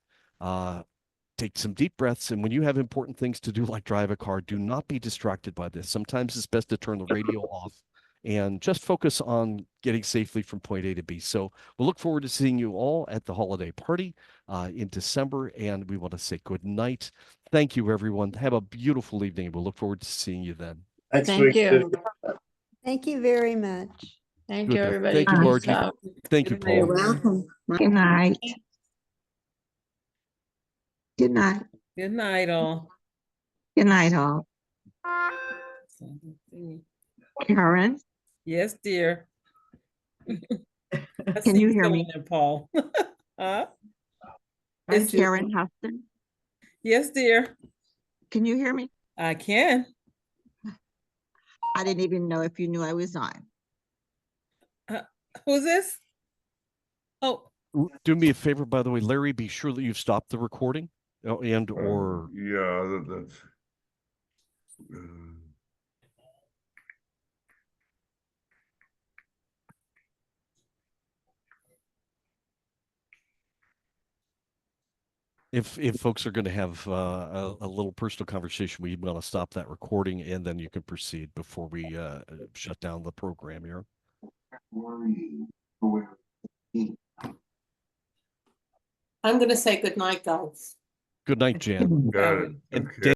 B: take some deep breaths. And when you have important things to do, like drive a car, do not be distracted by this. Sometimes it's best to turn the radio off and just focus on getting safely from point A to B. So we'll look forward to seeing you all at the holiday party in December. And we want to say good night. Thank you, everyone. Have a beautiful evening. We'll look forward to seeing you then.
H: Thank you.
K: Thank you very much.
H: Thank
B: Good
H: you,
B: night.
H: everybody.
B: Thank you,
H: Peace
B: Margie.
H: out.
B: Thank you,
D: You're
B: Paul.
D: welcome. Good night. Good night.
A: good night, all.
D: Good night, all. Karen,
A: Yes, dear. I
D: can
A: see
D: you hear
A: still
D: me?
A: on there, Paul. Huh?
D: It's Karen Huston.
A: Yes, dear.
D: Can you hear me?
A: I can.
D: I didn't even know if you knew I was on.
A: Who's this? Oh,
B: Do me a favor, by the way, Larry, be sure that you've stopped the recording and or
L: yeah, that's.
B: If folks are going to have a little personal conversation, we want to stop that recording, and then you can proceed before we shut down the program here.
J: I'm gonna say good night, guys.
B: Good night, Jan.
L: Got it.
B: And
L: Okay.